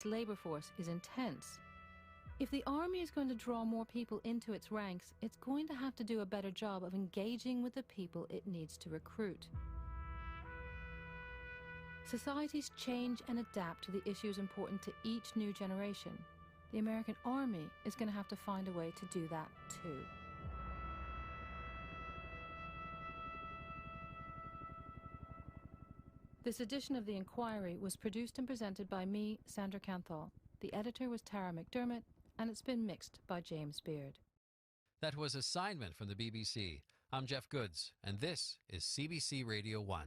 its labor force is intense. If the army is going to draw more people into its ranks, it's going to have to do a better job of engaging with the people it needs to recruit. Societies change and adapt to the issues important to each new generation. The American Army is going to have to find a way to do that too. This edition of The Inquiry was produced and presented by me, Sandra Canthal. The editor was Tara McDermott, and it's been mixed by James Beard. That was Assignment from the BBC. I'm Jeff Goods, and this is CBC Radio 1.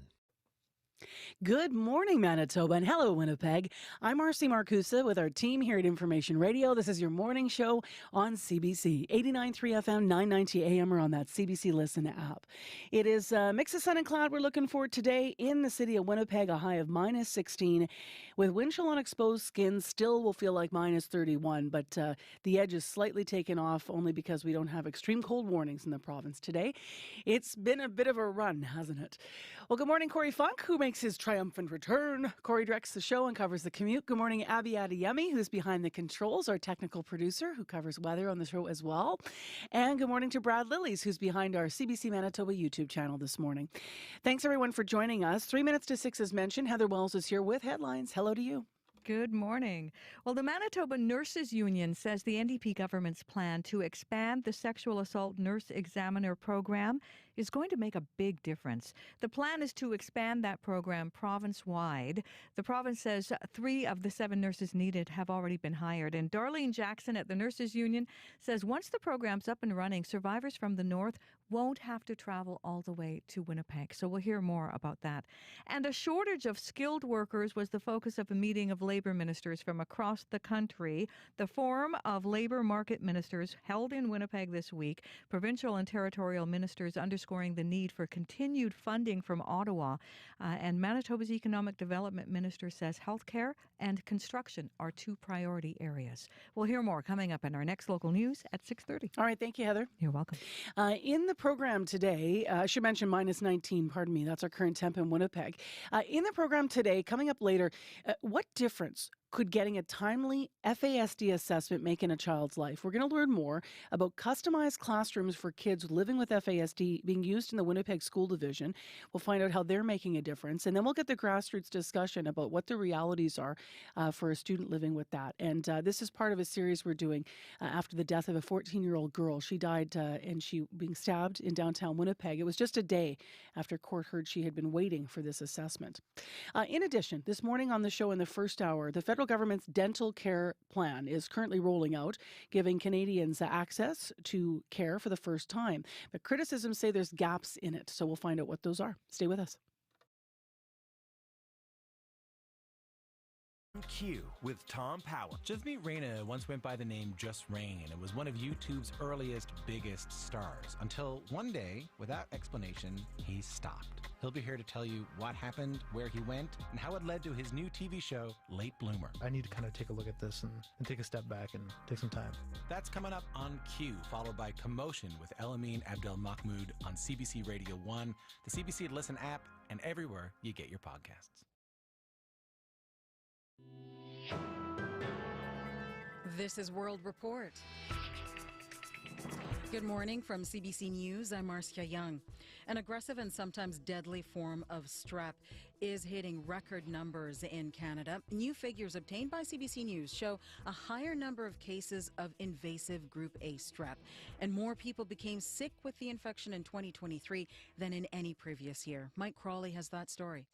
Good morning, Manitoba, and hello, Winnipeg. I'm Marcy Marcusa with our team here at Information Radio. This is your morning show on CBC, 89.3 FM, 990 AM, or on that CBC Listen app. It is a mix of sun and cloud we're looking for today in the city of Winnipeg, a high of minus 16. With wind chill on exposed skin, still will feel like minus 31, but the edge is slightly taken off only because we don't have extreme cold warnings in the province today. It's been a bit of a run, hasn't it? Well, good morning, Corey Funk, who makes his triumphant return. Corey directs the show and covers the commute. Good morning, Abby Adeyemi, who's behind the controls, our technical producer, who covers weather on the show as well. And good morning to Brad Lillies, who's behind our CBC Manitoba YouTube channel this morning. Thanks, everyone, for joining us. 3 minutes to 6 as mentioned. Heather Wells is here with headlines. Hello to you. Good morning. Well, the Manitoba Nurses Union says the NDP government's plan to expand the sexual assault nurse examiner program is going to make a big difference. The plan is to expand that program province-wide. The province says 3 of the 7 nurses needed have already been hired. And Darlene Jackson at the Nurses Union says once the program's up and running, survivors from the north won't have to travel all the way to Winnipeg. So we'll hear more about that. And a shortage of skilled workers was the focus of a meeting of labor ministers from across the country. The Forum of Labor Market Ministers held in Winnipeg this week. Provincial and territorial ministers underscoring the need for continued funding from Ottawa. And Manitoba's Economic Development Minister says healthcare and construction are 2 priority areas. We'll hear more coming up in our next local news at 6:30. All right, thank you, Heather. You're welcome. In the program today, I should mention minus 19, pardon me, that's our current temp in Winnipeg. In the program today, coming up later, what difference could getting a timely FASD assessment make in a child's life? We're going to learn more about customized classrooms for kids living with FASD being used in the Winnipeg School Division. We'll find out how they're making a difference, and then we'll get the grassroots discussion about what the realities are for a student living with that. And this is part of a series we're doing after the death of a 14-year-old girl. She died and she being stabbed in downtown Winnipeg. It was just a day after court heard she had been waiting for this assessment. In addition, this morning on the show in the first hour, the federal government's dental care plan is currently rolling out, giving Canadians access to care for the first time. But criticisms say there's gaps in it, so we'll find out what those are. Stay with us. Q with Tom Power. Jasmeet Raina once went by the name Just Rain and was one of YouTube's earliest, biggest stars. Until one day, without explanation, he stopped. He'll be here to tell you what happened, where he went, and how it led to his new TV show, Late Bloomer. I need to kind of take a look at this and take a step back and take some time. That's coming up on Q, followed by Commotion with Elamine Abdel Mahmoud on CBC Radio 1, the CBC Listen app, and everywhere you get your podcasts. This is World Report. Good morning from CBC News. I'm Marcia Young. An aggressive and sometimes deadly form of strep is hitting record numbers in Canada. New figures obtained by CBC News show a higher number of cases of invasive Group A strep, and more people became sick with the infection in 2023 than in any previous year. Mike Crawley has that story.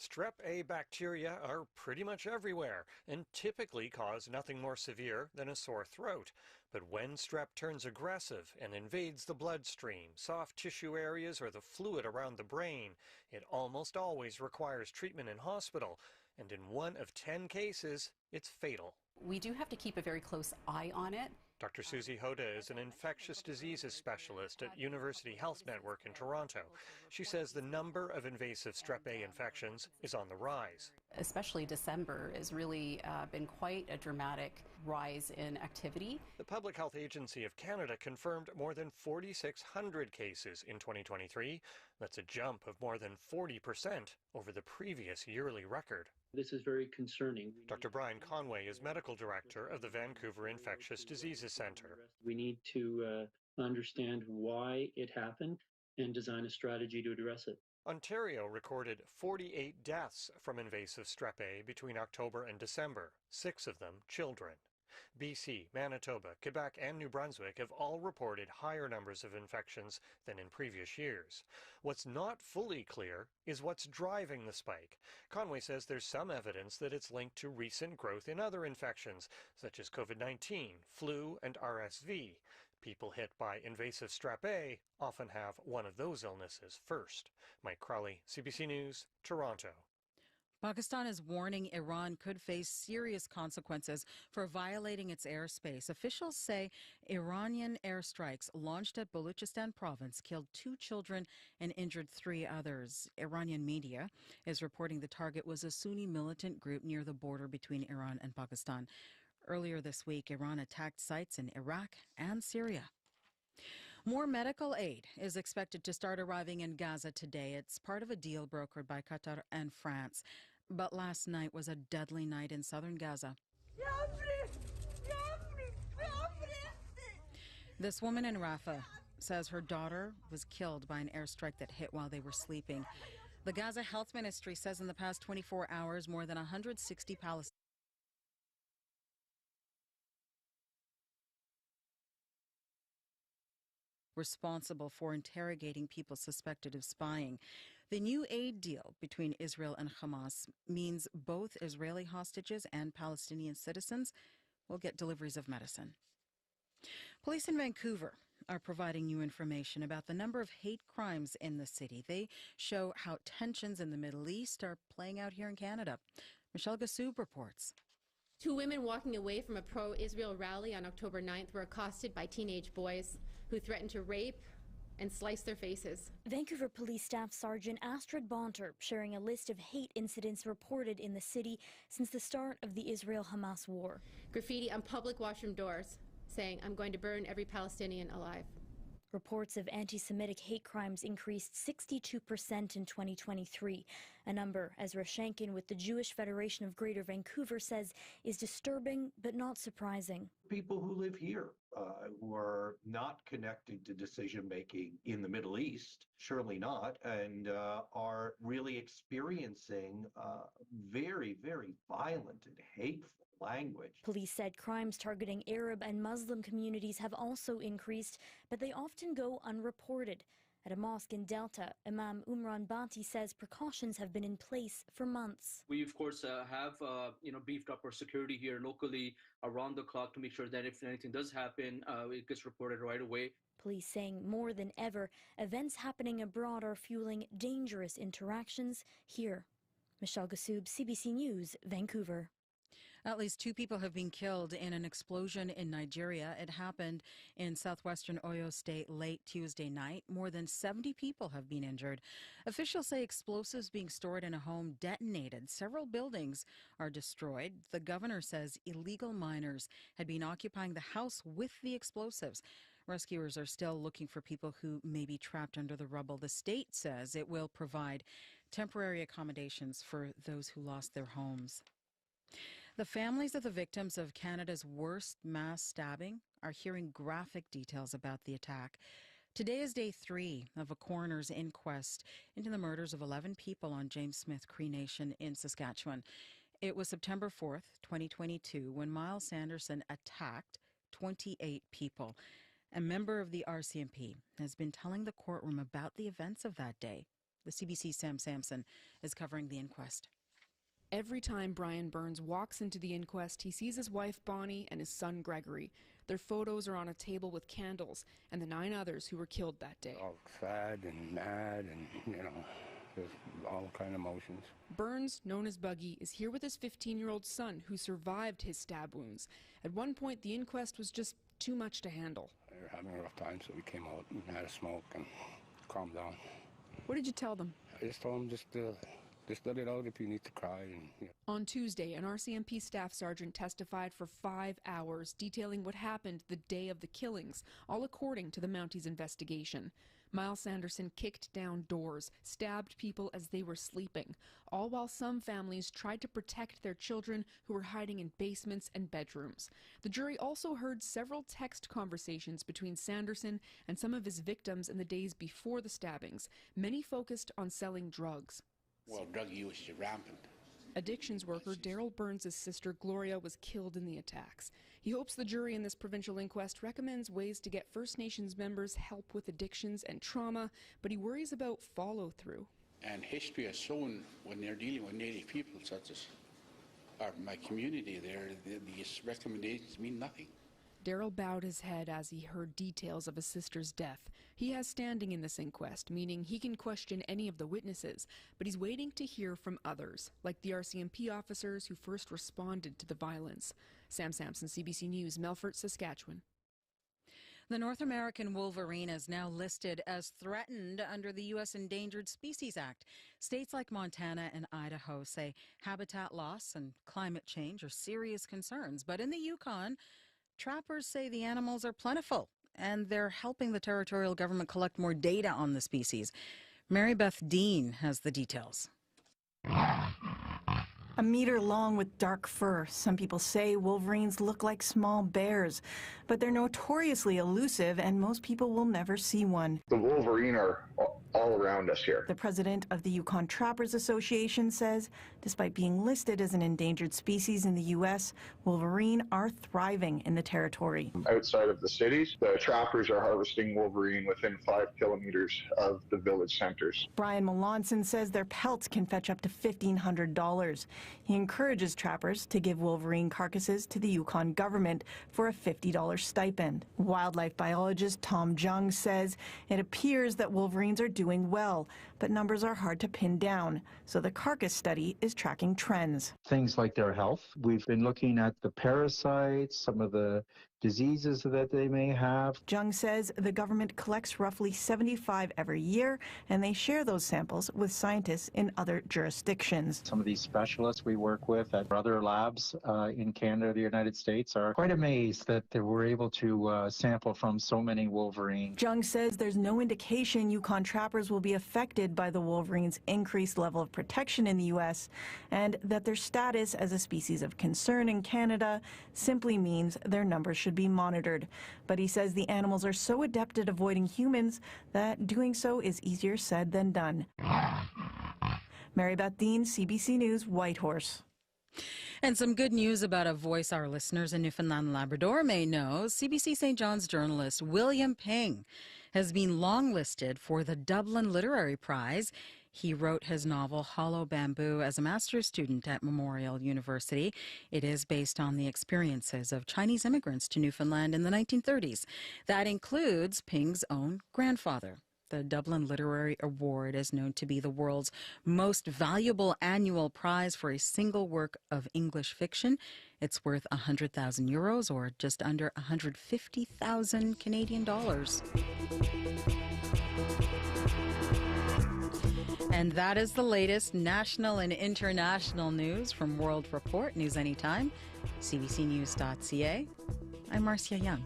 Strep A bacteria are pretty much everywhere and typically cause nothing more severe than a sore throat. But when strep turns aggressive and invades the bloodstream, soft tissue areas, or the fluid around the brain, it almost always requires treatment in hospital. And in 1 of 10 cases, it's fatal. We do have to keep a very close eye on it. Dr. Susie Hoda is an infectious diseases specialist at University Health Network in Toronto. She says the number of invasive strep A infections is on the rise. Especially December has really been quite a dramatic rise in activity. The Public Health Agency of Canada confirmed more than 4,600 cases in 2023. That's a jump of more than 40% over the previous yearly record. This is very concerning. Dr. Brian Conway is medical director of the Vancouver Infectious Diseases Centre. We need to understand why it happened and design a strategy to address it. Ontario recorded 48 deaths from invasive strep A between October and December, 6 of them children. BC, Manitoba, Quebec, and New Brunswick have all reported higher numbers of infections than in previous years. What's not fully clear is what's driving the spike. Conway says there's some evidence that it's linked to recent growth in other infections, such as COVID-19, flu, and RSV. People hit by invasive strep A often have one of those illnesses first. Mike Crawley, CBC News, Toronto. Pakistan is warning Iran could face serious consequences for violating its airspace. Officials say Iranian airstrikes launched at Baluchistan province killed 2 children and injured 3 others. Iranian media is reporting the target was a Sunni militant group near the border between Iran and Pakistan. Earlier this week, Iran attacked sites in Iraq and Syria. More medical aid is expected to start arriving in Gaza today. It's part of a deal brokered by Qatar and France. But last night was a deadly night in southern Gaza. This woman in Rafah says her daughter was killed by an airstrike that hit while they were sleeping. The Gaza Health Ministry says in the past 24 hours, more than 160 Palestinians responsible for interrogating people suspected of spying. The new aid deal between Israel and Hamas means both Israeli hostages and Palestinian citizens will get deliveries of medicine. Police in Vancouver are providing new information about the number of hate crimes in the city. They show how tensions in the Middle East are playing out here in Canada. Michelle Gassoub reports. 2 women walking away from a pro-Israel rally on October 9th were accosted by teenage boys who threatened to rape and slice their faces. Vancouver Police Staff Sergeant Astrid Bonter sharing a list of hate incidents reported in the city since the start of the Israel-Hamas war. Graffiti on public washroom doors saying, "I'm going to burn every Palestinian alive." Reports of anti-Semitic hate crimes increased 62% in 2023, a number Ezra Shankin with the Jewish Federation of Greater Vancouver says is disturbing but not surprising. People who live here who are not connected to decision-making in the Middle East, surely not, and are really experiencing very, very violent and hateful language. Police said crimes targeting Arab and Muslim communities have also increased, but they often go unreported. At a mosque in Delta, Imam Umran Bati says precautions have been in place for months. We, of course, have beefed up our security here locally around the clock to make sure that if anything does happen, it gets reported right away. Police saying more than ever, events happening abroad are fueling dangerous interactions here. Michelle Gassoub, CBC News, Vancouver. At least 2 people have been killed in an explosion in Nigeria. It happened in southwestern Oyo State late Tuesday night. More than 70 people have been injured. Officials say explosives being stored in a home detonated. Several buildings are destroyed. The governor says illegal miners had been occupying the house with the explosives. Rescuers are still looking for people who may be trapped under the rubble. The state says it will provide temporary accommodations for those who lost their homes. The families of the victims of Canada's worst mass stabbing are hearing graphic details about the attack. Today is day 3 of a coroner's inquest into the murders of 11 people on James Smith Cree Nation in Saskatchewan. It was September 4th, 2022, when Miles Sanderson attacked 28 people. A member of the RCMP has been telling the courtroom about the events of that day. The CBC's Sam Sampson is covering the inquest. Every time Brian Burns walks into the inquest, he sees his wife Bonnie and his son Gregory. Their photos are on a table with candles and the 9 others who were killed that day. All sad and mad and, just all kind of emotions. Burns, known as Buggy, is here with his 15-year-old son who survived his stab wounds. At one point, the inquest was just too much to handle. They were having a rough time, so we came out and had a smoke and calmed down. What did you tell them? I just told them just to Just let it out if you need to cry. And, On Tuesday, an RCMP staff sergeant testified for 5 hours, detailing what happened the day of the killings, all according to the Mounties investigation. Miles Sanderson kicked down doors, stabbed people as they were sleeping, all while some families tried to protect their children who were hiding in basements and bedrooms. The jury also heard several text conversations between Sanderson and some of his victims in the days before the stabbings, many focused on selling drugs. well, drug use is rampant. Addictions worker Daryl Burns' sister Gloria was killed in the attacks. He hopes the jury in this provincial inquest recommends ways to get First Nations members help with addictions and trauma, but he worries about follow-through. And history has shown when they're dealing with Native people such as my community there, these recommendations mean nothing. Daryl bowed his head as he heard details of his sister's death. He has standing in this inquest, meaning he can question any of the witnesses, but he's waiting to hear from others, like the RCMP officers who first responded to the violence. Sam Sampson, CBC News, Melfort, Saskatchewan. The North American wolverine is now listed as threatened under the U.S. Endangered Species Act. States like Montana and Idaho say habitat loss and climate change are serious concerns. But in the Yukon, trappers say the animals are plentiful, and they're helping the territorial government collect more data on the species. Mary Beth Dean has the details. A meter long with dark fur. Some people say wolverines look like small bears, but they're notoriously elusive and most people will never see one. The wolverine are all around us here. The president of the Yukon Trappers Association says, despite being listed as an endangered species in the U.S., wolverine are thriving in the territory. Outside of the cities, the trappers are harvesting wolverine within 5 kilometers of the village centers. Brian Melanson says their pelts can fetch up to $1,500. He encourages trappers to give wolverine carcasses to the Yukon government for a $50 stipend. Wildlife biologist Tom Jung says it appears that wolverines are doing well, but numbers are hard to pin down, so the carcass study is tracking trends. Things like their health. We've been looking at the parasites, some of the diseases that they may have. Jung says the government collects roughly 75 every year, and they share those samples with scientists in other jurisdictions. Some of these specialists we work with at other labs in Canada or the United States are quite amazed that they were able to sample from so many wolverines. Jung says there's no indication Yukon trappers will be affected by the wolverine's increased level of protection in the U.S., and that their status as a species of concern in Canada simply means their numbers should be monitored. But he says the animals are so adept at avoiding humans that doing so is easier said than done. Mary Beth Dean, CBC News, Whitehorse. And some good news about a voice our listeners in Newfoundland and Labrador may know. CBC St. John's journalist William Ping has been longlisted for the Dublin Literary Prize. He wrote his novel Hollow Bamboo as a master's student at Memorial University. It is based on the experiences of Chinese immigrants to Newfoundland in the 1930s. That includes Ping's own grandfather. The Dublin Literary Award is known to be the world's most valuable annual prize for a single work of English fiction. It's worth €100,000 or just under 150,000 Canadian dollars. And that is the latest national and international news from World Report, News Anytime, cbcnews.ca. I'm Marcia Young.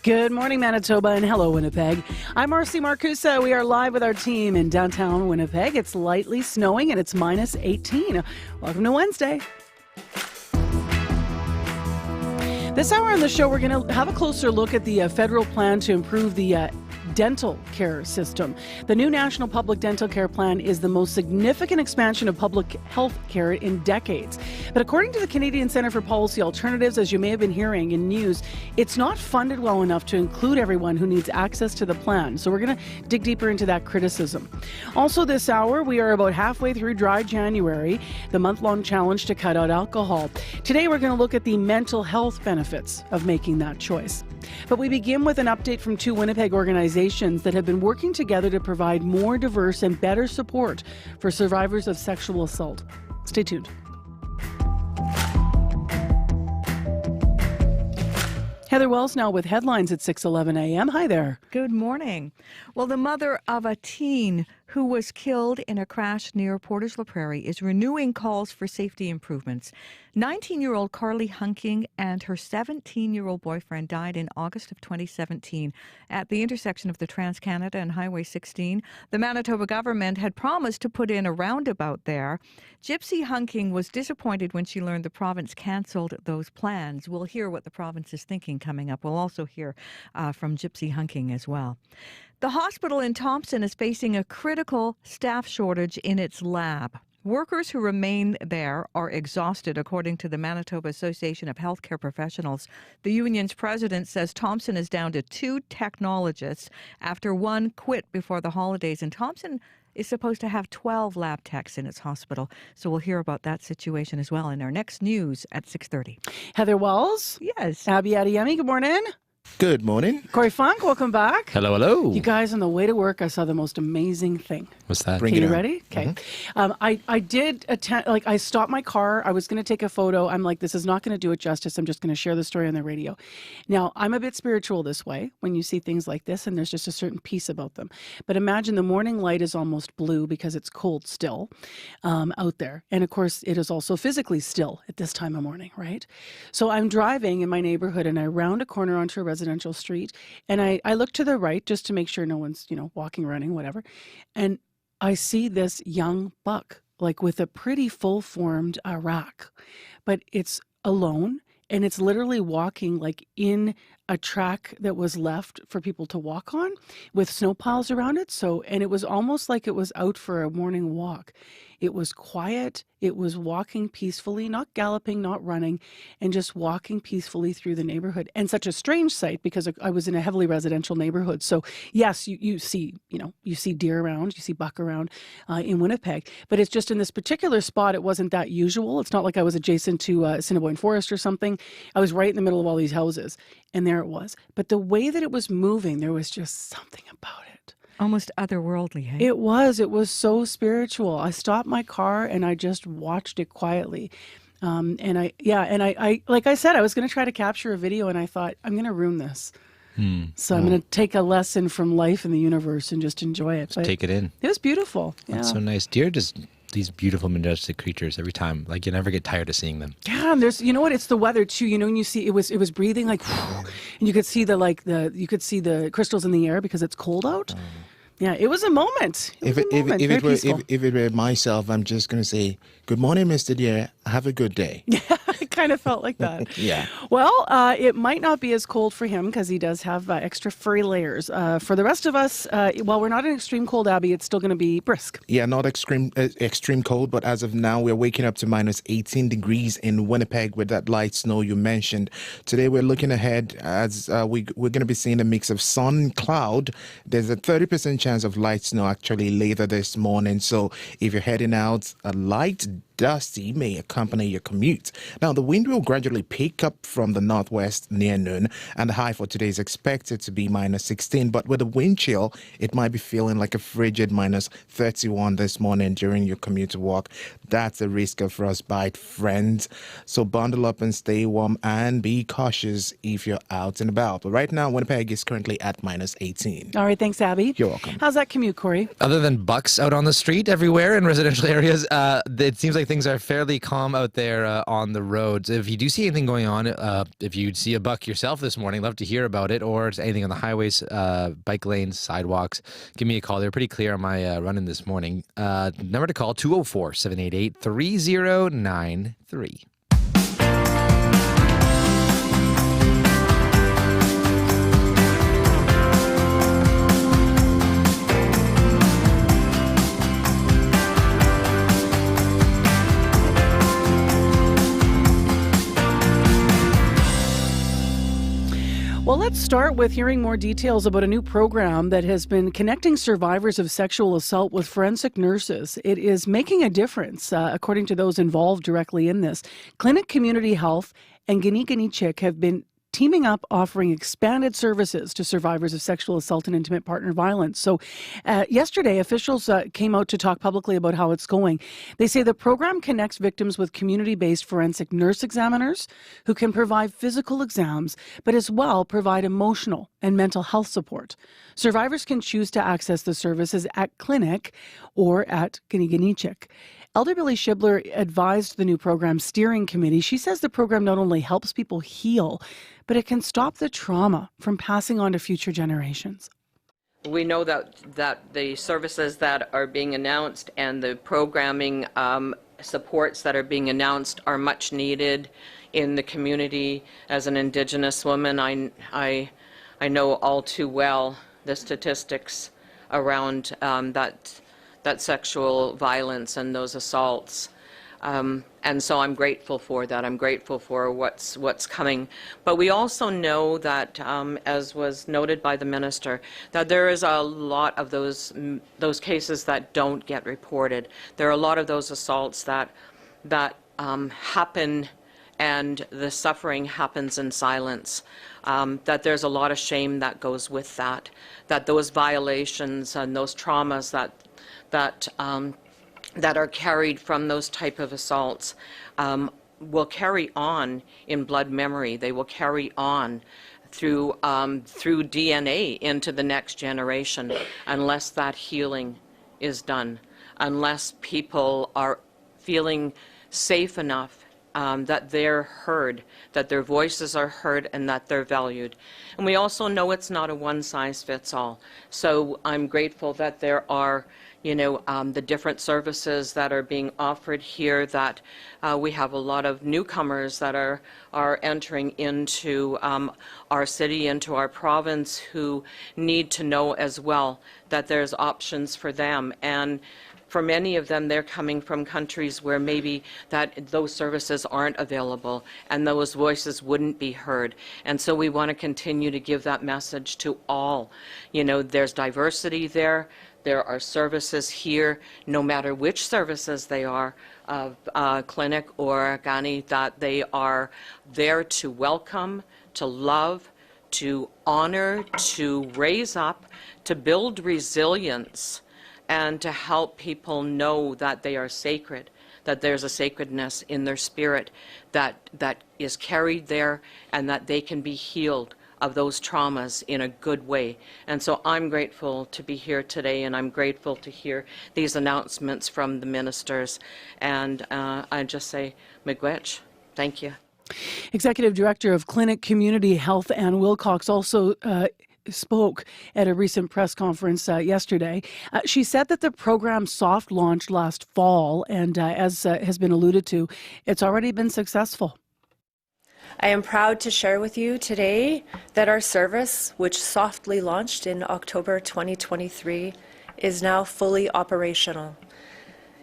Good morning, Manitoba, and hello, Winnipeg. I'm Marcy Marcusa. We are live with our team in downtown Winnipeg. It's lightly snowing and it's minus 18. Welcome to Wednesday. This hour on the show, we're going to have a closer look at the federal plan to improve the dental care system. The new National Public Dental Care Plan is the most significant expansion of public health care in decades. But according to the Canadian Centre for Policy Alternatives, as you may have been hearing in news, it's not funded well enough to include everyone who needs access to the plan. So we're going to dig deeper into that criticism. Also this hour, we are about halfway through Dry January, the month-long challenge to cut out alcohol. Today we're going to look at the mental health benefits of making that choice. But we begin with an update from 2 Winnipeg organizations that have been working together to provide more diverse and better support for survivors of sexual assault. Stay tuned. Heather Wells now with headlines at 6:11 a.m. Hi there. Good morning. Well, the mother of a teen who was killed in a crash near Portage la Prairie is renewing calls for safety improvements. 19-year-old Carly Hunking and her 17-year-old boyfriend died in August of 2017 at the intersection of the Trans-Canada and Highway 16. The Manitoba government had promised to put in a roundabout there. Gypsy Hunking was disappointed when she learned the province cancelled those plans. We'll hear what the province is thinking coming up. We'll also hear from Gypsy Hunking as well. The hospital in Thompson is facing a critical staff shortage in its lab. Workers who remain there are exhausted, according to the Manitoba Association of Healthcare Professionals. The union's president says Thompson is down to 2 technologists after one quit before the holidays, and Thompson is supposed to have 12 lab techs in its hospital. So we'll hear about that situation as well in our next news at 6:30. Heather Wells. Yes. Abby Adiyemi, good morning. Good morning. Corey Funk, welcome back. Hello, hello. You guys, on the way to work, I saw the most amazing thing. What's that? Okay, you ready? Okay. I did attend, I stopped my car. I was going to take a photo. I'm like, this is not going to do it justice. I'm just going to share the story on the radio. Now, I'm a bit spiritual this way when you see things like this, and there's just a certain peace about them. But imagine the morning light is almost blue because it's cold still out there. And of course, it is also physically still at this time of morning, right? So I'm driving in my neighborhood, and I round a corner onto a residential street, and I look to the right just to make sure no one's, walking, running, whatever. And I see this young buck, like with a pretty full-formed rack, but it's alone, and it's literally walking like in a track that was left for people to walk on with snow piles around it. And it was almost like it was out for a morning walk. It was quiet. It was walking peacefully, not galloping, not running, and just walking peacefully through the neighborhood. And such a strange sight because I was in a heavily residential neighborhood. So yes, you see deer around, you see buck around in Winnipeg, but it's just in this particular spot, it wasn't that usual. It's not like I was adjacent to Assiniboine Forest or something. I was right in the middle of all these houses, and there it was. But the way that it was moving, there was just something about it. Almost otherworldly, hey? It was so spiritual. I stopped my car and I just watched it quietly. And I like I said, I was going to try to capture a video, and I thought, I'm going to ruin this. So I'm going to take a lesson from life and the universe and just enjoy it. Take it in. It was beautiful. Yeah. That's so nice. Deer just these beautiful majestic creatures every time. Like, you never get tired of seeing them. Yeah, and there's, you know what? It's the weather too. And you see it was breathing like, and you could see the crystals in the air because it's cold out. Yeah, it was a moment. If it were myself, I'm just going to say, good morning, Mr. Deer. Have a good day. Yeah, it kind of felt like that. Yeah. Well, it might not be as cold for him because he does have extra furry layers. For the rest of us, while we're not in extreme cold, Abby, it's still going to be brisk. Yeah, not extreme cold, but as of now, we're waking up to minus 18 degrees in Winnipeg with that light snow you mentioned. Today, we're looking ahead as we're going to be seeing a mix of sun and cloud. There's a 30% chance of light snow actually later this morning. So if you're heading out, a light dusty may accompany your commute. Now, the wind will gradually pick up from the northwest near noon, and the high for today is expected to be minus 16. But with the wind chill, it might be feeling like a frigid minus 31 this morning during your commute to work. That's a risk of frostbite, friends. So bundle up and stay warm and be cautious if you're out and about. But right now, Winnipeg is currently at minus 18. All right, thanks, Abby. You're welcome. How's that commute, Corey? Other than bucks out on the street everywhere in residential areas, it seems like things are fairly calm out there on the roads. If you do see anything going on, if you see a buck yourself this morning, love to hear about it, or anything on the highways, bike lanes, sidewalks, give me a call. They're pretty clear on my run-in this morning. Number to call, 204-788-3093. Well, let's start with hearing more details about a new program that has been connecting survivors of sexual assault with forensic nurses. It is making a difference, according to those involved directly in this. Clinic Community Health and Gini Gini Chick have been teaming up, offering expanded services to survivors of sexual assault and intimate partner violence. So yesterday, officials came out to talk publicly about how it's going. They say the program connects victims with community-based forensic nurse examiners who can provide physical exams, but as well provide emotional and mental health support. Survivors can choose to access the services at Clinic or at Kiniganichik. Elder Billy Shibler advised the new program steering committee. She says the program not only helps people heal, but it can stop the trauma from passing on to future generations. We know that the services that are being announced and the programming supports that are being announced are much needed in the community. As an Indigenous woman, I know all too well the statistics around that sexual violence and those assaults. And so I'm grateful for that. I'm grateful for what's coming. But we also know that, as was noted by the minister, that there is a lot of those cases that don't get reported. There are a lot of those assaults that happen and the suffering happens in silence. That there's a lot of shame that goes with that. That those violations and those traumas that are carried from those type of assaults will carry on in blood memory. They will carry on through DNA into the next generation unless that healing is done, unless people are feeling safe enough that they're heard, that their voices are heard, and that they're valued. And we also know it's not a one-size-fits-all. So I'm grateful that there are the different services that are being offered here, that we have a lot of newcomers that are entering into our city, into our province, who need to know as well that there's options for them. And for many of them, they're coming from countries where maybe those services aren't available and those voices wouldn't be heard. And so we want to continue to give that message to all. There's diversity there. There are services here, no matter which services they are, Clinic or Gani, that they are there to welcome, to love, to honor, to raise up, to build resilience, and to help people know that they are sacred, that there's a sacredness in their spirit that is carried there, and that they can be healed of those traumas in a good way. And so I'm grateful to be here today, and I'm grateful to hear these announcements from the ministers. And I just say, miigwech, thank you. Executive Director of Clinic Community Health, Ann Wilcox, also spoke at a recent press conference yesterday. She said that the program soft launched last fall, and as has been alluded to, it's already been successful. I am proud to share with you today that our service, which softly launched in October 2023, is now fully operational.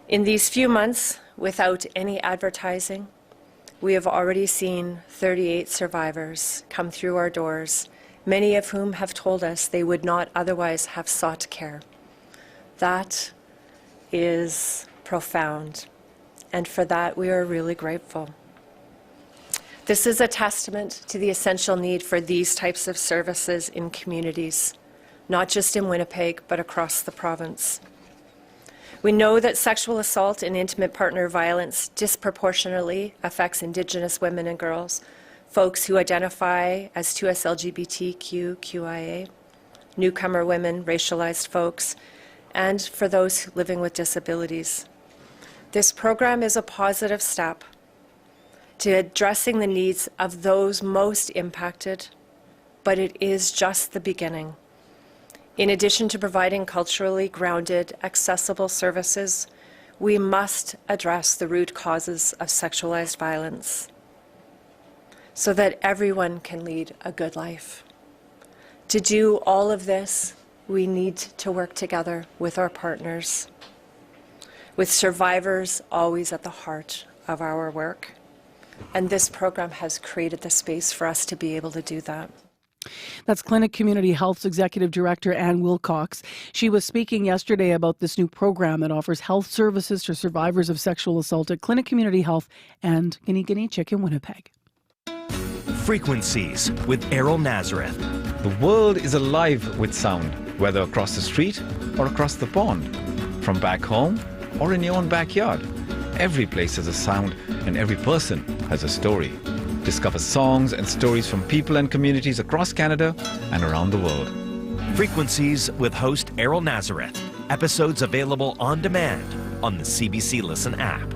In these few months, without any advertising, we have already seen 38 survivors come through our doors, many of whom have told us they would not otherwise have sought care. That is profound, and for that we are really grateful. This is a testament to the essential need for these types of services in communities, not just in Winnipeg, but across the province. We know that sexual assault and intimate partner violence disproportionately affects Indigenous women and girls, folks who identify as 2S LGBTQIA, newcomer women, racialized folks, and for those living with disabilities. This program is a positive step to addressing the needs of those most impacted, but it is just the beginning. In addition to providing culturally grounded, accessible services, we must address the root causes of sexualized violence so that everyone can lead a good life. To do all of this, we need to work together with our partners, with survivors always at the heart of our work. And this program has created the space for us to be able to do that. That's Clinic Community Health's Executive Director, Ann Wilcox. She was speaking yesterday about this new program that offers health services to survivors of sexual assault at Clinic Community Health and Kiniganichik in Winnipeg. Frequencies with Errol Nazareth. The world is alive with sound, whether across the street or across the pond, from back home or in your own backyard. Every place has a sound and every person has a story. Discover songs and stories from people and communities across Canada and around the world. Frequencies with host Errol Nazareth. Episodes available on demand on the CBC Listen app.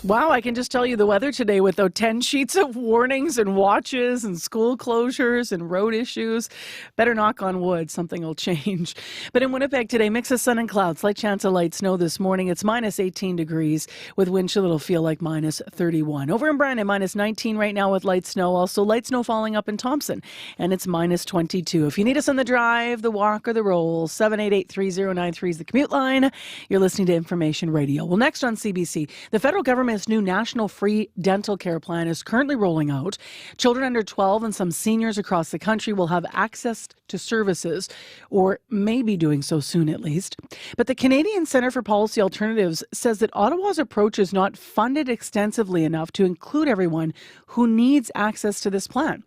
Wow, I can just tell you the weather today with 10 sheets of warnings and watches and school closures and road issues. Better knock on wood, something will change. But in Winnipeg today, mix of sun and clouds, slight chance of light snow this morning. It's minus 18 degrees with wind chill. It'll feel like minus 31. Over in Brandon, minus 19 right now with light snow. Also light snow falling up in Thompson, and it's minus 22. If you need us on the drive, the walk, or the roll, 788-3093 is the commute line. You're listening to Information Radio. Well, next on CBC, the federal government's new national free dental care plan is currently rolling out. Children under 12 and some seniors across the country will have access to services, or may be doing so soon at least. But the Canadian Centre for Policy Alternatives says that Ottawa's approach is not funded extensively enough to include everyone who needs access to this plan.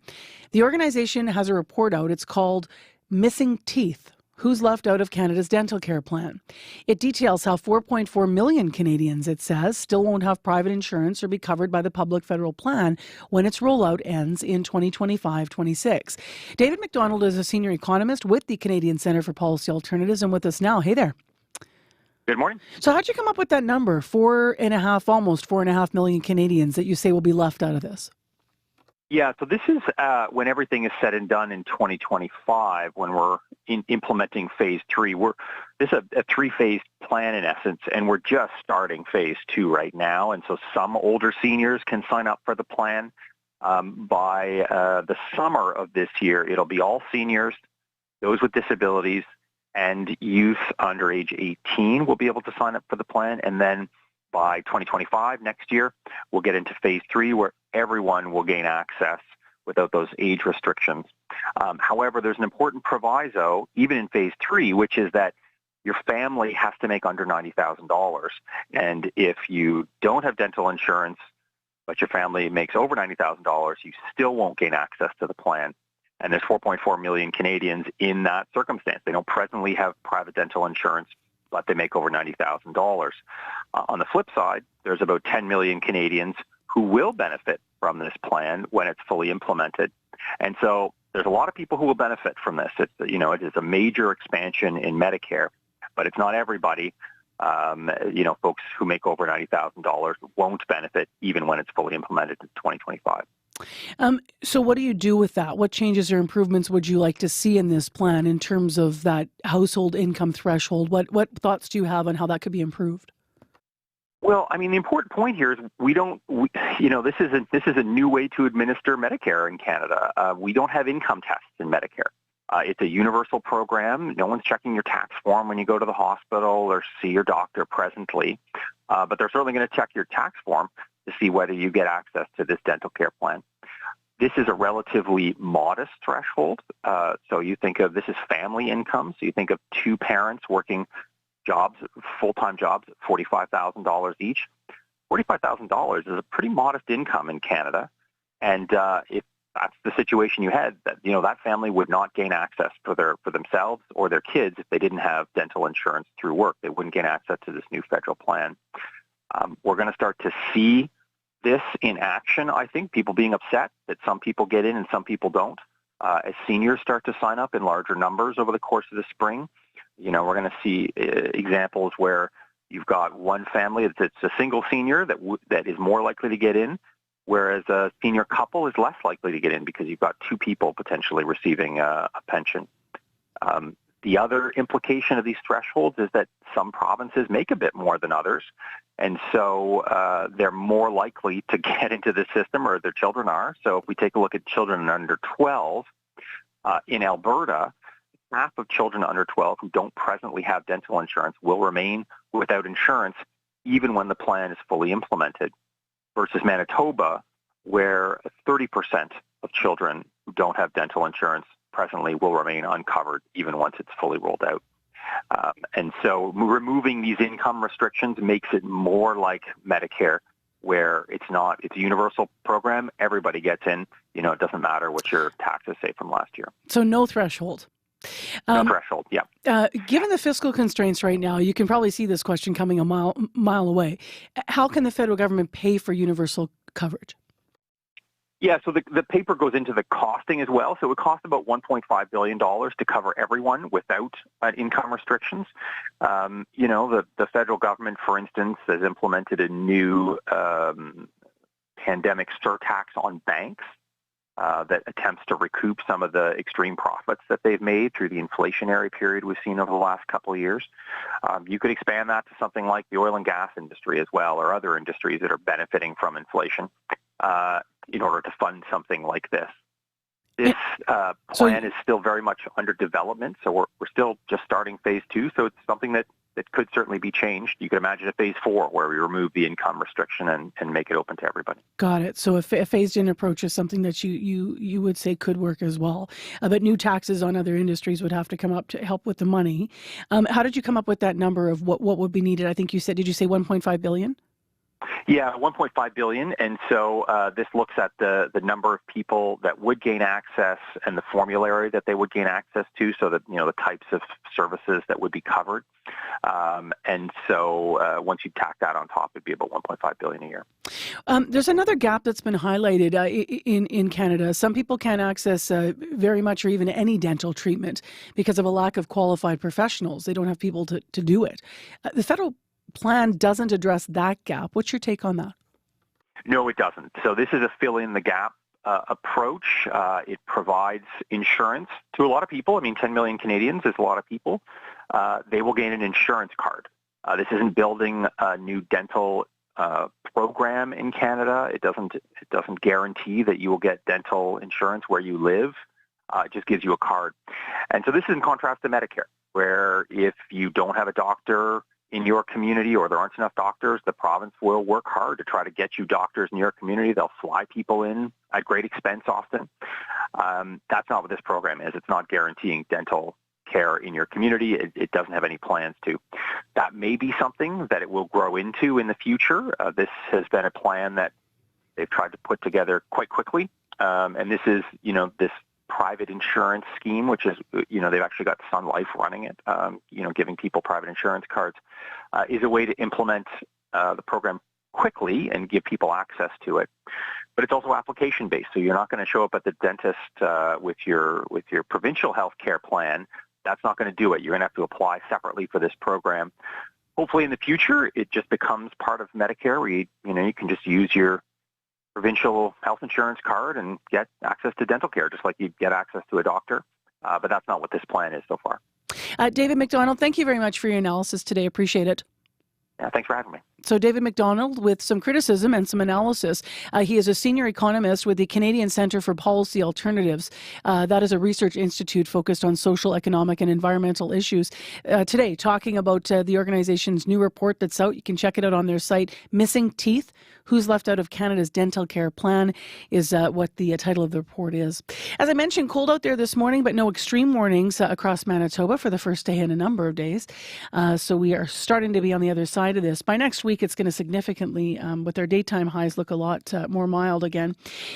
The organization has a report out. It's called Missing Teeth: Who's Left Out of Canada's Dental Care Plan. It details how 4.4 million Canadians, it says, still won't have private insurance or be covered by the public federal plan when its rollout ends in 2025-26. David McDonald is a senior economist with the Canadian Centre for Policy Alternatives and with us now. Hey there. Good morning. So how'd you come up with that number, almost 4.5 million Canadians that you say will be left out of this? Yeah, so this is when everything is said and done in 2025, when we're implementing phase 3. This is a 3-phase plan in essence, and we're just starting phase 2 right now. And so some older seniors can sign up for the plan. By the summer of this year, it'll be all seniors, those with disabilities, and youth under age 18 will be able to sign up for the plan. And then by 2025, next year, we'll get into phase 3 where everyone will gain access without those age restrictions. However, there's an important proviso, even in phase 3, which is that your family has to make under $90,000. And if you don't have dental insurance, but your family makes over $90,000, you still won't gain access to the plan. And there's 4.4 million Canadians in that circumstance. They don't presently have private dental insurance, but they make over $90,000. On the flip side, there's about 10 million Canadians who will benefit from this plan when it's fully implemented. And so there's a lot of people who will benefit from this. It is a major expansion in Medicare, but it's not everybody. Folks who make over $90,000 won't benefit even when it's fully implemented in 2025. So what do you do with that? What changes or improvements would you like to see in this plan in terms of that household income threshold? What thoughts do you have on how that could be improved? Well, I mean, the important point here is this is a new way to administer Medicare in Canada. We don't have income tests in Medicare. It's a universal program. No one's checking your tax form when you go to the hospital or see your doctor presently, but they're certainly going to check your tax form to see whether you get access to this dental care plan. This is a relatively modest threshold. So you think of this as family income. So you think of two parents working jobs, full-time jobs, $45,000 each. $45,000 is a pretty modest income in Canada. And if that's the situation you had, that family would not gain access for themselves or their kids if they didn't have dental insurance through work. They wouldn't gain access to this new federal plan. We're going to start to see this in action, I think, people being upset that some people get in and some people don't. As seniors start to sign up in larger numbers over the course of the spring, we're going to see examples where you've got one family that's a single senior that is more likely to get in, whereas a senior couple is less likely to get in because you've got two people potentially receiving a pension. The other implication of these thresholds is that some provinces make a bit more than others, and so they're more likely to get into the system, or their children are. So if we take a look at children under 12, in Alberta, half of children under 12 who don't presently have dental insurance will remain without insurance even when the plan is fully implemented, versus Manitoba, where 30% of children who don't have dental insurance presently will remain uncovered even once it's fully rolled out. And so removing these income restrictions makes it more like Medicare where it's a universal program. Everybody gets in. It doesn't matter what your taxes say from last year. So no threshold. No threshold, yeah. Given the fiscal constraints right now, you can probably see this question coming a mile away. How can the federal government pay for universal coverage? Yeah, so the paper goes into the costing as well. So it would cost about $1.5 billion to cover everyone without income restrictions. The federal government, for instance, has implemented a new pandemic surtax on banks that attempts to recoup some of the extreme profits that they've made through the inflationary period we've seen over the last couple of years. You could expand that to something like the oil and gas industry as well, or other industries that are benefiting from inflation in order to fund something like this. This plan is still very much under development, so we're still just starting phase 2, so it's something that could certainly be changed. You could imagine a phase 4 where we remove the income restriction and make it open to everybody. Got it. So a phased-in approach is something that you would say could work as well. But new taxes on other industries would have to come up to help with the money. How did you come up with that number of what would be needed? I think did you say $1.5 billion? Yeah, $1.5 billion, and so this looks at the number of people that would gain access and the formulary that they would gain access to, so that the types of services that would be covered. And so once you tack that on top, it'd be about $1.5 billion a year. There's another gap that's been highlighted in Canada. Some people can't access very much or even any dental treatment because of a lack of qualified professionals. They don't have people to do it. The federal plan doesn't address that gap. What's your take on that? No, it doesn't. So this is a fill-in-the-gap approach. It provides insurance to a lot of people. 10 million Canadians is a lot of people. They will gain an insurance card. This isn't building a new dental program in Canada. It doesn't guarantee that you will get dental insurance where you live. It just gives you a card. And so this is in contrast to Medicare, where if you don't have a doctor in your community or there aren't enough doctors, the province will work hard to try to get you doctors in your community. They'll fly people in at great expense often. That's not what this program is. It's not guaranteeing dental care in your community. It doesn't have any plans to. That may be something that it will grow into in the future. This has been a plan that they've tried to put together quite quickly. And this is, this private insurance scheme, which is, they've actually got Sun Life running it, giving people private insurance cards, is a way to implement the program quickly and give people access to it. But it's also application-based, so you're not going to show up at the dentist with your provincial health care plan. That's not going to do it. You're going to have to apply separately for this program. Hopefully in the future, it just becomes part of Medicare where you can just use your provincial health insurance card and get access to dental care, just like you get access to a doctor. But that's not what this plan is so far. David McDonald, thank you very much for your analysis today. Appreciate it. Yeah, thanks for having me. So David McDonald with some criticism and some analysis. He is a senior economist with the Canadian Centre for Policy Alternatives. That is a research institute focused on social, economic, and environmental issues. Today, talking about the organization's new report that's out. You can check it out on their site. Missing Teeth, Who's Left Out of Canada's Dental Care Plan is what the title of the report is. As I mentioned, cold out there this morning, but no extreme warnings across Manitoba for the first day in a number of days. So we are starting to be on the other side of this. By next week, it's going to significantly, with our daytime highs, look a lot more mild again.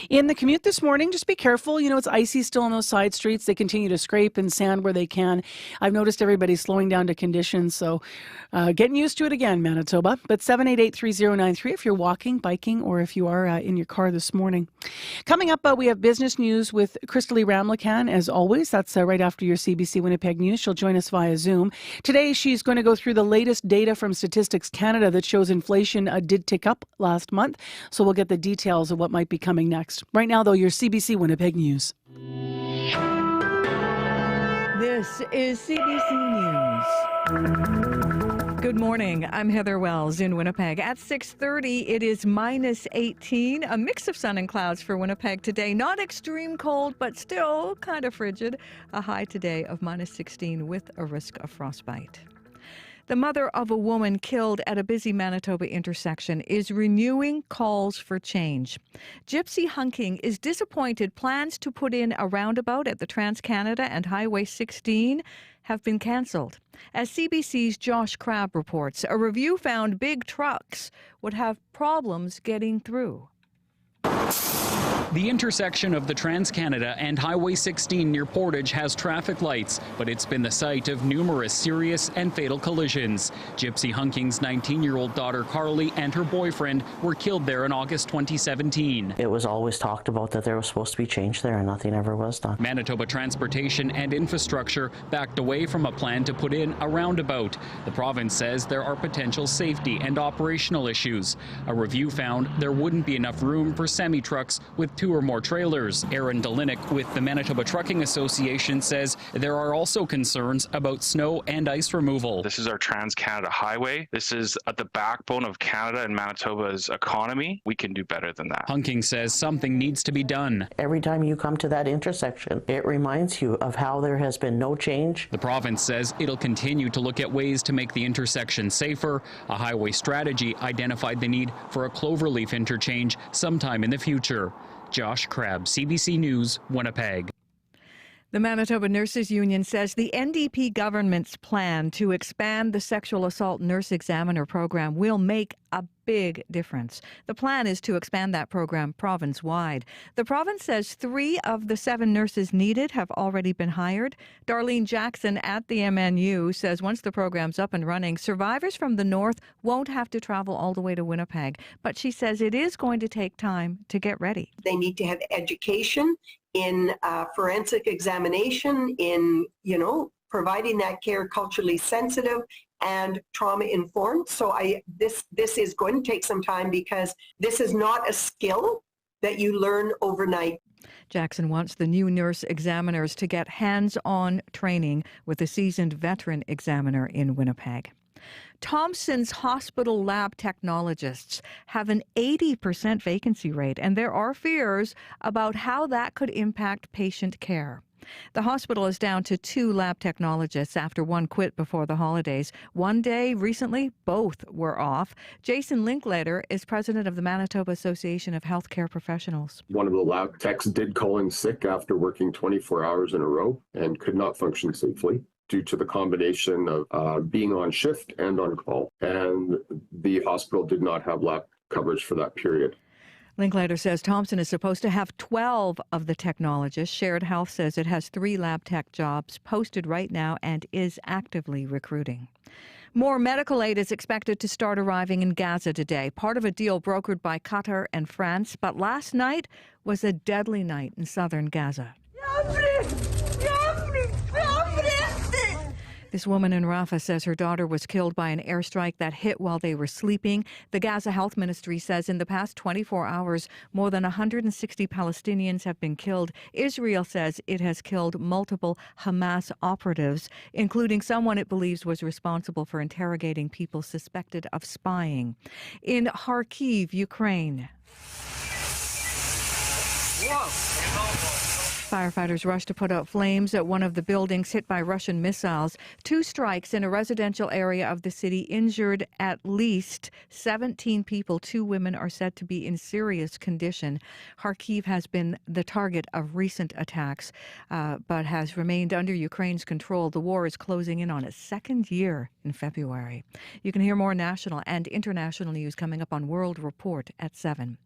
In the commute this morning, just be careful. It's icy still on those side streets. They continue to scrape and sand where they can. I've noticed everybody's slowing down to conditions, so getting used to it again, Manitoba. But 788-3093 if you're walking, biking, or if you are in your car this morning. Coming up, we have business news with Crystalie Ramlakan, as always. That's right after your CBC Winnipeg News. She'll join us via Zoom. Today, she's going to go through the latest data from Statistics Canada that shows inflation did tick up last month. So we'll get the details of what might be coming next. Right now, though, your CBC Winnipeg News. This is CBC News. Good morning. I'm Heather Wells in Winnipeg. At 6:30, it is -18, a mix of sun and clouds for Winnipeg today. Not extreme cold, but still kind of frigid. A high today of -16 with a risk of frostbite. The mother of a woman killed at a busy Manitoba intersection is renewing calls for change. Gypsy Hunking is disappointed plans to put in a roundabout at the Trans-Canada and Highway 16 have been cancelled. As CBC's Josh Crabb reports, a review found big trucks would have problems getting through. The intersection of the Trans-Canada and Highway 16 near Portage has traffic lights, but it's been the site of numerous serious and fatal collisions. Gypsy Hunking's 19-year-old daughter Carly and her boyfriend were killed there in August 2017. It was always talked about that there was supposed to be change there, and nothing ever was done. Manitoba Transportation and Infrastructure backed away from a plan to put in a roundabout. The province says there are potential safety and operational issues. A review found there wouldn't be enough room for semi-trucks with 2 or more trailers. Aaron Delinik with the Manitoba Trucking Association says there are also concerns about snow and ice removal. This is our Trans-Canada Highway. This is at the backbone of Canada and Manitoba's economy. We can do better than that. Hunking says something needs to be done. Every time you come to that intersection, it reminds you of how there has been no change. The province says it'll continue to look at ways to make the intersection safer. A highway strategy identified the need for a cloverleaf interchange sometime in the future. Josh Crabb, CBC News, Winnipeg. The Manitoba Nurses Union says the NDP government's plan to expand the sexual assault nurse examiner program will make a big difference. The plan is to expand that program province-wide. The province says 3 of the 7 nurses needed have already been hired. Darlene Jackson at the MNU says once the program's up and running, survivors from the north won't have to travel all the way to Winnipeg. But she says it is going to take time to get ready. They need to have education in forensic examination, in, providing that care culturally sensitive and trauma informed. So this is going to take some time because this is not a skill that you learn overnight. Jackson wants the new nurse examiners to get hands-on training with a seasoned veteran examiner in Winnipeg. Thompson's hospital lab technologists have an 80% vacancy rate, and there are fears about how that could impact patient care. The hospital is down to 2 lab technologists after one quit before the holidays. One day recently, both were off. Jason Linklater is president of the Manitoba Association of Healthcare Professionals. One of the lab techs did call in sick after working 24 hours in a row and could not function safely due to the combination of being on shift and on call. And the hospital did not have lab coverage for that period. Linklater says Thompson is supposed to have 12 of the technologists. Shared Health says it has 3 lab tech jobs posted right now and is actively recruiting. More medical aid is expected to start arriving in Gaza today, part of a deal brokered by Qatar and France. But last night was a deadly night in southern Gaza. This woman in Rafah says her daughter was killed by an airstrike that hit while they were sleeping. The Gaza Health Ministry says in the past 24 hours, more than 160 Palestinians have been killed. Israel says it has killed multiple Hamas operatives, including someone it believes was responsible for interrogating people suspected of spying. In Kharkiv, Ukraine. Firefighters rushed to put out flames at one of the buildings hit by Russian missiles. 2 strikes in a residential area of the city injured at least 17 people. 2 women are said to be in serious condition. Kharkiv has been the target of recent attacks, but has remained under Ukraine's control. The war is closing in on its 2nd year in February. You can hear more national and international news coming up on World Report at 7.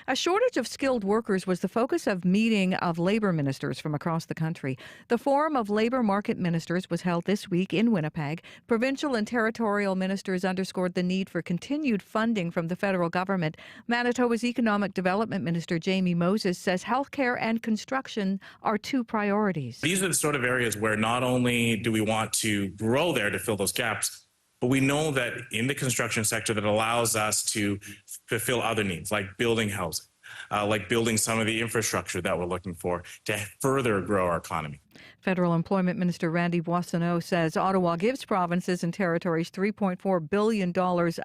A shortage of skilled workers was the focus of meeting of labor ministers from across the country. The Forum of Labor Market Ministers was held this week in Winnipeg. Provincial and territorial ministers underscored the need for continued funding from the federal government. Manitoba's Economic Development Minister Jamie Moses says healthcare and construction are 2 priorities. These are the sort of areas where not only do we want to grow there to fill those gaps, but we know that in the construction sector that allows us to fulfill other needs like building housing. Like building some of the infrastructure that we're looking for to further grow our economy. Federal Employment Minister Randy Boissonnault says Ottawa gives provinces and territories $3.4 billion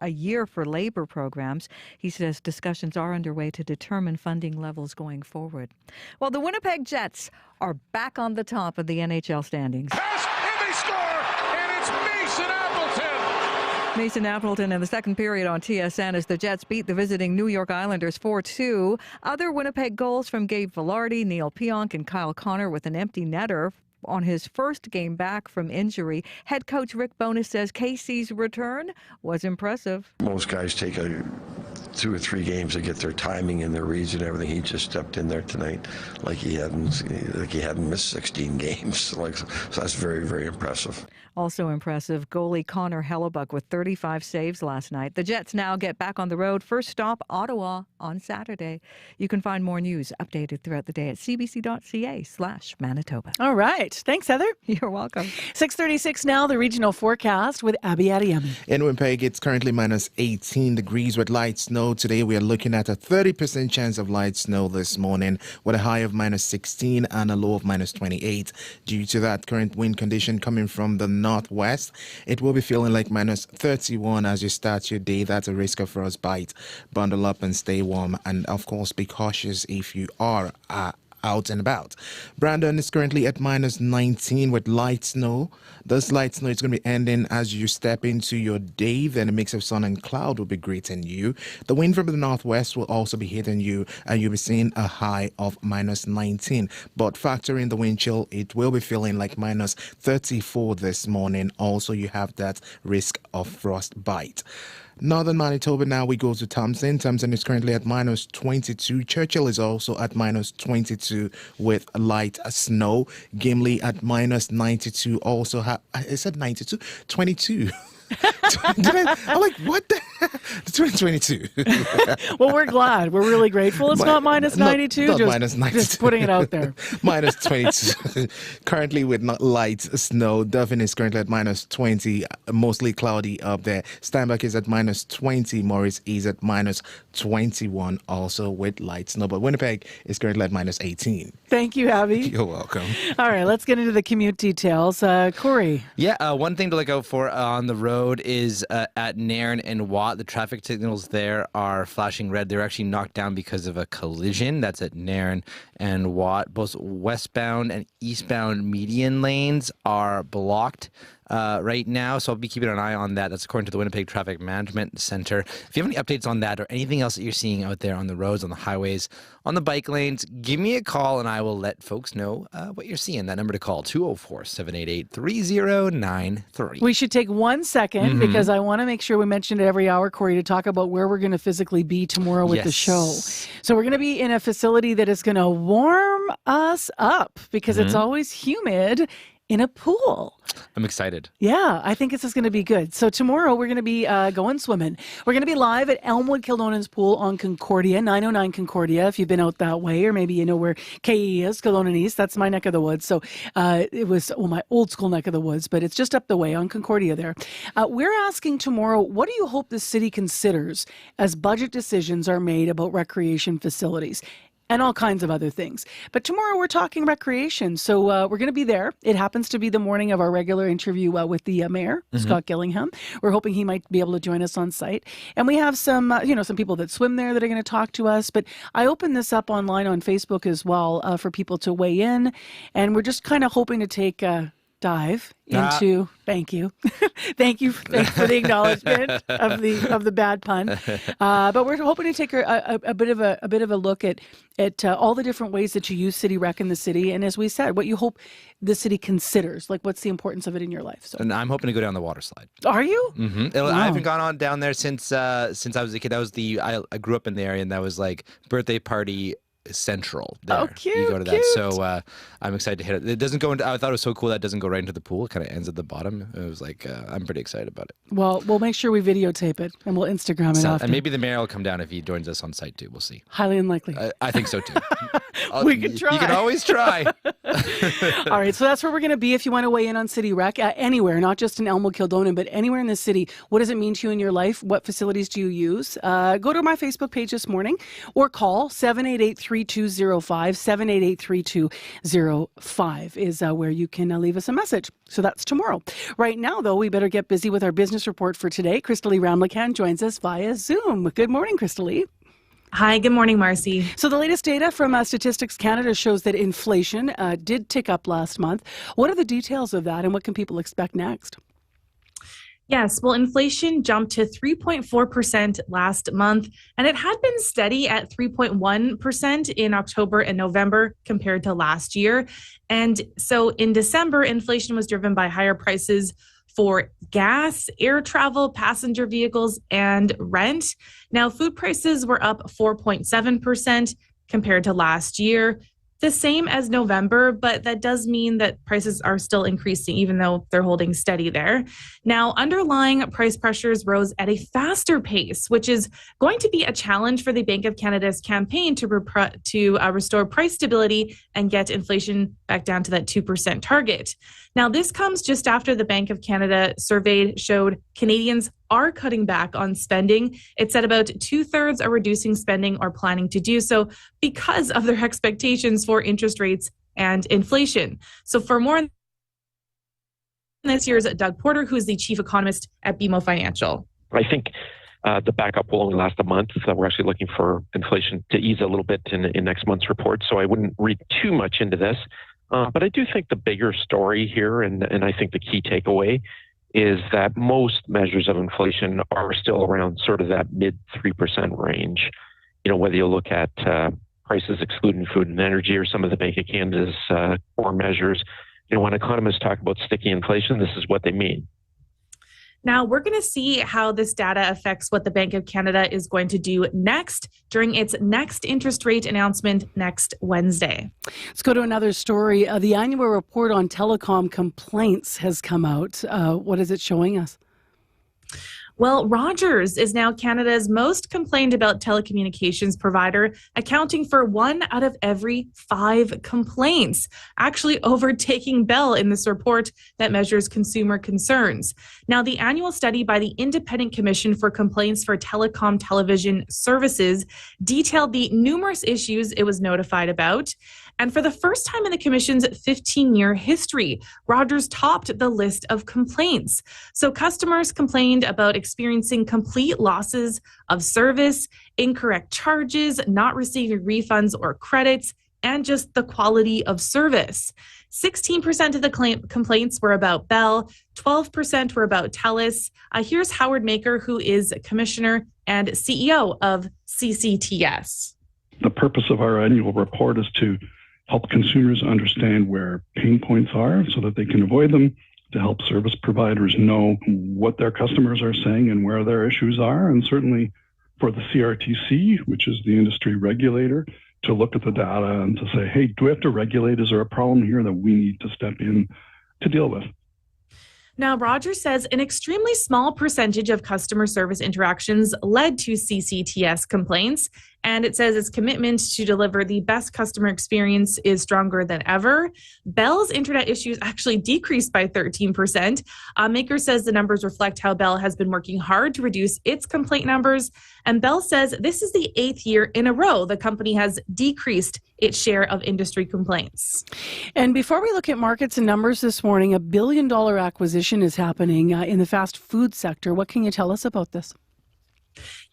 a year for labor programs. He says discussions are underway to determine funding levels going forward. Well, the Winnipeg Jets are back on the top of the NHL standings. Mason Appleton in the second period on TSN as the Jets beat the visiting New York Islanders 4-2. Other Winnipeg goals from Gabe Vilardi, Neil Pionk, and Kyle Connor with an empty netter on his first game back from injury. Head coach Rick Bowness says KC's return was impressive. Most guys take 2 or 3 games to get their timing and their reads and everything. He just stepped in there tonight like he hadn't missed 16 games. So that's very, very impressive. Also impressive, goalie Connor Hellebuck with 35 saves last night. The Jets now get back on the road. First stop, Ottawa on Saturday. You can find more news updated throughout the day at cbc.ca/Manitoba. All right. Thanks, Heather. You're welcome. 6:36 now, the regional forecast with Abby Adiyemi. In Winnipeg, it's currently minus 18 degrees with light snow. Today, we are looking at a 30% chance of light snow this morning with a high of minus 16 and a low of minus 28. Due to that current wind condition coming from the northwest, it will be feeling like minus 31 as you start your day. That's a risk of frostbite. Bundle up and stay warm. And of course, be cautious if you are out and about. Brandon is currently at minus 19 with light snow. This light snow is going to be ending as you step into your day. Then a mix of sun and cloud will be greeting you. The wind from the northwest will also be hitting you, and you'll be seeing a high of minus 19. But factor in the wind chill, it will be feeling like minus 34 this morning. Also, you have that risk of frostbite. Northern Manitoba, now we go to Thompson. Thompson is currently at minus 22. Churchill is also at minus 22 with light snow. Gimli at minus 92. Also, I said 92? 22. I'm like, what the heck? 2022. Well, we're glad. We're really grateful it's not minus 92. Not just, minus 92. Just putting it out there. Minus 22. Currently with not light snow. Duffin is currently at minus 20. Mostly cloudy up there. Steinbach is at minus 20. Morris is at minus 21. Also with light snow. But Winnipeg is currently at minus 18. Thank you, Abby. You're welcome. All right, let's get into the commute details. Corey. Yeah, one thing to look out for on the road is at Nairn and Watt. The traffic signals there are flashing red. They're actually knocked down because of a collision. That's at Nairn and Watt. Both westbound and eastbound median lanes are blocked right now, so I'll be keeping an eye on that. That's according to the Winnipeg Traffic Management Center. If you have any updates on that or anything else that you're seeing out there on the roads, on the highways, on the bike lanes, give me a call and I will let folks know what you're seeing. That number to call, 204-788-3093. We should take 1 second because I want to make sure we mention it every hour, Corey, to talk about where we're going to physically be tomorrow with the show. So we're going to be in a facility that is going to warm us up because it's always humid in a pool. I'm excited. Yeah, I think this is going to be good. So tomorrow we're going to be going swimming. We're going to be live at Elmwood Kildonan's pool on Concordia, 909 Concordia, if you've been out that way, or maybe you know where KE is, Kildonan East. That's my neck of the woods. So it was my old school neck of the woods, but it's just up the way on Concordia there. We're asking tomorrow, what do you hope the city considers as budget decisions are made about recreation facilities? And all kinds of other things. But tomorrow we're talking recreation. So we're going to be there. It happens to be the morning of our regular interview with the mayor, Scott Gillingham. We're hoping he might be able to join us on site. And we have some, some people that swim there that are going to talk to us. But I opened this up online on Facebook as well for people to weigh in. And we're just kind of hoping to take a dive into thank you for the acknowledgement of the bad pun, but we're hoping to take a bit of a look at all the different ways that you use City Rec in the city, and as we said, what you hope the city considers, like what's the importance of it in your life. So, and I'm hoping to go down the water slide. Are you? Wow. I haven't gone on down there since I was a kid. That was I grew up in the area, and that was like birthday party central there. Oh, cute, you go to that. cute. So I'm excited to hit it. It doesn't go into, I thought it was so cool that it doesn't go right into the pool. It kind of ends at the bottom. It was like, I'm pretty excited about it. Well, we'll make sure we videotape it and we'll Instagram it after. And maybe the mayor will come down if he joins us on site too. We'll see. Highly unlikely. I think so too. We can try. You can always try. All right, so that's where we're going to be if you want to weigh in on City Rec. Anywhere, not just in Elmwood, Kildonan, but anywhere in the city. What does it mean to you in your life? What facilities do you use? Go to my Facebook page this morning or call 788-3205. 788-3205 is where you can leave us a message. So that's tomorrow. Right now, though, we better get busy with our business report for today. Crystalie Ramlakan joins us via Zoom. Good morning, Crystalie. Hi, good morning, Marcy. So the latest data from Statistics Canada shows that inflation did tick up last month. What are the details of that and what can people expect next? Yes, well, inflation jumped to 3.4% last month, and it had been steady at 3.1% in October and November compared to last year. And so in December, inflation was driven by higher prices for gas, air travel, passenger vehicles, and rent. Now, food prices were up 4.7% compared to last year. The same as November, but that does mean that prices are still increasing, even though they're holding steady there. Now, underlying price pressures rose at a faster pace, which is going to be a challenge for the Bank of Canada's campaign to restore price stability and get inflation back down to that 2% target. Now, this comes just after the Bank of Canada survey showed Canadians are cutting back on spending. It said about 2/3 are reducing spending or planning to do so because of their expectations for interest rates and inflation. So for more on this, here's Doug Porter, who is the chief economist at BMO Financial. I think the backup will only last a month. We're actually looking for inflation to ease a little bit in next month's report, so I wouldn't read too much into this. But I do think the bigger story here, and I think the key takeaway, is that most measures of inflation are still around sort of that mid 3% range. You know, whether you look at prices excluding food and energy or some of the Bank of Canada's core measures, you know, when economists talk about sticky inflation, this is what they mean. Now, we're going to see how this data affects what the Bank of Canada is going to do next during its next interest rate announcement next Wednesday. Let's go to another story. The annual report on telecom complaints has come out. What is it showing us? Well, Rogers is now Canada's most complained about telecommunications provider, accounting for 1 out of every 5 complaints, actually overtaking Bell in this report that measures consumer concerns. Now, the annual study by the Independent Commission for Complaints for Telecom Television Services detailed the numerous issues it was notified about. And for the first time in the Commission's 15-year history, Rogers topped the list of complaints. So customers complained about experiencing complete losses of service, incorrect charges, not receiving refunds or credits, and just the quality of service. 16% of the complaints were about Bell, 12% were about TELUS. Here's Howard Maker, who is Commissioner and CEO of CCTS. The purpose of our annual report is to help consumers understand where pain points are so that they can avoid them, to help service providers know what their customers are saying and where their issues are, and certainly for the CRTC, which is the industry regulator, to look at the data and to say, hey, do we have to regulate? Is there a problem here that we need to step in to deal with? Now, Rogers says an extremely small percentage of customer service interactions led to CCTS complaints, and it says its commitment to deliver the best customer experience is stronger than ever. Bell's internet issues actually decreased by 13%. Maker says the numbers reflect how Bell has been working hard to reduce its complaint numbers, and Bell says this is the 8th year in a row the company has decreased its share of industry complaints. And before we look at markets and numbers this morning, $1 billion acquisition is happening in the fast food sector. What can you tell us about this?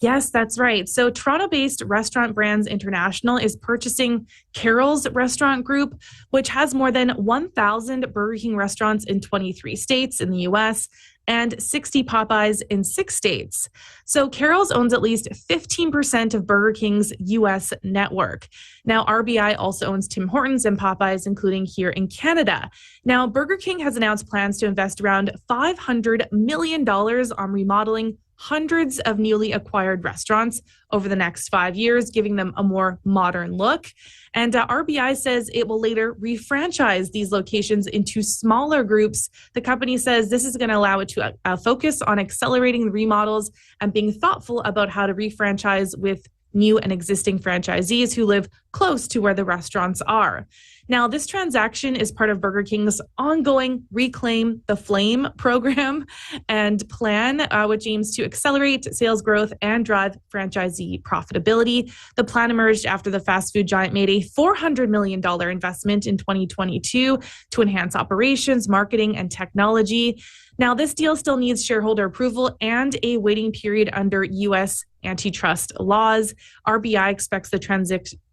Yes, that's right. So Toronto-based Restaurant Brands International is purchasing Carrols Restaurant Group, which has more than 1,000 Burger King restaurants in 23 states in the U.S. and 60 Popeyes in 6 states. So Carrols owns at least 15% of Burger King's U.S. network. Now, RBI also owns Tim Hortons and Popeyes, including here in Canada. Now, Burger King has announced plans to invest around $500 million on remodeling hundreds of newly acquired restaurants over the next 5 years, giving them a more modern look. And RBI says it will later refranchise these locations into smaller groups. The company says this is going to allow it to focus on accelerating the remodels and being thoughtful about how to refranchise with new and existing franchisees who live close to where the restaurants are. Now, this transaction is part of Burger King's ongoing Reclaim the Flame program and plan, which aims to accelerate sales growth and drive franchisee profitability. The plan emerged after the fast food giant made a $400 million investment in 2022 to enhance operations, marketing, and technology. Now, this deal still needs shareholder approval and a waiting period under U.S. antitrust laws. RBI expects the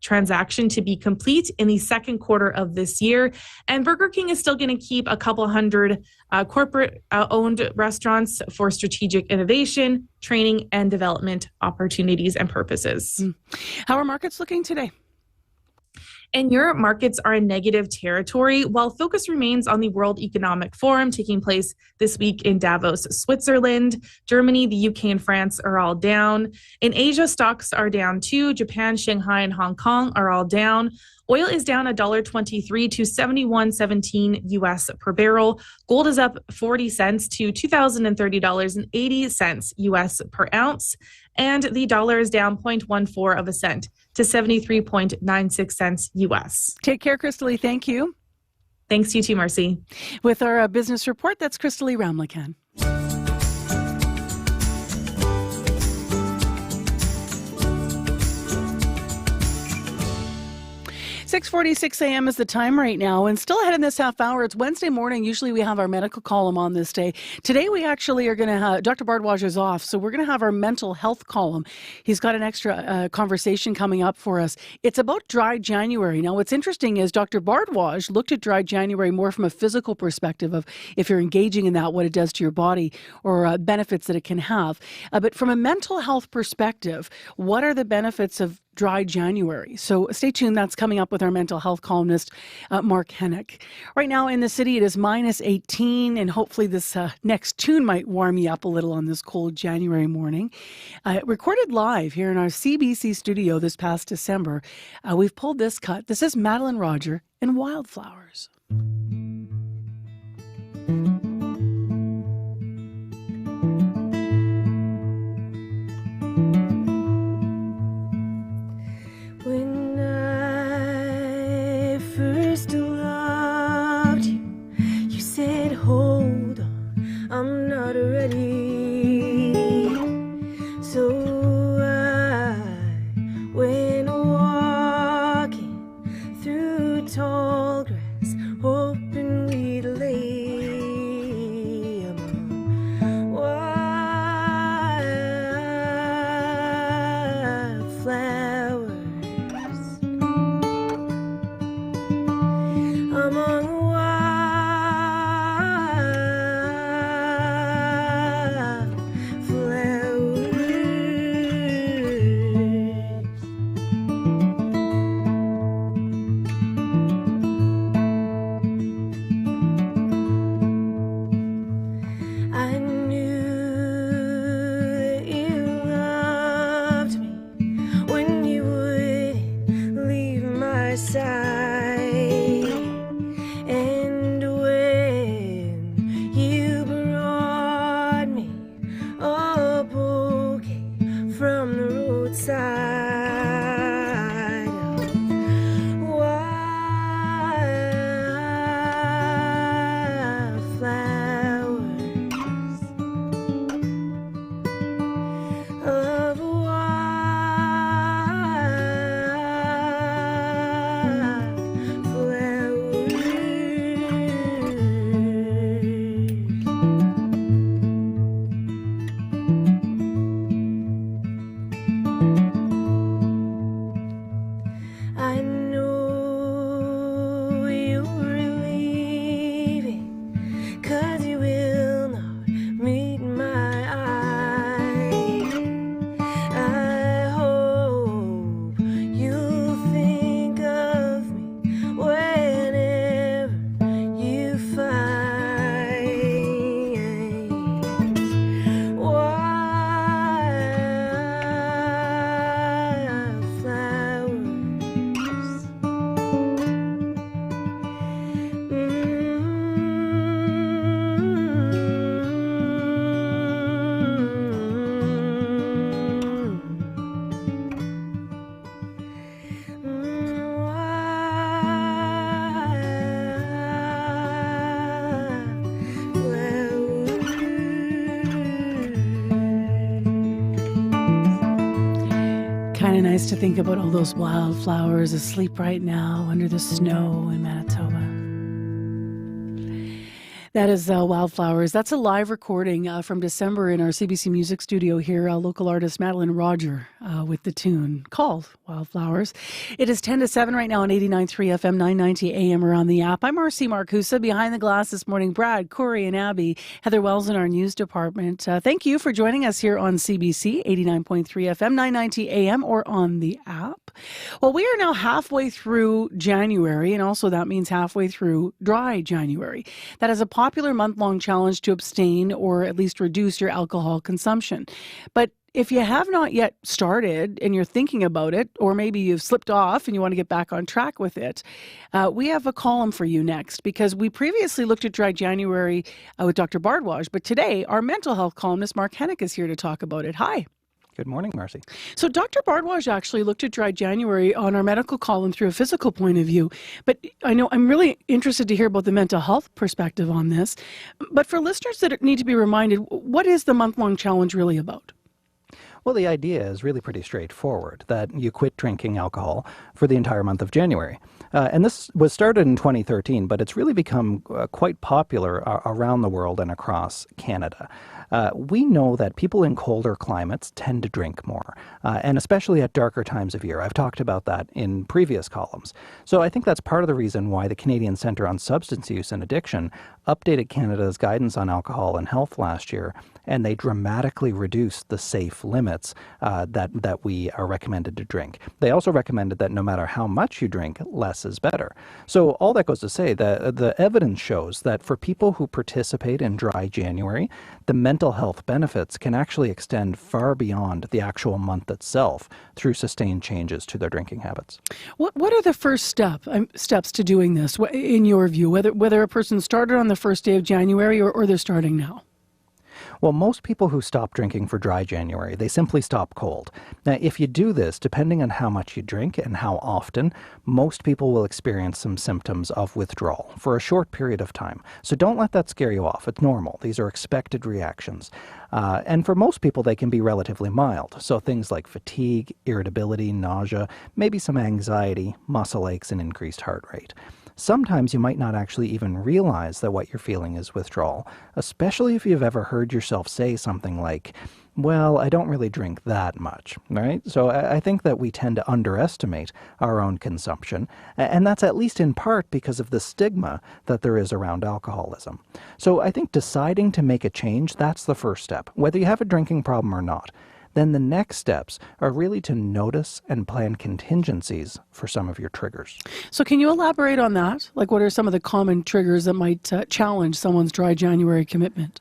transaction to be complete in the second quarter of this year. And Burger King is still going to keep a couple hundred corporate-owned restaurants for strategic innovation, training, and development opportunities and purposes. How are markets looking today? And Europe markets are in negative territory, while focus remains on the World Economic Forum taking place this week in Davos, Switzerland. Germany, the UK, and France are all down. In Asia, stocks are down too. Japan, Shanghai, and Hong Kong are all down. Oil is down $1.23 to $71.17 US per barrel. Gold is up 40 cents to $2,030.80 US per ounce. And the dollar is down 0.14 of a cent to 73.96 cents US. Take care, Crystalie. Thank you. Thanks, you too, Marcy. With our business report, that's Crystalie Ramlakan. 6:46 a.m. is the time right now, and still ahead in this half hour. It's Wednesday morning. Usually we have our medical column on this day. Today we actually are going to have, Dr. Bardwaj is off, so we're going to have our mental health column. He's got an extra conversation coming up for us. It's about dry January. Now what's interesting is Dr. Bardwaj looked at dry January more from a physical perspective of if you're engaging in that, what it does to your body or benefits that it can have. But from a mental health perspective, what are the benefits of dry January? So stay tuned. That's coming up with our mental health columnist, Mark Hennick. Right now in the city, it is minus 18, and hopefully this next tune might warm you up a little on this cold January morning. Recorded live here in our CBC studio this past December. We've pulled this cut. This is Madeline Roger and Wildflowers. When I first loved you, you said, hold on, I'm not ready. So I went walking through tall grass, hoping we'd lay among wildflowers. Among I knew that you loved me when you wouldn't leave my side, and when you brought me a bouquet from the roadside. Of I know you were leaving, 'cause you will not meet my eye. I hope you'll think of me whenever you find wildflowers. Kind of nice to think about all those wildflowers asleep right now under the snow in Manitoba. That is Wildflowers. That's a live recording from December in our CBC Music Studio here. Local artist Madeline Roger with the tune called Wildflowers. It is 10 to 7 right now on 89.3 FM, 990 AM or on the app. I'm Marcy Marcusa. Behind the glass this morning, Brad, Corey, and Abby. Heather Wells in our news department. Thank you for joining us here on CBC, 89.3 FM, 990 AM or on the app. Well, we are now halfway through January, and also that means halfway through dry January. That is a popular month-long challenge to abstain or at least reduce your alcohol consumption. But if you have not yet started and you're thinking about it, or maybe you've slipped off and you want to get back on track with it, we have a column for you next, because we previously looked at Dry January with Dr. Bardwaj, but today our mental health columnist Mark Hennick is here to talk about it. Hi. Good morning, Marcy. So Dr. Bardwaj actually looked at Dry January on our medical column through a physical point of view. But I know I'm really interested to hear about the mental health perspective on this. But for listeners that need to be reminded, what is the month-long challenge really about? Well, the idea is really pretty straightforward, that you quit drinking alcohol for the entire month of January. And this was started in 2013, but it's really become quite popular around the world and across Canada. We know that people in colder climates tend to drink more, and especially at darker times of year. I've talked about that in previous columns. So I think that's part of the reason why the Canadian Centre on Substance Use and Addiction updated Canada's guidance on alcohol and health last year, and they dramatically reduced the safe limits that we are recommended to drink. They also recommended that no matter how much you drink, less is better. So all that goes to say that the evidence shows that for people who participate in Dry January, the mental health benefits can actually extend far beyond the actual month itself through sustained changes to their drinking habits. What are the first steps to doing this, in your view, whether a person started on the first day of January or they're starting now? Well, most people who stop drinking for Dry January, they simply stop cold. Now, if you do this, depending on how much you drink and how often, most people will experience some symptoms of withdrawal for a short period of time. So don't let that scare you off. It's normal. These are expected reactions. And for most people, they can be relatively mild. So things like fatigue, irritability, nausea, maybe some anxiety, muscle aches, and increased heart rate. Sometimes you might not actually even realize that what you're feeling is withdrawal, especially if you've ever heard yourself say something like, well, I don't really drink that much, right? So I think that we tend to underestimate our own consumption, and that's at least in part because of the stigma that there is around alcoholism. So I think deciding to make a change, that's the first step, whether you have a drinking problem or not. Then the next steps are really to notice and plan contingencies for some of your triggers. So can you elaborate on that? Like, what are some of the common triggers that might challenge someone's Dry January commitment?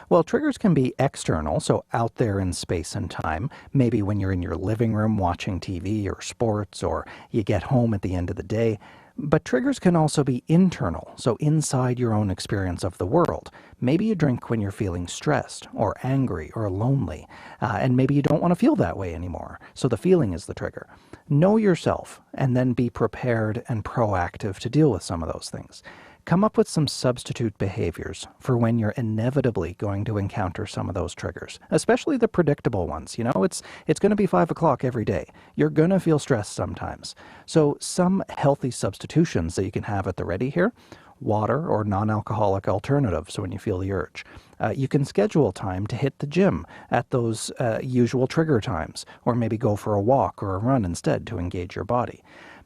Well, triggers can be external, so out there in space and time, maybe when you're in your living room watching TV or sports, or you get home at the end of the day. But triggers can also be internal, so inside your own experience of the world. Maybe you drink when you're feeling stressed or angry or lonely, and maybe you don't want to feel that way anymore, so the feeling is the trigger. Know yourself, and then be prepared and proactive to deal with some of those things. Come up with some substitute behaviors for when you're inevitably going to encounter some of those triggers, especially the predictable ones. You know, it's going to be 5 o'clock every day. You're going to feel stressed sometimes. So some healthy substitutions that you can have at the ready here: water or non-alcoholic alternatives when you feel the urge. You can schedule time to hit the gym at those usual trigger times, or maybe go for a walk or a run instead to engage your body.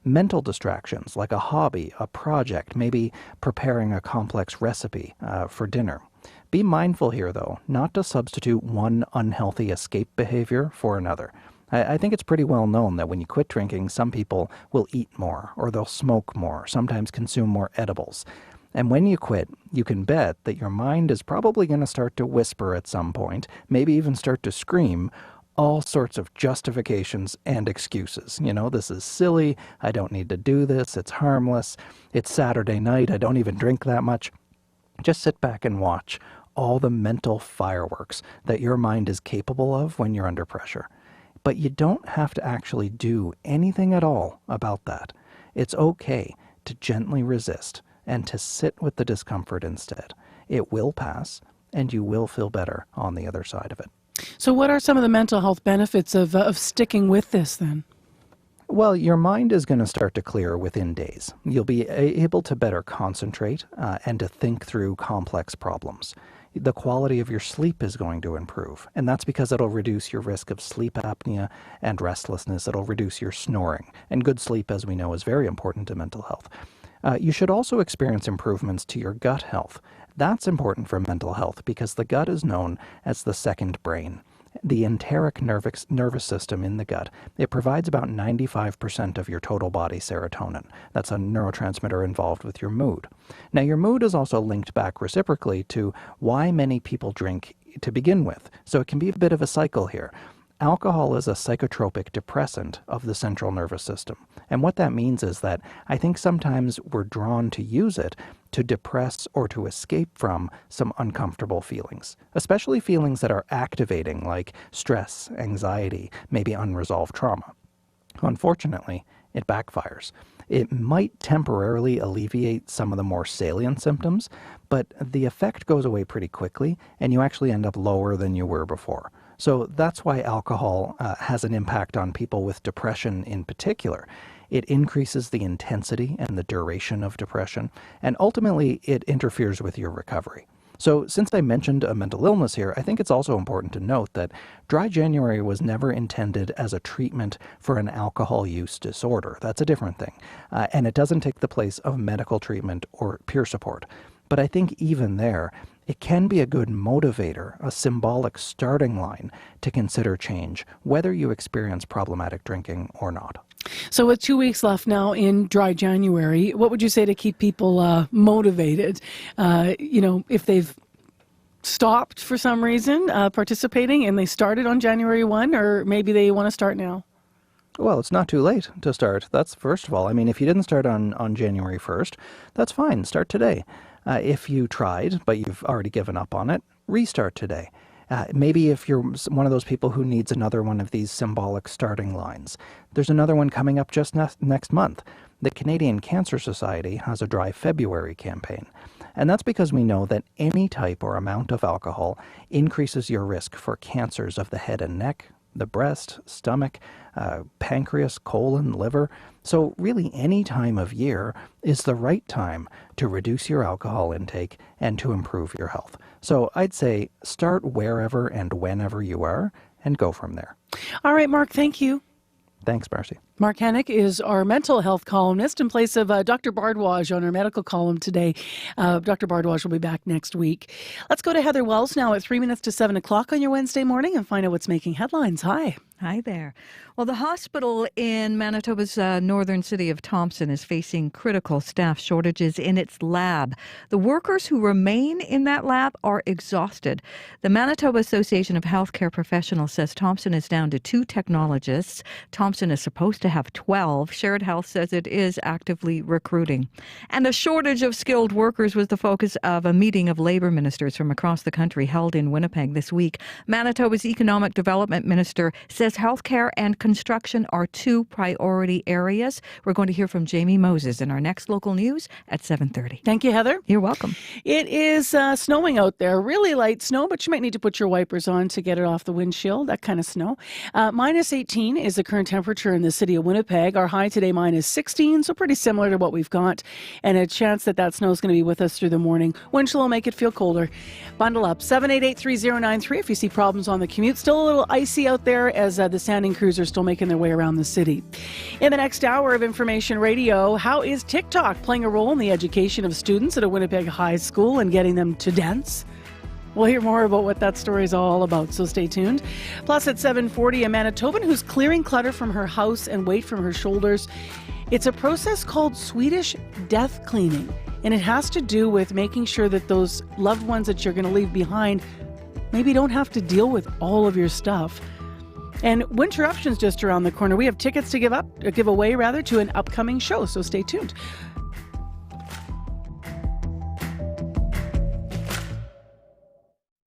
Mental distractions like a hobby, a project, maybe preparing a complex recipe for dinner. Be mindful here, though, not to substitute one unhealthy escape behavior for another. I think it's pretty well known that when you quit drinking, some people will eat more, or they'll smoke more, sometimes consume more edibles. And when you quit, you can bet that your mind is probably going to start to whisper at some point, maybe even start to scream, all sorts of justifications and excuses. You know, this is silly, I don't need to do this, it's harmless, it's Saturday night, I don't even drink that much. Just sit back and watch all the mental fireworks that your mind is capable of when you're under pressure. But you don't have to actually do anything at all about that. It's okay to gently resist and to sit with the discomfort instead. It will pass, and you will feel better on the other side of it. So what are some of the mental health benefits of sticking with this then? Well, your mind is going to start to clear within days. You'll be able to better concentrate and to think through complex problems. The quality of your sleep is going to improve, and that's because it'll reduce your risk of sleep apnea and restlessness. It'll reduce your snoring, and good sleep, as we know, is very important to mental health. You should also experience improvements to your gut health. That's important for mental health because the gut is known as the second brain. The enteric nervous system in the gut, it provides about 95% of your total body serotonin. That's a neurotransmitter involved with your mood. Now, your mood is also linked back reciprocally to why many people drink to begin with. So it can be a bit of a cycle here. Alcohol is a psychotropic depressant of the central nervous system. And what that means is that I think sometimes we're drawn to use it to depress or to escape from some uncomfortable feelings, especially feelings that are activating like stress, anxiety, maybe unresolved trauma. Unfortunately, it backfires. It might temporarily alleviate some of the more salient symptoms, but the effect goes away pretty quickly and you actually end up lower than you were before. So that's why alcohol has an impact on people with depression in particular. It increases the intensity and the duration of depression, and ultimately it interferes with your recovery. So since I mentioned a mental illness here, I think it's also important to note that Dry January was never intended as a treatment for an alcohol use disorder. That's a different thing. And it doesn't take the place of medical treatment or peer support. But I think even there, it can be a good motivator, a symbolic starting line to consider change, whether you experience problematic drinking or not. So with 2 weeks left now in Dry January, what would you say to keep people motivated? If they've stopped for some reason participating and they started on January 1, or maybe they want to start now? Well, it's not too late to start. That's first of all. I mean, if you didn't start on January 1st, that's fine. Start today. If you tried, but you've already given up on it, restart today. Maybe if you're one of those people who needs another one of these symbolic starting lines, there's another one coming up just next month. The Canadian Cancer Society has a Dry February campaign. And that's because we know that any type or amount of alcohol increases your risk for cancers of the head and neck, the breast, stomach, pancreas, colon, liver. So really any time of year is the right time to reduce your alcohol intake and to improve your health. So I'd say start wherever and whenever you are and go from there. All right, Mark, thank you. Thanks, Marcy. Mark Hennick is our mental health columnist in place of Dr. Bardwaj on our medical column today. Dr. Bardwaj will be back next week. Let's go to Heather Wells now at 3 minutes to 7 o'clock on your Wednesday morning and find out what's making headlines. Hi. Hi there. Well, the hospital in Manitoba's northern city of Thompson is facing critical staff shortages in its lab. The workers who remain in that lab are exhausted. The Manitoba Association of Healthcare Professionals says Thompson is down to 2 technologists. Thompson is supposed to have 12. Shared Health says it is actively recruiting. And a shortage of skilled workers was the focus of a meeting of labor ministers from across the country held in Winnipeg this week. Manitoba's Economic Development Minister says healthcare and construction are 2 priority areas. We're going to hear from Jamie Moses in our next local news at 7:30. Thank you, Heather. You're welcome. It is snowing out there. Really light snow, but you might need to put your wipers on to get it off the windshield, that kind of snow. Minus 18 is the current temperature in the city of Winnipeg. Our high today, minus 16, so pretty similar to what we've got. And a chance that snow is going to be with us through the morning. Wind chill will make it feel colder. Bundle up. 788-3093 if you see problems on the commute. Still a little icy out there as the standing crews are still making their way around the city. In the next hour of Information Radio, how is TikTok playing a role in the education of students at a Winnipeg high school and getting them to dance? We'll hear more about what that story is all about, so stay tuned. Plus at 7:40, a Manitoban who's clearing clutter from her house and weight from her shoulders. It's a process called Swedish death cleaning, and it has to do with making sure that those loved ones that you're going to leave behind maybe don't have to deal with all of your stuff. And Winter Eruption's just around the corner. We have tickets to give away to an upcoming show, so stay tuned.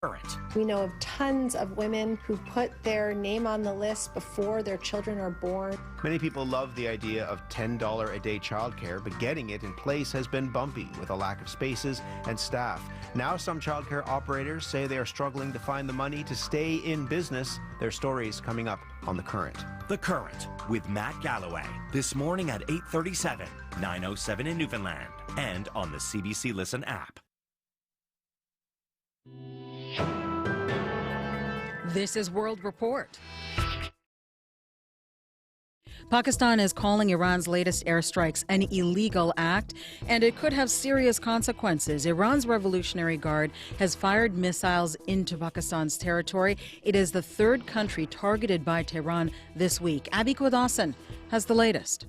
Current. We know of tons of women who put their name on the list before their children are born. Many people love the idea of $10 a day childcare, but getting it in place has been bumpy with a lack of spaces and staff. Now some childcare operators say they are struggling to find the money to stay in business. Their stories coming up on The Current. The Current with Matt Galloway. This morning at 8:37, 9:07 in Newfoundland, and on the CBC Listen app. This is World Report. Pakistan is calling Iran's latest airstrikes an illegal act, and it could have serious consequences. Iran's Revolutionary Guard has fired missiles into Pakistan's territory. It is the third country targeted by Tehran this week. Abby Kwadasan has the latest.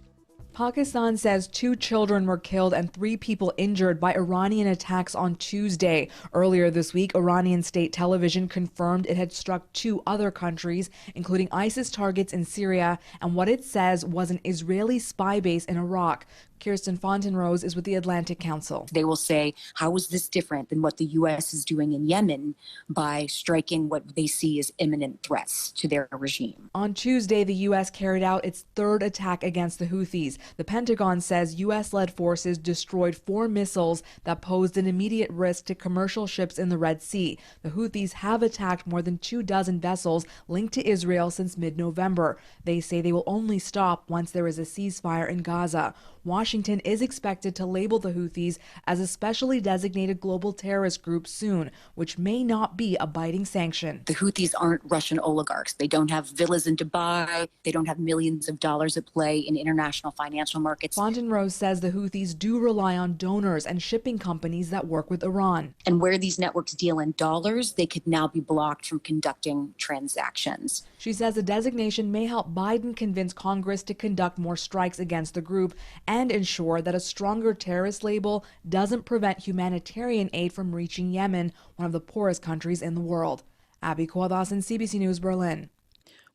Pakistan says 2 children were killed and 3 people injured by Iranian attacks on Tuesday. Earlier this week, Iranian state television confirmed it had struck 2 other countries, including ISIS targets in Syria and what it says was an Israeli spy base in Iraq. Kirsten Fontenrose is with the Atlantic Council. They will say, how is this different than what the U.S. is doing in Yemen by striking what they see as imminent threats to their regime? On Tuesday, the U.S. carried out its 3rd attack against the Houthis. The Pentagon says U.S.-led forces destroyed 4 missiles that posed an immediate risk to commercial ships in the Red Sea. The Houthis have attacked more than 24 vessels linked to Israel since mid-November. They say they will only stop once there is a ceasefire in Gaza. Washington is expected to label the Houthis as a specially designated global terrorist group soon, which may not be a biting sanction. The Houthis aren't Russian oligarchs. They don't have villas in Dubai. They don't have millions of dollars at play in international financial markets. Fontenrose says the Houthis do rely on donors and shipping companies that work with Iran. And where these networks deal in dollars, they could now be blocked from conducting transactions. She says the designation may help Biden convince Congress to conduct more strikes against the group and ensure that a stronger terrorist label doesn't prevent humanitarian aid from reaching Yemen, one of the poorest countries in the world. Abby Kwadasan, CBC News, Berlin.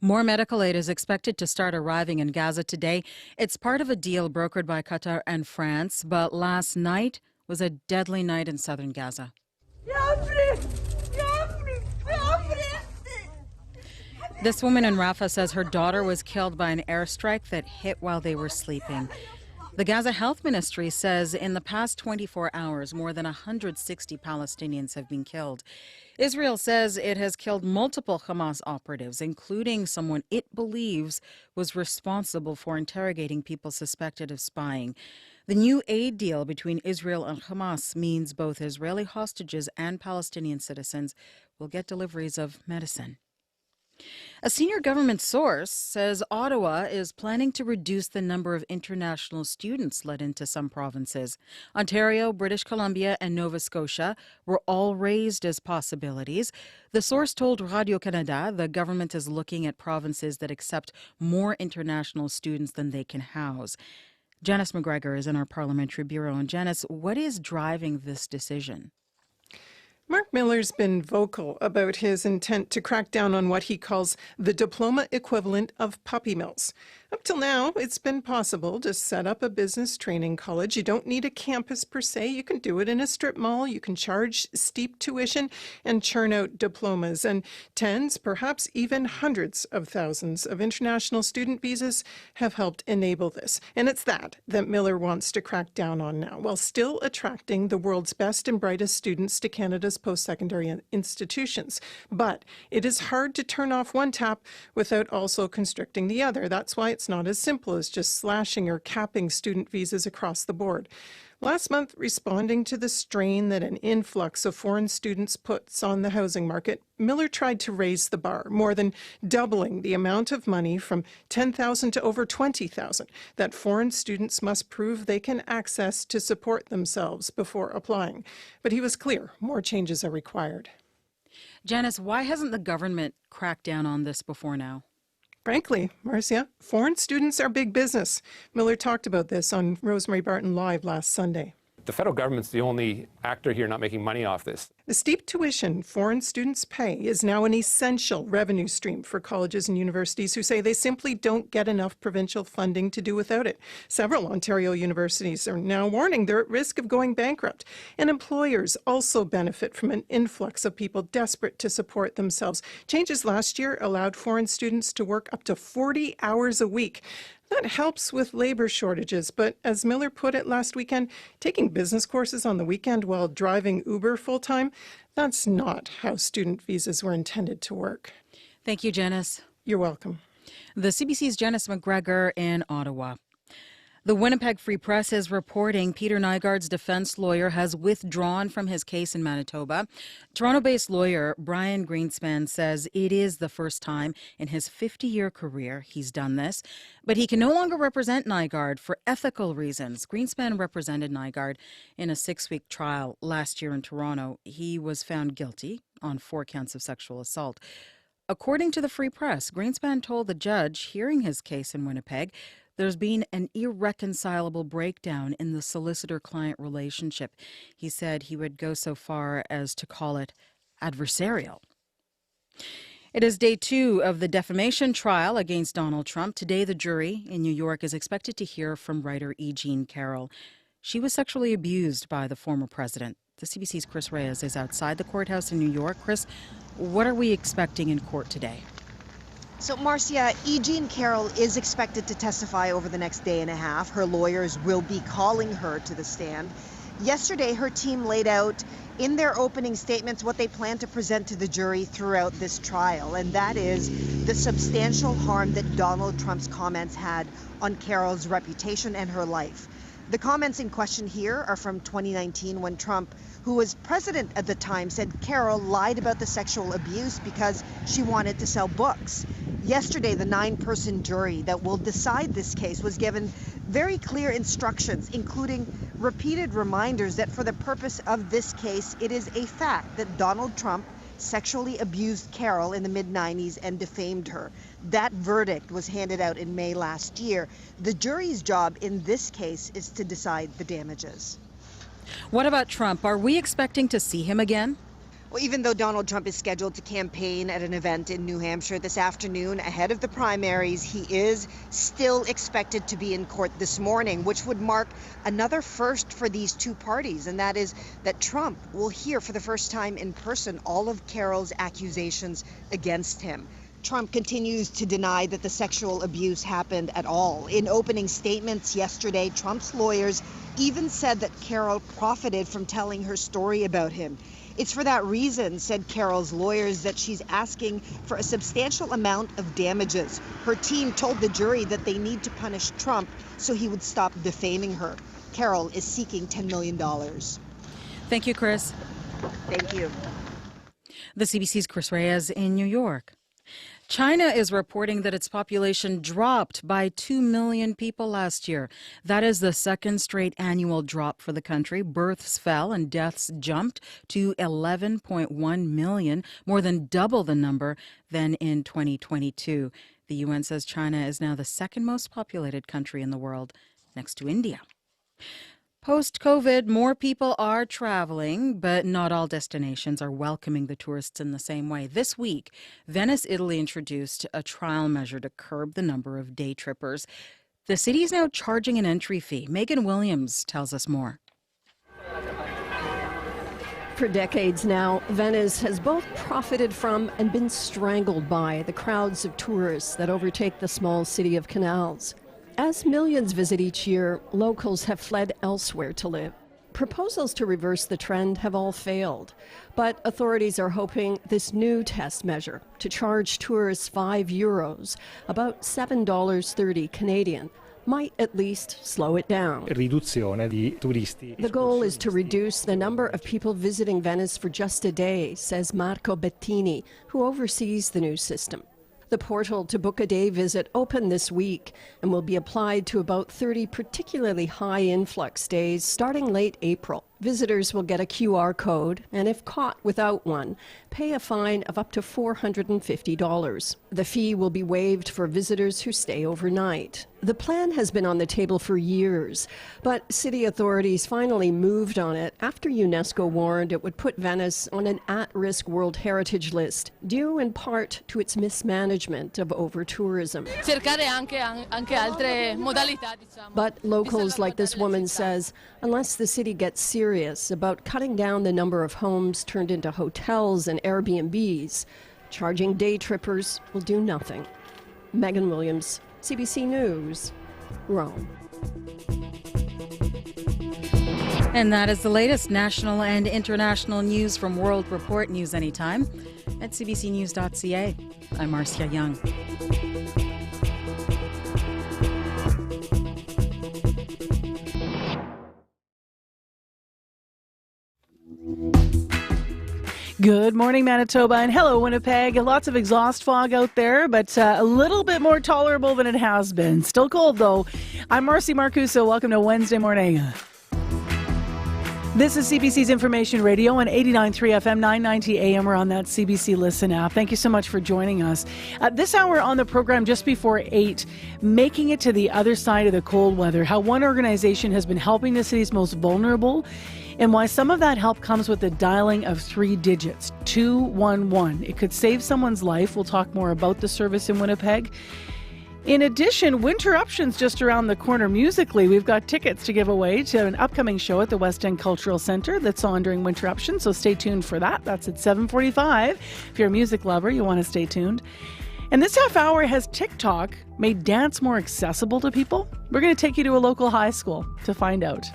More medical aid is expected to start arriving in Gaza today. It's part of a deal brokered by Qatar and France, but last night was a deadly night in southern Gaza. This woman in Rafah says her daughter was killed by an airstrike that hit while they were sleeping. The Gaza Health Ministry says in the past 24 hours, more than 160 Palestinians have been killed. Israel says it has killed multiple Hamas operatives, including someone it believes was responsible for interrogating people suspected of spying. The new aid deal between Israel and Hamas means both Israeli hostages and Palestinian citizens will get deliveries of medicine. A senior government source says Ottawa is planning to reduce the number of international students let into some provinces. Ontario, British Columbia, and Nova Scotia were all raised as possibilities. The source told Radio-Canada the government is looking at provinces that accept more international students than they can house. Janice McGregor is in our parliamentary bureau. And Janice, what is driving this decision? Mark Miller's been vocal about his intent to crack down on what he calls the diploma equivalent of puppy mills. Up till now, it's been possible to set up a business training college. You don't need a campus per se. You can do it in a strip mall. You can charge steep tuition and churn out diplomas. And tens, perhaps even hundreds of thousands of international student visas have helped enable this. And it's that Miller wants to crack down on now, while still attracting the world's best and brightest students to Canada's post-secondary institutions. But it is hard to turn off one tap without also constricting the other. That's why it's not as simple as just slashing or capping student visas across the board. Last month, responding to the strain that an influx of foreign students puts on the housing market, Miller tried to raise the bar, more than doubling the amount of money from $10,000 to over $20,000 that foreign students must prove they can access to support themselves before applying. But he was clear, more changes are required. Janice, why hasn't the government cracked down on this before now? Frankly, Marcia, foreign students are big business. Miller talked about this on Rosemary Barton Live last Sunday. The federal government's the only actor here not making money off this. The steep tuition foreign students pay is now an essential revenue stream for colleges and universities who say they simply don't get enough provincial funding to do without it. Several Ontario universities are now warning they're at risk of going bankrupt. And employers also benefit from an influx of people desperate to support themselves. Changes last year allowed foreign students to work up to 40 hours a week. That helps with labor shortages, but as Miller put it last weekend, taking business courses on the weekend while driving Uber full-time, that's not how student visas were intended to work. Thank you, Janice. You're welcome. The CBC's Janice McGregor in Ottawa. The Winnipeg Free Press is reporting Peter Nygard's defense lawyer has withdrawn from his case in Manitoba. Toronto-based lawyer Brian Greenspan says it is the first time in his 50-year career he's done this, but he can no longer represent Nygard for ethical reasons. Greenspan represented Nygard in a 6-week trial last year in Toronto. He was found guilty on 4 counts of sexual assault. According to the Free Press, Greenspan told the judge hearing his case in Winnipeg there's been an irreconcilable breakdown in the solicitor-client relationship. He said he would go so far as to call it adversarial. It is day 2 of the defamation trial against Donald Trump. Today, the jury in New York is expected to hear from writer E. Jean Carroll. She was sexually abused by the former president. The CBC's Chris Reyes is outside the courthouse in New York. Chris, what are we expecting in court today? So, Marcia, E. Jean Carroll is expected to testify over the next day and a half. Her lawyers will be calling her to the stand. Yesterday, her team laid out in their opening statements what they plan to present to the jury throughout this trial, and that is the substantial harm that Donald Trump's comments had on Carroll's reputation and her life. The comments in question here are from 2019 when Trump, who was president at the time, said Carroll lied about the sexual abuse because she wanted to sell books. Yesterday, the 9-person jury that will decide this case was given very clear instructions, including repeated reminders that for the purpose of this case, it is a fact that Donald Trump sexually abused Carroll in the mid-90s and defamed her. That verdict was handed out in May last year. The jury's job in this case is to decide the damages. What about Trump? Are we expecting to see him again? Well, even though Donald Trump is scheduled to campaign at an event in New Hampshire this afternoon ahead of the primaries, he is still expected to be in court this morning, which would mark another first for these two parties, and that is that Trump will hear for the first time in person all of Carroll's accusations against him. Trump continues to deny that the sexual abuse happened at all. In opening statements yesterday, Trump's lawyers even said that Carroll profited from telling her story about him. It's for that reason, said Carroll's lawyers, that she's asking for a substantial amount of damages. Her team told the jury that they need to punish Trump so he would stop defaming her. Carroll is seeking $10 million. Thank you, Chris. Thank you. The CBC's Chris Reyes in New York. China is reporting that its population dropped by 2 million people last year. That is the second straight annual drop for the country. Births fell and deaths jumped to 11.1 million, more than double the number than in 2022. The UN says China is now the second most populated country in the world, next to India. Post-COVID, more people are traveling, but not all destinations are welcoming the tourists in the same way. This week, Venice, Italy introduced a trial measure to curb the number of day trippers. The city is now charging an entry fee. Megan Williams tells us more. For decades now, Venice has both profited from and been strangled by the crowds of tourists that overtake the small city of canals. As millions visit each year, locals have fled elsewhere to live. Proposals to reverse the trend have all failed, but authorities are hoping this new test measure to charge tourists €5, about $7.30 Canadian, might at least slow it down. The goal is to reduce the number of people visiting Venice for just a day, says Marco Bettini, who oversees the new system. The portal to book a day visit opened this week and will be applied to about 30 particularly high influx days starting late April. Visitors will get a QR code, and if caught without one, pay a fine of up to $450. The fee will be waived for visitors who stay overnight. The plan has been on the table for years, but city authorities finally moved on it after UNESCO warned it would put Venice on an at-risk World Heritage List, due in part to its mismanagement of over-tourism. But locals like this woman says, unless the city gets serious about cutting down the number of homes turned into hotels and Airbnbs, charging day trippers will do nothing. Megan Williams, CBC News, Rome. And that is the latest national and international news from World Report News Anytime at cbcnews.ca. I'm Marcia Young. Good morning, Manitoba, and hello, Winnipeg. Lots of exhaust fog out there, but a little bit more tolerable than it has been. Still cold, though. I'm Marcy Marcuso. Welcome to Wednesday morning. This is CBC's Information Radio on 89.3 FM, 990 AM. We're on that CBC Listen app. Thank you so much for joining us. This hour on the program, just before 8, making it to the other side of the cold weather, how one organization has been helping the city's most vulnerable, and why some of that help comes with the dialing of 3 digits, 211. It could save someone's life. We'll talk more about the service in Winnipeg. In addition, Winterruption's just around the corner musically. We've got tickets to give away to an upcoming show at the West End Cultural Centre that's on during Winterruption, so stay tuned for that. That's at 7:45. If you're a music lover, you want to stay tuned. And this half hour, has TikTok made dance more accessible to people? We're going to take you to a local high school to find out.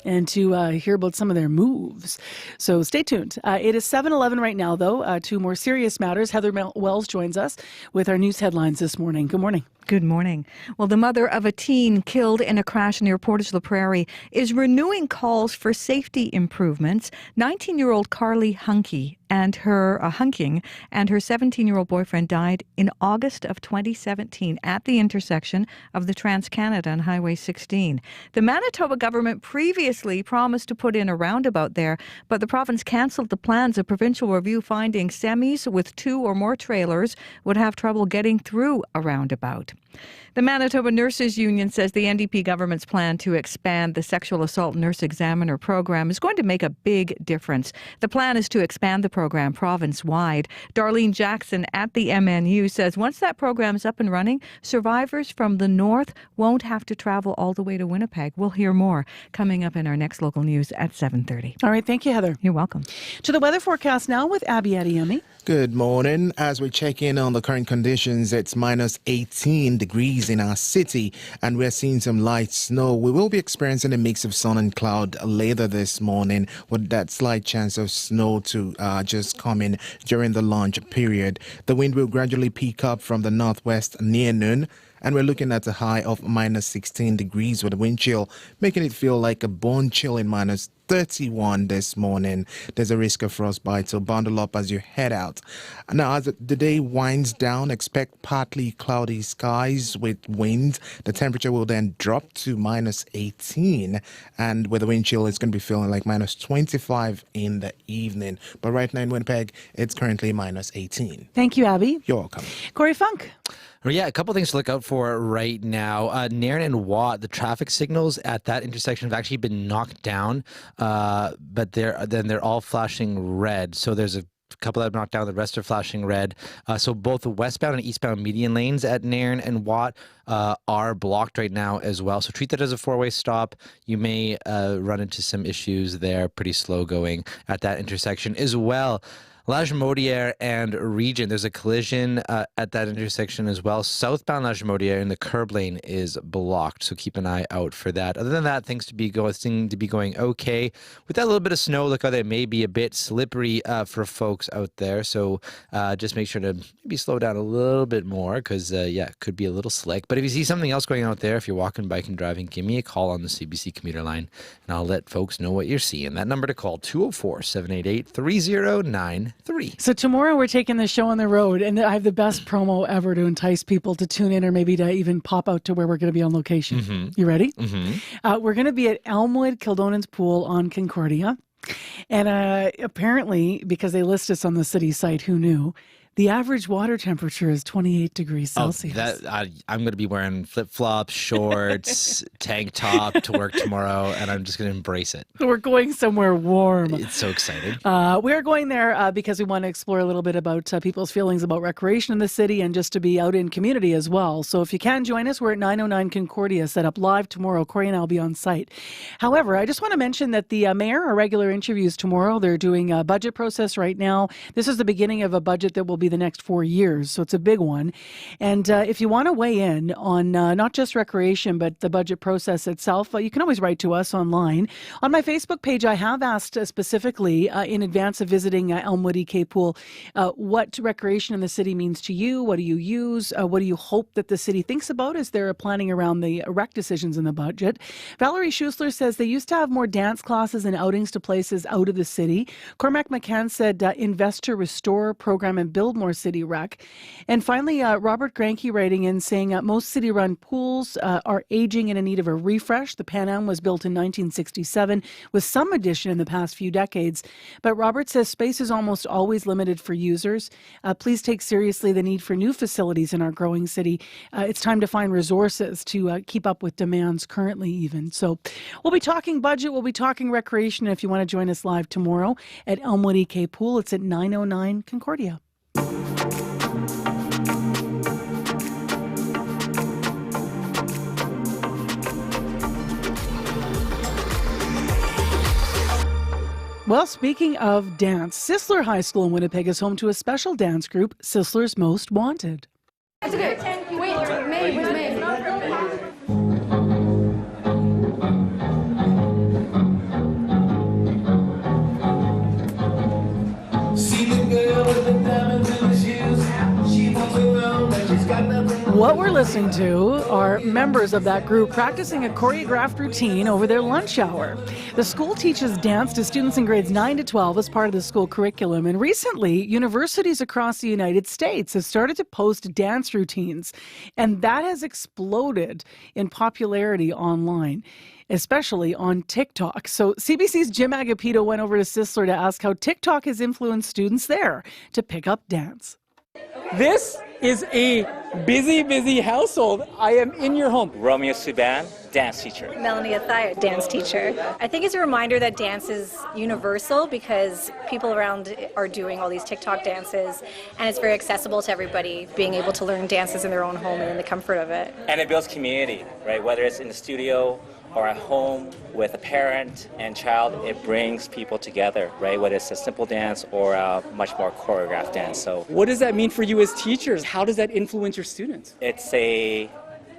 And to hear about some of their moves. So stay tuned. It is 7:11 right now, though. To more serious matters, Heather Wells joins us with our news headlines this morning. Good morning. Good morning. Well, the mother of a teen killed in a crash near Portage la Prairie is renewing calls for safety improvements. 19-year-old Carly Hunking and her 17-year-old boyfriend died in August of 2017 at the intersection of the Trans-Canada and Highway 16. The Manitoba government previously promised to put in a roundabout there, but the province cancelled the plans. A provincial review finding semis with 2 or more trailers would have trouble getting through a roundabout. The Manitoba Nurses Union says the NDP government's plan to expand the sexual assault nurse examiner program is going to make a big difference. The plan is to expand the program province-wide. Darlene Jackson at the MNU says once that program is up and running, survivors from the north won't have to travel all the way to Winnipeg. We'll hear more coming up in our next local news at 7:30. All right, thank you, Heather. You're welcome. To the weather forecast now with Abby Adiyemi. Good morning. As we check in on the current conditions, it's minus 18 degrees in our city, and we're seeing some light snow. We will be experiencing a mix of sun and cloud later this morning, with that slight chance of snow to just come in during the lunch period. The wind will gradually pick up from the northwest near noon, and we're looking at a high of minus 16 degrees with a wind chill, making it feel like a bone chill in minus 31 this morning. There's a risk of frostbite, so bundle up as you head out. Now, as the day winds down, expect partly cloudy skies with wind. The temperature will then drop to minus 18, and with the wind chill, it's going to be feeling like minus 25 in the evening. But right now in Winnipeg, it's currently minus 18. Thank you, Abby. You're welcome. Corey Funk. Well, yeah, a couple things to look out for right now. Nairn and Watt, the traffic signals at that intersection have actually been knocked down, but they're all flashing red. So there's a couple that have knocked down, the rest are flashing red. So both the westbound and eastbound median lanes at Nairn and Watt are blocked right now as well. So treat that as a 4-way stop. You may run into some issues there, pretty slow going at that intersection as well. Lagimodiere and Regent, there's a collision at that intersection as well. Southbound Lagimodiere in the curb lane is blocked, so keep an eye out for that. Other than that, things seem to be going okay. With that little bit of snow, look how they may be a bit slippery for folks out there. So just make sure to maybe slow down a little bit more because, it could be a little slick. But if you see something else going out there, if you're walking, biking, driving, give me a call on the CBC commuter line, and I'll let folks know what you're seeing. That number to call, 204-788-3090. 3. So tomorrow we're taking the show on the road, and I have the best promo ever to entice people to tune in or maybe to even pop out to where we're going to be on location. Mm-hmm. You ready? Mm-hmm. We're going to be at Elmwood Kildonan's Pool on Concordia. And apparently, because they list us on the city site, who knew? The average water temperature is 28 degrees Celsius. I'm going to be wearing flip-flops, shorts, tank top to work tomorrow, and I'm just going to embrace it. We're going somewhere warm. It's so excited. We're going there because we want to explore a little bit about people's feelings about recreation in the city and just to be out in community as well. So if you can join us, we're at 909 Concordia, set up live tomorrow. Corey and I will be on site. However, I just want to mention that the mayor, our regular interviews tomorrow, they're doing a budget process right now. This is the beginning of a budget that will be the next 4 years, so it's a big one. And if you want to weigh in on not just recreation, but the budget process itself, you can always write to us online. On my Facebook page, I have asked specifically in advance of visiting Elmwood EK Pool, what recreation in the city means to you. What do you use? What do you hope that the city thinks about as they're planning around the rec decisions in the budget? Valerie Schuessler says they used to have more dance classes and outings to places out of the city. Cormac McCann said invest to restore, program, and build more city rec. And finally, Robert Granke writing in saying most city-run pools are aging and in need of a refresh. The Pan Am was built in 1967 with some addition in the past few decades. But Robert says space is almost always limited for users. Please take seriously the need for new facilities in our growing city. It's time to find resources to keep up with demands currently even. So we'll be talking budget, we'll be talking recreation. If you want to join us live tomorrow at Elmwood EK Pool, it's at 909 Concordia. Well, speaking of dance, Sisler High School in Winnipeg is home to a special dance group, Sisler's Most Wanted. That's okay. Wait, May, where's May? See the girl with the diamonds in the shoes. She walks around like she's got nothing. What we're listening to are members of that group practicing a choreographed routine over their lunch hour. The school teaches dance to students in grades 9 to 12 as part of the school curriculum. And recently, universities across the United States have started to post dance routines. And that has exploded in popularity online, especially on TikTok. So CBC's Jim Agapito went over to Sisler to ask how TikTok has influenced students there to pick up dance. This is a busy household. I am in your home. Romeo Suban, dance teacher. Melanie Athaya, dance teacher. I think it's a reminder that dance is universal because people around are doing all these TikTok dances, and it's very accessible to everybody, being able to learn dances in their own home and in the comfort of it. And it builds community, right? Whether it's in the studio or at home with a parent and child, it brings people together, right? Whether it's a simple dance or a much more choreographed dance. So, what does that mean for you as teachers? How does that influence your students? it's a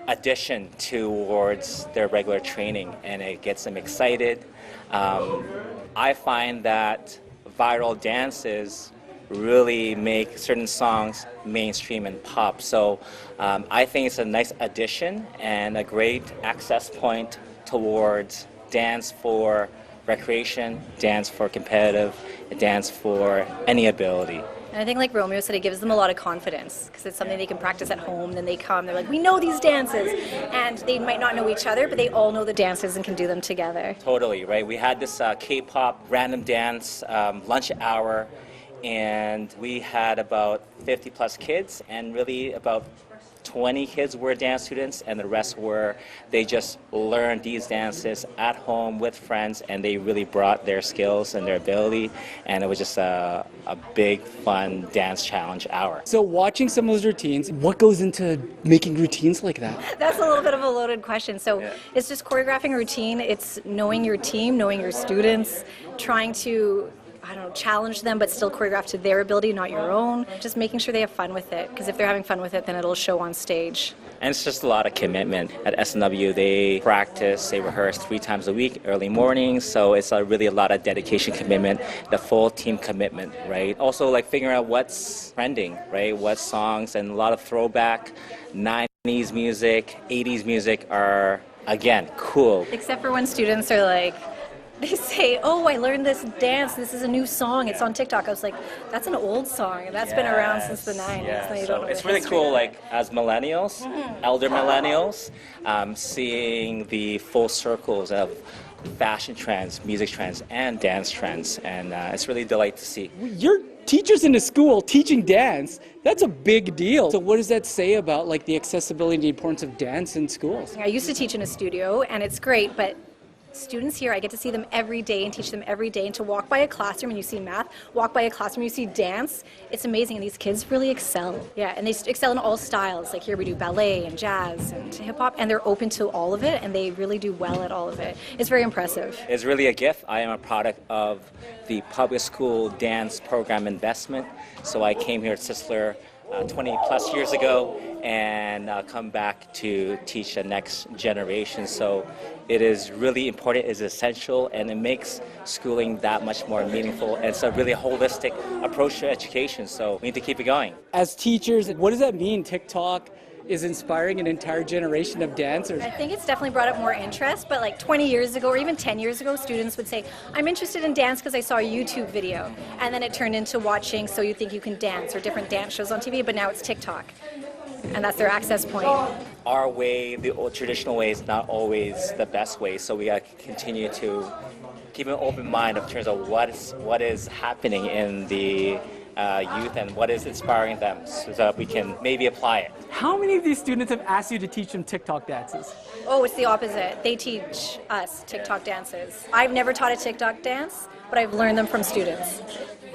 addition towards their regular training, and it gets them excited. I find that viral dances really make certain songs mainstream and pop. So I think it's a nice addition and a great access point towards dance for recreation, dance for competitive, dance for any ability. And I think like Romeo said, it gives them a lot of confidence because it's something they can practice at home. Then they come, they're like, we know these dances. And they might not know each other, but they all know the dances and can do them together. Totally, right? We had this K-pop random dance lunch hour, and we had about 50 plus kids, and really about 20 kids were dance students, and the rest were, they just learned these dances at home with friends, and they really brought their skills and their ability, and it was just a big, fun dance challenge hour. So watching some of those routines, what goes into making routines like that? That's a little bit of a loaded question. So it's just choreographing a routine. It's knowing your team, knowing your students, trying to challenge them, but still choreograph to their ability, not your own. Just making sure they have fun with it, because if they're having fun with it, then it'll show on stage. And it's just a lot of commitment. At SNW, they practice, they rehearse 3 times a week, early mornings, so it's really a lot of dedication, commitment, the full team commitment, right? Also, like figuring out what's trending, right? What songs, and a lot of throwback 90s music, 80s music are, again, cool. Except for when students are like, they say, oh, I learned this dance. This is a new song. It's on TikTok. I was like, that's an old song. That's been around since the 90s. Yeah, You so don't know it's the really history cool, of it. like as millennials, elder millennials, seeing the full circles of fashion trends, music trends, and dance trends. And it's really a delight to see. You're teachers in a school teaching dance. That's a big deal. So what does that say about like the accessibility and the importance of dance in schools? I used to teach in a studio, and it's great, but students here, I get to see them every day and teach them every day. And to walk by a classroom and you see math, walk by a classroom, you see dance, it's amazing. And these kids really excel. Yeah, and they excel in all styles. Like here we do ballet and jazz and hip hop, and they're open to all of it, and they really do well at all of it. It's very impressive. It's really a gift. I am a product of the public school dance program investment. So I came here at Sisler 20 plus years ago and come back to teach the next generation. So it is really important, it's essential, and it makes schooling that much more meaningful. And it's a really holistic approach to education, so we need to keep it going. As teachers, what does that mean? TikTok is inspiring an entire generation of dancers. I think it's definitely brought up more interest, but like 20 years ago or even 10 years ago, students would say, I'm interested in dance because I saw a YouTube video. And then it turned into watching So You Think You Can Dance or different dance shows on TV, but now it's TikTok. And that's their access point. Our way, the old traditional way, is not always the best way, so we got to continue to keep an open mind in terms of what is happening in the youth and what is inspiring them so that we can maybe apply it. How many of these students have asked you to teach them TikTok dances? Oh, it's the opposite. They teach us TikTok dances. I've never taught a TikTok dance, but I've learned them from students.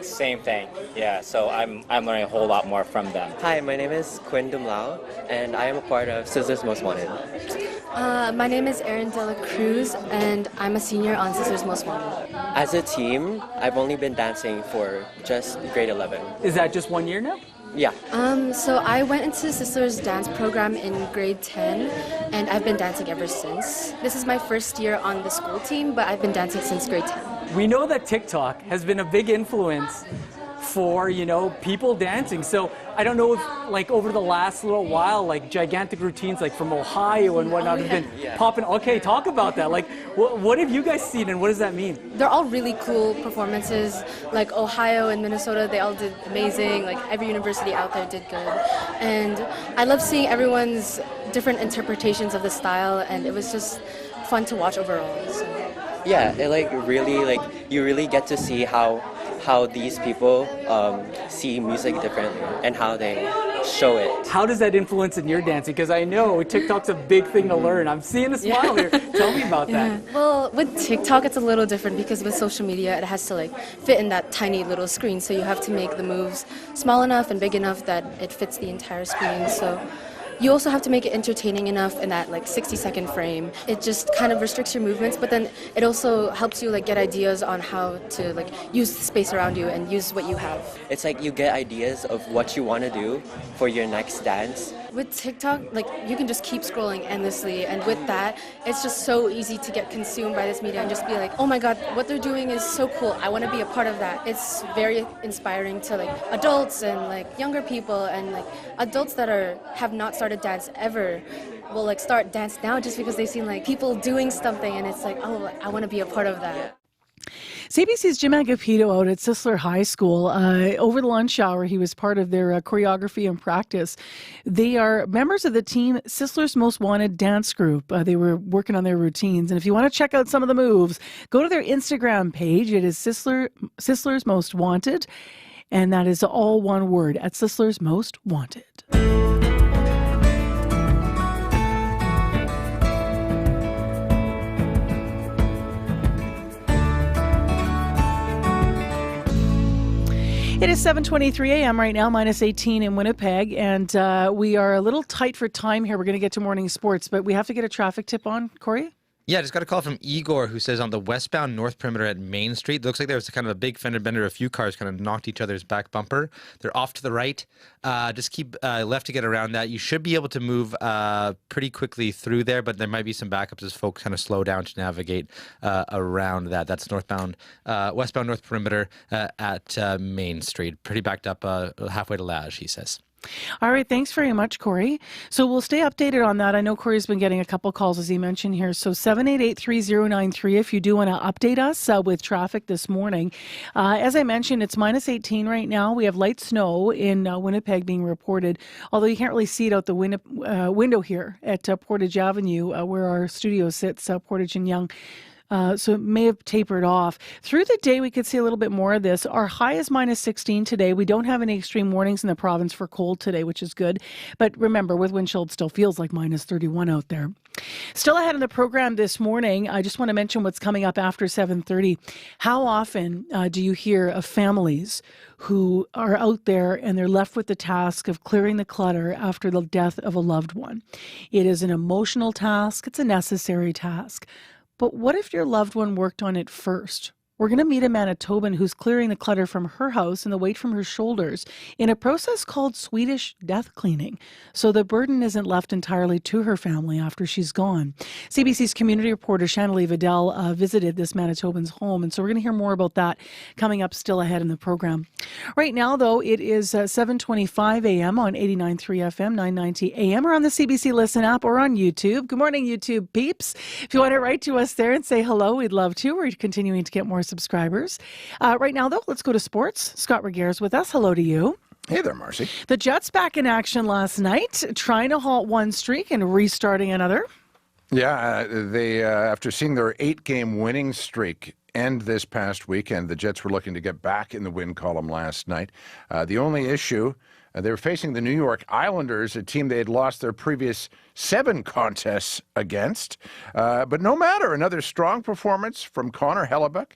Same thing, yeah, so I'm learning a whole lot more from them. Hi, my name is Quinn Dumlao, and I am a part of Sizzler's Most Wanted. My name is Erin Dela Cruz, and I'm a senior on Sisters Most Wanted. As a team, I've only been dancing for just grade 11. Is that just 1 year now? Yeah. So I went into Sisters dance program in grade 10, and I've been dancing ever since. This is my first year on the school team, but I've been dancing since grade 10. We know that TikTok has been a big influence for, people dancing. So I don't know if, like, over the last little while, like, gigantic routines, like, from Ohio and whatnot have been popping. Okay, talk about that. Like, what have you guys seen, and what does that mean? They're all really cool performances. Like Ohio and Minnesota, they all did amazing. Like every university out there did good. And I love seeing everyone's different interpretations of the style, and it was just fun to watch overall. So. Yeah, it you really get to see how these people see music differently and how they show it. How does that influence in your dancing? Because I know TikTok's a big thing to learn. I'm seeing a smile here. Tell me about that. Well, with TikTok, it's a little different because with social media, it has to fit in that tiny little screen. So you have to make the moves small enough and big enough that it fits the entire screen. So you also have to make it entertaining enough in that 60-second frame. It just kind of restricts your movements, but then it also helps you get ideas on how to use the space around you and use what you have. It's like you get ideas of what you want to do for your next dance. With TikTok, you can just keep scrolling endlessly, and with that, it's just so easy to get consumed by this media and just be like, oh my god, what they're doing is so cool, I want to be a part of that. It's very inspiring to adults and younger people, and adults that have not started dance ever will start dance now just because they've seen people doing something, and it's oh, I want to be a part of that. CBC's Jim Agapito out at Sisler High School. Over the lunch hour, he was part of their choreography and practice. They are members of the team Sisler's Most Wanted dance group. They were working on their routines. And if you want to check out some of the moves, go to their Instagram page. It is Sisler's Most Wanted. And that is all one word, at Sisler's Most Wanted. It is 7:23 a.m. right now, minus 18 in Winnipeg, and we are a little tight for time here. We're going to get to morning sports, but we have to get a traffic tip on, Corey? Yeah, just got a call from Igor, who says on the westbound North Perimeter at Main Street, it looks like there was kind of a big fender bender. A few cars kind of knocked each other's back bumper. They're off to the right. Just keep left to get around that. You should be able to move pretty quickly through there, but there might be some backups as folks kind of slow down to navigate around that. That's westbound North Perimeter at Main Street. Pretty backed up halfway to Lage, he says. All right, thanks very much, Corey. So we'll stay updated on that. I know Corey's been getting a couple calls, as he mentioned here. So 788-3093 if you do want to update us with traffic this morning. As I mentioned, it's minus 18 right now. We have light snow in Winnipeg being reported, although you can't really see it out the window here at Portage Avenue, where our studio sits, Portage and Yonge. So it may have tapered off. Through the day, we could see a little bit more of this. Our high is minus 16 today. We don't have any extreme warnings in the province for cold today, which is good. But remember, with wind chill, it still feels like minus 31 out there. Still ahead in the program this morning, I just want to mention what's coming up after 7:30. How often do you hear of families who are out there and they're left with the task of clearing the clutter after the death of a loved one? It is an emotional task. It's a necessary task. But what if your loved one worked on it first? We're going to meet a Manitoban who's clearing the clutter from her house and the weight from her shoulders in a process called Swedish death cleaning, so the burden isn't left entirely to her family after she's gone. CBC's community reporter Shanley Vidal visited this Manitoban's home, and so we're going to hear more about that coming up still ahead in the program. Right now, though, it is 7:25 a.m. on 89.3 FM, 990 a.m. or on the CBC Listen app or on YouTube. Good morning, YouTube peeps. If you want to write to us there and say hello, we'd love to. We're continuing to get more subscribers. Right now, though, let's go to sports. Scott Regere's with us. Hello to you. Hey there, Marcy. The Jets back in action last night, trying to halt one streak and restarting another. Yeah, they after seeing their 8-game winning streak end this past weekend, the Jets were looking to get back in the win column last night. The only issue, they were facing the New York Islanders, a team they had lost their previous 7 contests against. But no matter, another strong performance from Connor Hellebuyck,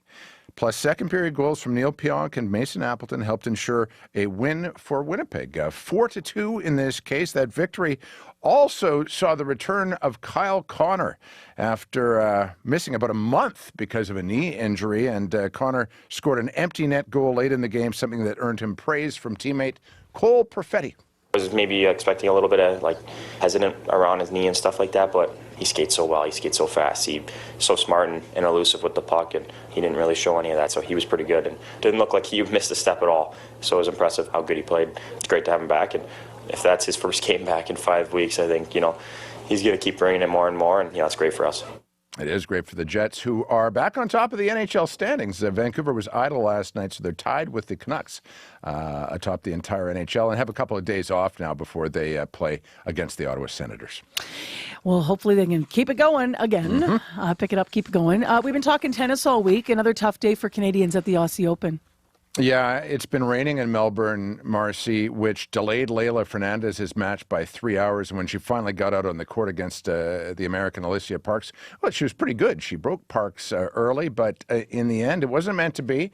plus second-period goals from Neil Pionk and Mason Appleton helped ensure a win for Winnipeg. 4-2 in this case. That victory also saw the return of Kyle Connor after missing about a month because of a knee injury. And Connor scored an empty net goal late in the game, something that earned him praise from teammate Cole Perfetti. I was maybe expecting a little bit of hesitant around his knee and stuff like that, but he skates so well, he skates so fast, he's so smart and elusive with the puck, and he didn't really show any of that, so he was pretty good and didn't look like he missed a step at all. So it was impressive how good he played. It's great to have him back, and if that's his first game back in 5 weeks, I think, he's going to keep bringing it more and more, and it's great for us. It is great for the Jets, who are back on top of the NHL standings. Vancouver was idle last night, so they're tied with the Canucks atop the entire NHL and have a couple of days off now before they play against the Ottawa Senators. Well, hopefully they can keep it going again. Pick it up, keep it going. We've been talking tennis all week. Another tough day for Canadians at the Aussie Open. Yeah, it's been raining in Melbourne, Marcy, which delayed Leylah Fernandez's match by 3 hours. And when she finally got out on the court against the American Alicia Parks, well, she was pretty good. She broke Parks early, but in the end, it wasn't meant to be.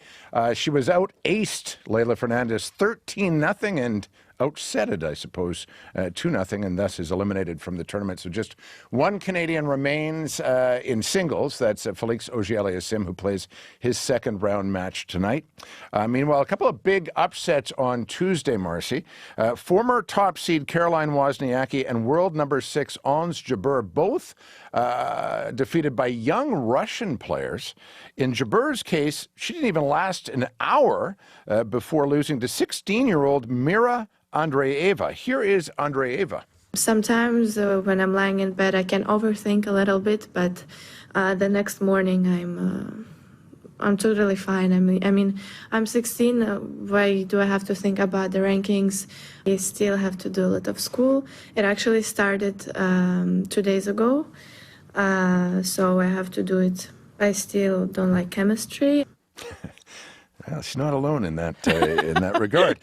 She was out-aced Leylah Fernandez 13-0 and outsetted, I suppose, 2-0, and thus is eliminated from the tournament. So just one Canadian remains in singles. That's Felix Auger-Aliassime, who plays his second round match tonight. Meanwhile, a couple of big upsets on Tuesday, Marcy. Former top seed Caroline Wozniacki and world number 6 Ons Jabeur, both defeated by young Russian players. In Jabeur's case, she didn't even last an hour before losing to 16-year-old Mira Andreeva. Here is Andreeva. Sometimes when I'm lying in bed, I can overthink a little bit, but the next morning I'm totally fine. I mean, I'm 16. Why do I have to think about the rankings? I still have to do a lot of school. It actually started 2 days ago, so I have to do it. I still don't like chemistry. Well, she's not alone in that regard.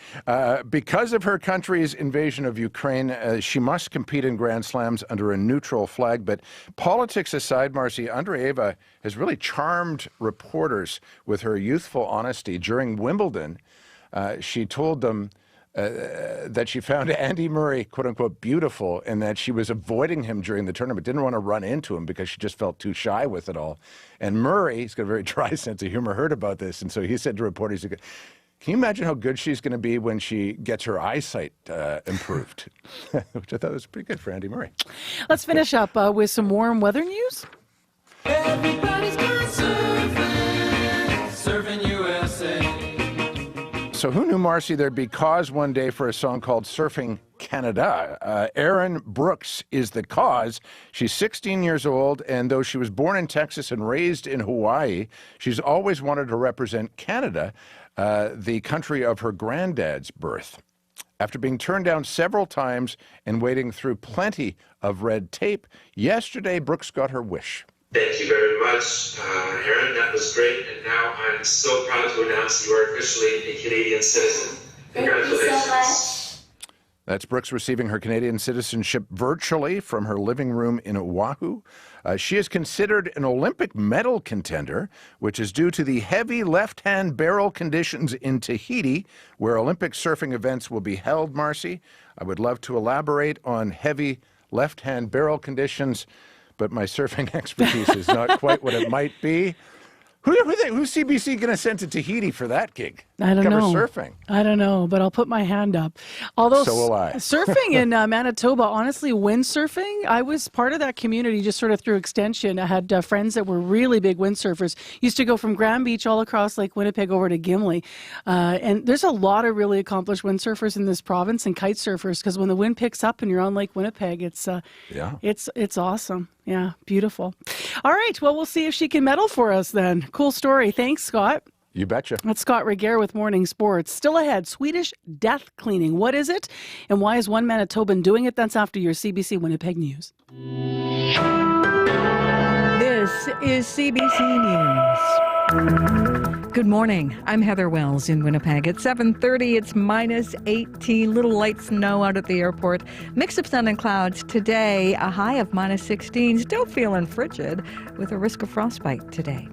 Because of her country's invasion of Ukraine, she must compete in Grand Slams under a neutral flag. But politics aside, Marcy, Andreeva has really charmed reporters with her youthful honesty. During Wimbledon, she told them that she found Andy Murray, quote unquote, beautiful, and that she was avoiding him during the tournament, didn't want to run into him because she just felt too shy with it all. And Murray, he's got a very dry sense of humor, heard about this. And so he said to reporters, can you imagine how good she's going to be when she gets her eyesight improved? Which I thought was pretty good for Andy Murray. Let's finish up with some warm weather news. Everybody's gone surfing, surfing USA. So who knew, Marcy, there'd be cause one day for a song called Surfing Canada. Erin Brooks is the cause. She's 16 years old, and though she was born in Texas and raised in Hawaii, she's always wanted to represent Canada, the country of her granddad's birth. After being turned down several times and wading through plenty of red tape, yesterday Brooks got her wish. Thank you very much, Erin. That was great. And now I'm so proud to announce you are officially a Canadian citizen. Congratulations. Thank you so much. That's Brooks receiving her Canadian citizenship virtually from her living room in Oahu. She is considered an Olympic medal contender, which is due to the heavy left-hand barrel conditions in Tahiti, where Olympic surfing events will be held, Marcy. I would love to elaborate on heavy left-hand barrel conditions, but my surfing expertise is not quite what it might be. Who's CBC going to send to Tahiti for that gig? I don't know. Surfing. I don't know, but I'll put my hand up. Although so will I. Surfing in Manitoba, honestly, windsurfing, I was part of that community just sort of through extension. I had friends that were really big windsurfers. Used to go from Grand Beach all across Lake Winnipeg over to Gimli. And there's a lot of really accomplished windsurfers in this province and kite surfers, because when the wind picks up and you're on Lake Winnipeg, it's awesome. Yeah, beautiful. All right, well, we'll see if she can medal for us then. Cool story. Thanks, Scott. You betcha. That's Scott Regehr with Morning Sports. Still ahead, Swedish death cleaning. What is it? And why is one Manitoban doing it? That's after your CBC Winnipeg News. This is CBC News. Good morning. I'm Heather Wells in Winnipeg. At 7:30, it's minus 18. Little light snow out at the airport. Mix of sun and clouds today. A high of minus 16. Still feeling frigid with a risk of frostbite today.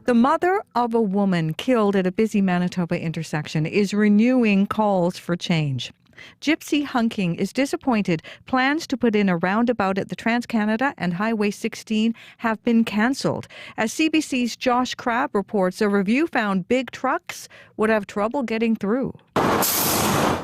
The mother of a woman killed at a busy Manitoba intersection is renewing calls for change. Gypsy Hunking is disappointed. Plans to put in a roundabout at the TransCanada and Highway 16 have been cancelled. As CBC's Josh Crabb reports, a review found big trucks would have trouble getting through.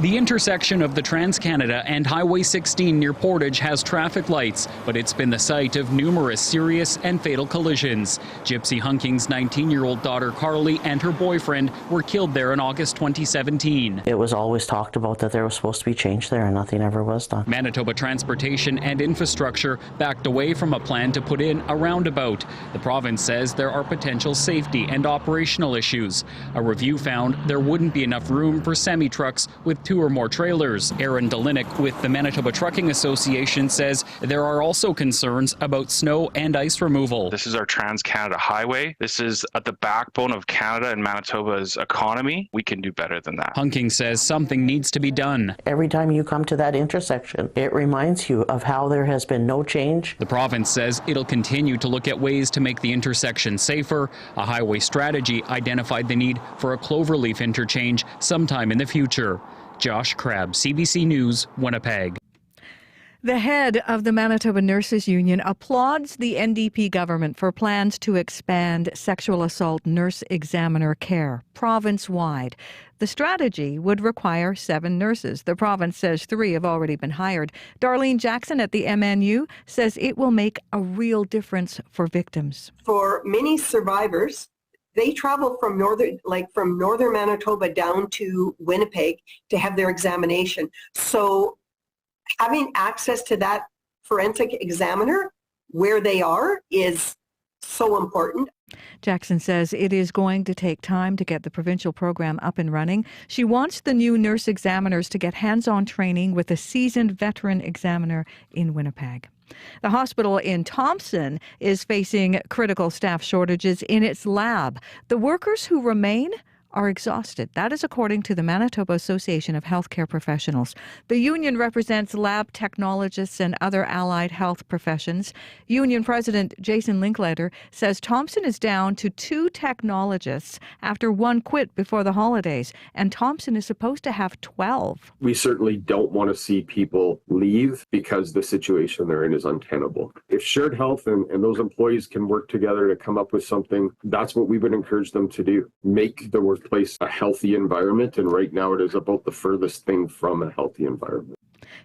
The intersection of the TransCanada and Highway 16 near Portage has traffic lights, but it's been the site of numerous serious and fatal collisions. Gypsy Hunking's 19-year-old daughter Carly and her boyfriend were killed there in August 2017. It was always talked about that there was supposed to be change there, and nothing ever was done. Manitoba Transportation and Infrastructure backed away from a plan to put in a roundabout. The province says there are potential safety and operational issues. A review found there wouldn't be enough room for semi-trucks with 2 or more trailers. Aaron Delinik with the Manitoba Trucking Association says there are also concerns about snow and ice removal. This is our Trans-Canada Highway. This is at the backbone of Canada and Manitoba's economy. We can do better than that. Hunking says something needs to be done. Every time you come to that intersection, it reminds you of how there has been no change. The province says it'll continue to look at ways to make the intersection safer. A highway strategy identified the need for a cloverleaf interchange sometime in the future. Josh Crabb, CBC News, Winnipeg. The head of the Manitoba Nurses Union applauds the NDP government for plans to expand sexual assault nurse examiner care province-wide. The strategy would require 7 nurses. The province says 3 have already been hired. Darlene Jackson at the MNU says it will make a real difference for victims. For many survivors, they travel from northern Manitoba down to Winnipeg to have their examination. So having access to that forensic examiner where they are is so important. Jackson says it is going to take time to get the provincial program up and running. She wants the new nurse examiners to get hands-on training with a seasoned veteran examiner in Winnipeg. The hospital in Thompson is facing critical staff shortages in its lab. The workers who remain are exhausted. That is according to the Manitoba Association of Healthcare Professionals. The union represents lab technologists and other allied health professions. Union President Jason Linklater says Thompson is down to 2 technologists after 1 quit before the holidays, and Thompson is supposed to have 12. We certainly don't want to see people leave because the situation they're in is untenable. If Shared Health and those employees can work together to come up with something, that's what we would encourage them to do. Make the workplace a healthy environment, and right now it is about the furthest thing from a healthy environment.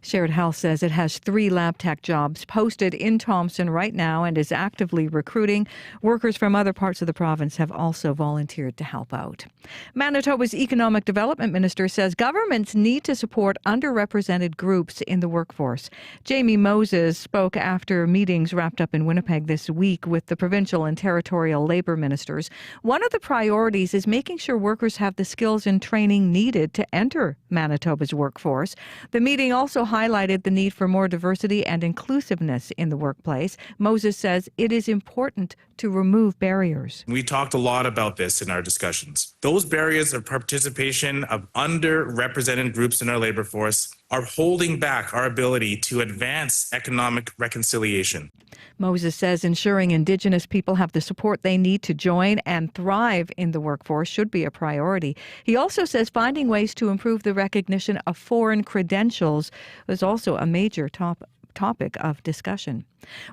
Shared Health says it has 3 lab tech jobs posted in Thompson right now and is actively recruiting. Workers from other parts of the province have also volunteered to help out. Manitoba's Economic Development Minister says governments need to support underrepresented groups in the workforce. Jamie Moses spoke after meetings wrapped up in Winnipeg this week with the provincial and territorial labour ministers. One of the priorities is making sure workers have the skills and training needed to enter Manitoba's workforce. The meeting also highlighted the need for more diversity and inclusiveness in the workplace. Moses says it is important to remove barriers. We talked a lot about this in our discussions. Those barriers of participation of underrepresented groups in our labor force are holding back our ability to advance economic reconciliation. Moses says ensuring Indigenous people have the support they need to join and thrive in the workforce should be a priority. He also says finding ways to improve the recognition of foreign credentials is also a major topic of discussion.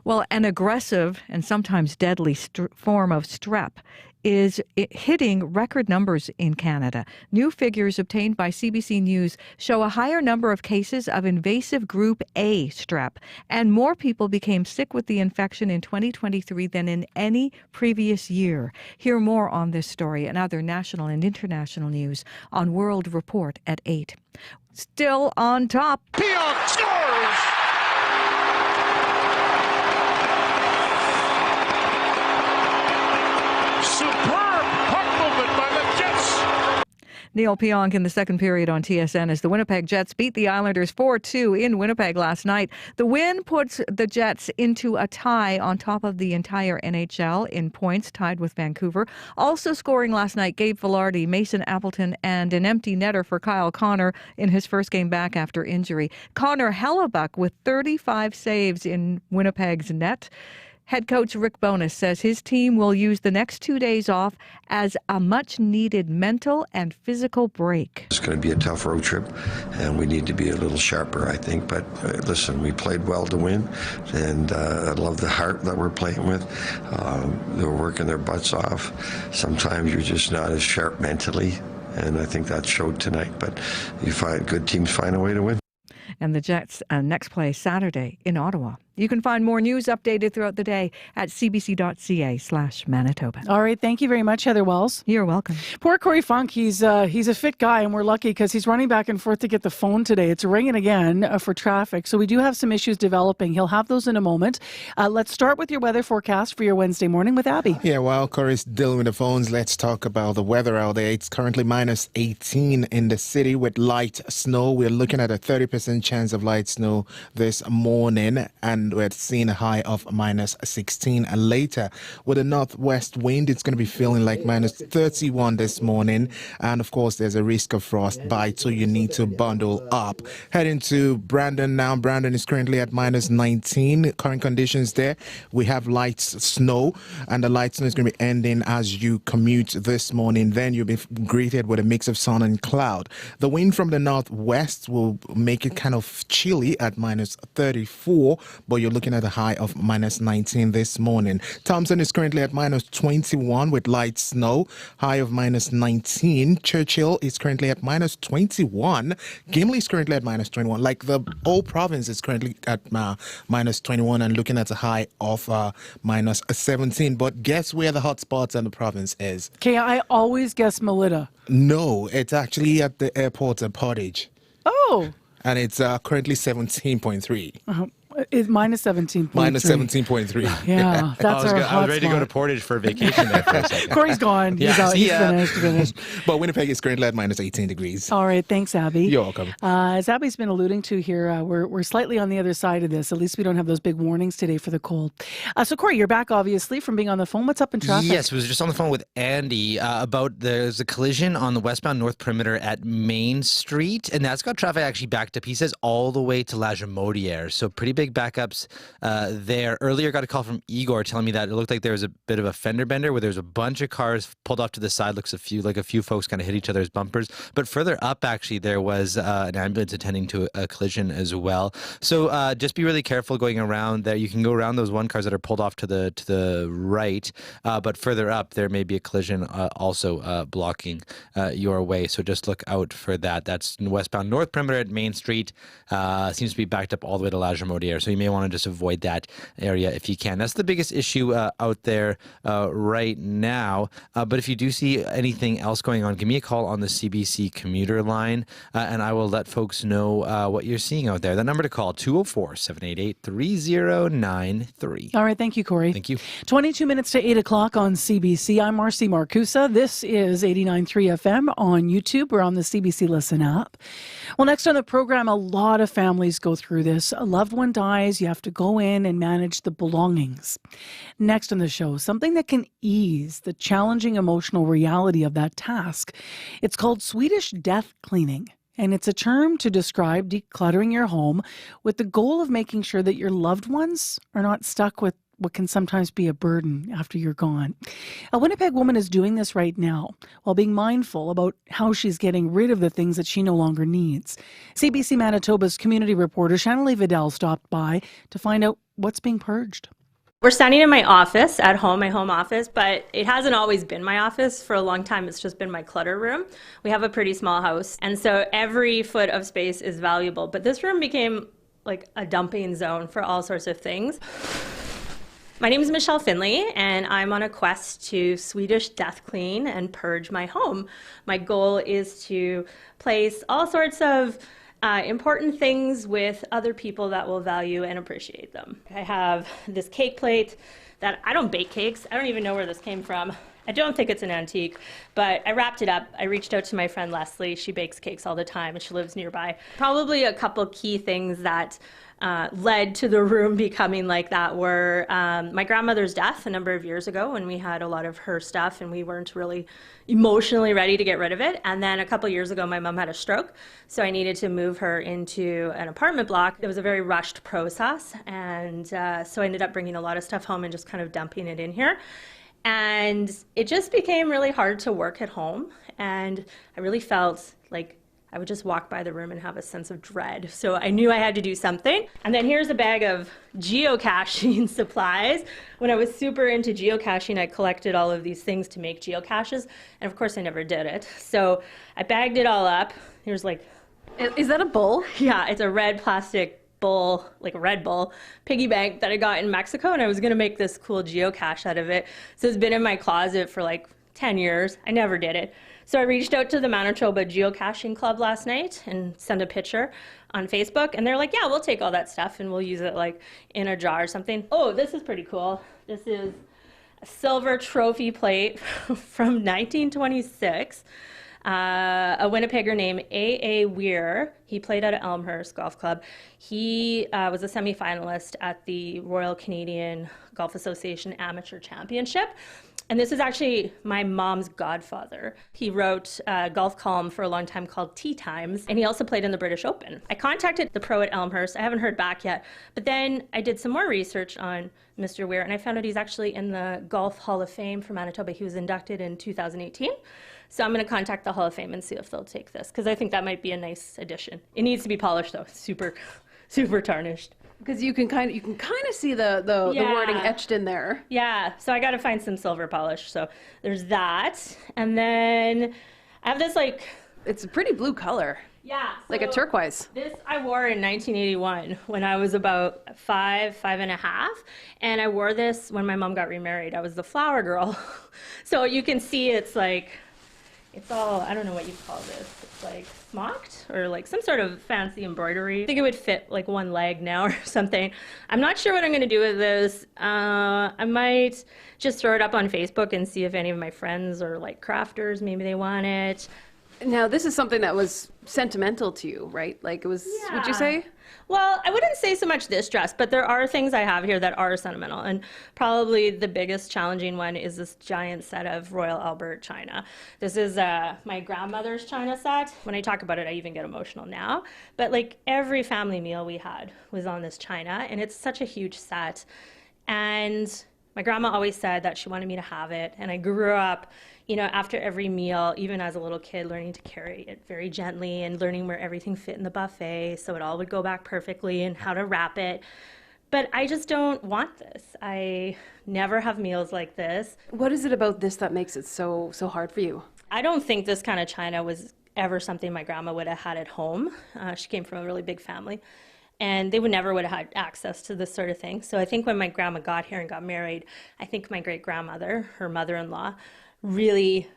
Well, an aggressive and sometimes deadly form of strep is hitting record numbers in Canada. New figures obtained by CBC News show a higher number of cases of invasive group A strep, and more people became sick with the infection in 2023 than in any previous year. Hear more on this story and other national and international news on World Report at 8. Still on top. Pionk scores! Superb puck movement by the Jets. Neil Pionk in the second period on TSN as the Winnipeg Jets beat the Islanders 4-2 in Winnipeg last night. The win puts the Jets into a tie on top of the entire NHL in points, tied with Vancouver. Also scoring last night, Gabe Vilardi, Mason Appleton, and an empty netter for Kyle Connor in his first game back after injury. Connor Hellebuck with 35 saves in Winnipeg's net. Head coach Rick Bowness says his team will use the next 2 days off as a much-needed mental and physical break. It's going to be a tough road trip, and we need to be a little sharper, I think. But listen, we played well to win, and I love the heart that we're playing with. They're working their butts off. Sometimes you're just not as sharp mentally, and I think that showed tonight. But you find good teams find a way to win. And the Jets next play Saturday in Ottawa. You can find more news updated throughout the day at cbc.ca/Manitoba. All right. Thank you very much, Heather Wells. You're welcome. Poor Corey Funk. He's a fit guy, and we're lucky because he's running back and forth to get the phone today. It's ringing again for traffic. So we do have some issues developing. He'll have those in a moment. Let's start with your weather forecast for your Wednesday morning with Abby. Yeah, while Corey's dealing with the phones, let's talk about the weather out there. It's currently minus 18 in the city with light snow. We're looking at a 30% chance of light snow this morning, and we're seeing a high of minus 16. And later, with a northwest wind, it's going to be feeling like minus 31 this morning. And of course, there's a risk of frostbite, so you need to bundle up. Heading to Brandon now. Brandon is currently at minus 19. Current conditions there, we have light snow, and the light snow is going to be ending as you commute this morning. Then you'll be greeted with a mix of sun and cloud. The wind from the northwest will make it kind of chilly at minus 34, but you're looking at a high of minus 19 this morning. Thompson is currently at minus 21 with light snow, high of minus 19. Churchill is currently at minus 21. Gimli is currently at minus 21. Like the whole province is currently at minus 21 and looking at a high of minus 17. But guess where the hot spots in the province is? Okay, I always guess Melita. No, it's actually at the airport at Portage. Oh. And it's currently 17.3. It's minus 17.3. Minus 17.3. Yeah, that's our hot I was ready to go to spot. Portage for a vacation there for a second. Corey's gone. He's Yeah, out. see He's ya. finished. But Winnipeg is currently at minus 18 degrees. All right, thanks, Abby. You're welcome. As Abby's been alluding to here, we're slightly on the other side of this. At least we don't have those big warnings today for the cold. So, Corey, you're back, obviously, from being on the phone. What's up in traffic? Yes, I was just on the phone with Andy about there's a collision on the westbound North Perimeter at Main Street, and that's got traffic actually backed up. He says all the way to La Jamodière, so pretty big big backups there. Earlier, got a call from Igor telling me that it looked like there was a bit of a fender bender where there's a bunch of cars pulled off to the side. Looks like a few folks kind of hit each other's bumpers. But further up, actually, there was an ambulance attending to a collision as well. So just be really careful going around there. You can go around those one cars that are pulled off to the right, but further up, there may be a collision also blocking your way. So just look out for that. That's westbound North Perimeter at Main Street. Seems to be backed up all the way to La Jamaudière. So you may want to just avoid that area if you can. That's the biggest issue out there right now. But if you do see anything else going on, give me a call on the CBC commuter line, and I will let folks know what you're seeing out there. The number to call, 204-788-3093. All right. Thank you, Corey. Thank you. 22 minutes to 8 o'clock on CBC. I'm Marcy Marcusa. This is 89.3 FM on YouTube. We're on the CBC Listen app. Well, next on the program, a lot of families go through this. A loved one dies. You have to go in and manage the belongings. Next on the show, something that can ease the challenging emotional reality of that task. It's called Swedish death cleaning. And it's a term to describe decluttering your home with the goal of making sure that your loved ones are not stuck with what can sometimes be a burden after you're gone. A Winnipeg woman is doing this right now while being mindful about how she's getting rid of the things that she no longer needs. CBC Manitoba's community reporter Shanley Vidal stopped by to find out what's being purged. We're standing in my office at home, my home office, but it hasn't always been my office. For a long time, it's just been my clutter room. We have a pretty small house, and so every foot of space is valuable. But this room became like a dumping zone for all sorts of things. My name is Michelle Finley, and I'm on a quest to Swedish death clean and purge my home. My goal is to place all sorts of important things with other people that will value and appreciate them. I have this cake plate that I don't bake cakes. I don't even know where this came from. I don't think it's an antique, but I wrapped it up. I reached out to my friend Leslie. She bakes cakes all the time, and she lives nearby. Probably a couple key things that led to the room becoming like that were my grandmother's death a number of years ago when we had a lot of her stuff and we weren't really emotionally ready to get rid of it. And then a couple years ago, my mom had a stroke, so I needed to move her into an apartment block. It was a very rushed process, and so I ended up bringing a lot of stuff home and just kind of dumping it in here. And it just became really hard to work at home, and I really felt like I would just walk by the room and have a sense of dread. So I knew I had to do something. And then here's a bag of geocaching supplies. When I was super into geocaching, I collected all of these things to make geocaches. And of course, I never did it. So I bagged it all up. Here's like... Is that a bowl? Yeah, it's a red plastic bowl, like a Red Bull piggy bank that I got in Mexico. And I was gonna make this cool geocache out of it. So it's been in my closet for like 10 years. I never did it. So I reached out to the Manitoba Geocaching Club last night and sent a picture on Facebook, and they're like, yeah, we'll take all that stuff and we'll use it like in a jar or something. Oh, this is pretty cool. This is a silver trophy plate from 1926. A Winnipegger named A.A. Weir. He played at Elmhurst Golf Club. He was a semifinalist at the Royal Canadian Golf Association Amateur Championship. And this is actually my mom's godfather. He wrote a golf column for a long time called Tea Times, and he also played in the British Open. I contacted the pro at Elmhurst. I haven't heard back yet, but then I did some more research on Mr. Weir, and I found out he's actually in the Golf Hall of Fame for Manitoba. He was inducted in 2018. So I'm going to contact the Hall of Fame and see if they'll take this, because I think that might be a nice addition. It needs to be polished, though. Super tarnished. Because you can kind of see the wording etched in there. Yeah, so I got to find some silver polish. So there's that, and then I have this it's a pretty blue color. Yeah, like a turquoise. This I wore in 1981 when I was about five and a half, and I wore this when my mom got remarried. I was the flower girl, so you can see it's like. It's all, I don't know what you call this. It's like smocked or like some sort of fancy embroidery. I think it would fit like one leg now or something. I'm not sure what I'm going to do with this. I might just throw it up on Facebook and see if any of my friends are like crafters, maybe they want it. Now, this is something that was sentimental to you, right? Like it was, would you say? Well, I wouldn't say so much this dress, but there are things I have here that are sentimental. And probably the biggest challenging one is this giant set of Royal Albert china. This is my grandmother's china set. When I talk about it, I even get emotional now. But like every family meal we had was on this china, and it's such a huge set. And my grandma always said that she wanted me to have it. And I grew up, you know, after every meal, even as a little kid, learning to carry it very gently and learning where everything fit in the buffet so it all would go back perfectly and how to wrap it. But I just don't want this. I never have meals like this. What is it about this that makes it so hard for you? I don't think this kind of china was ever something my grandma would have had at home. She came from a really big family. And they would never would have had access to this sort of thing. So I think when my grandma got here and got married, I think my great-grandmother, her mother-in-law, really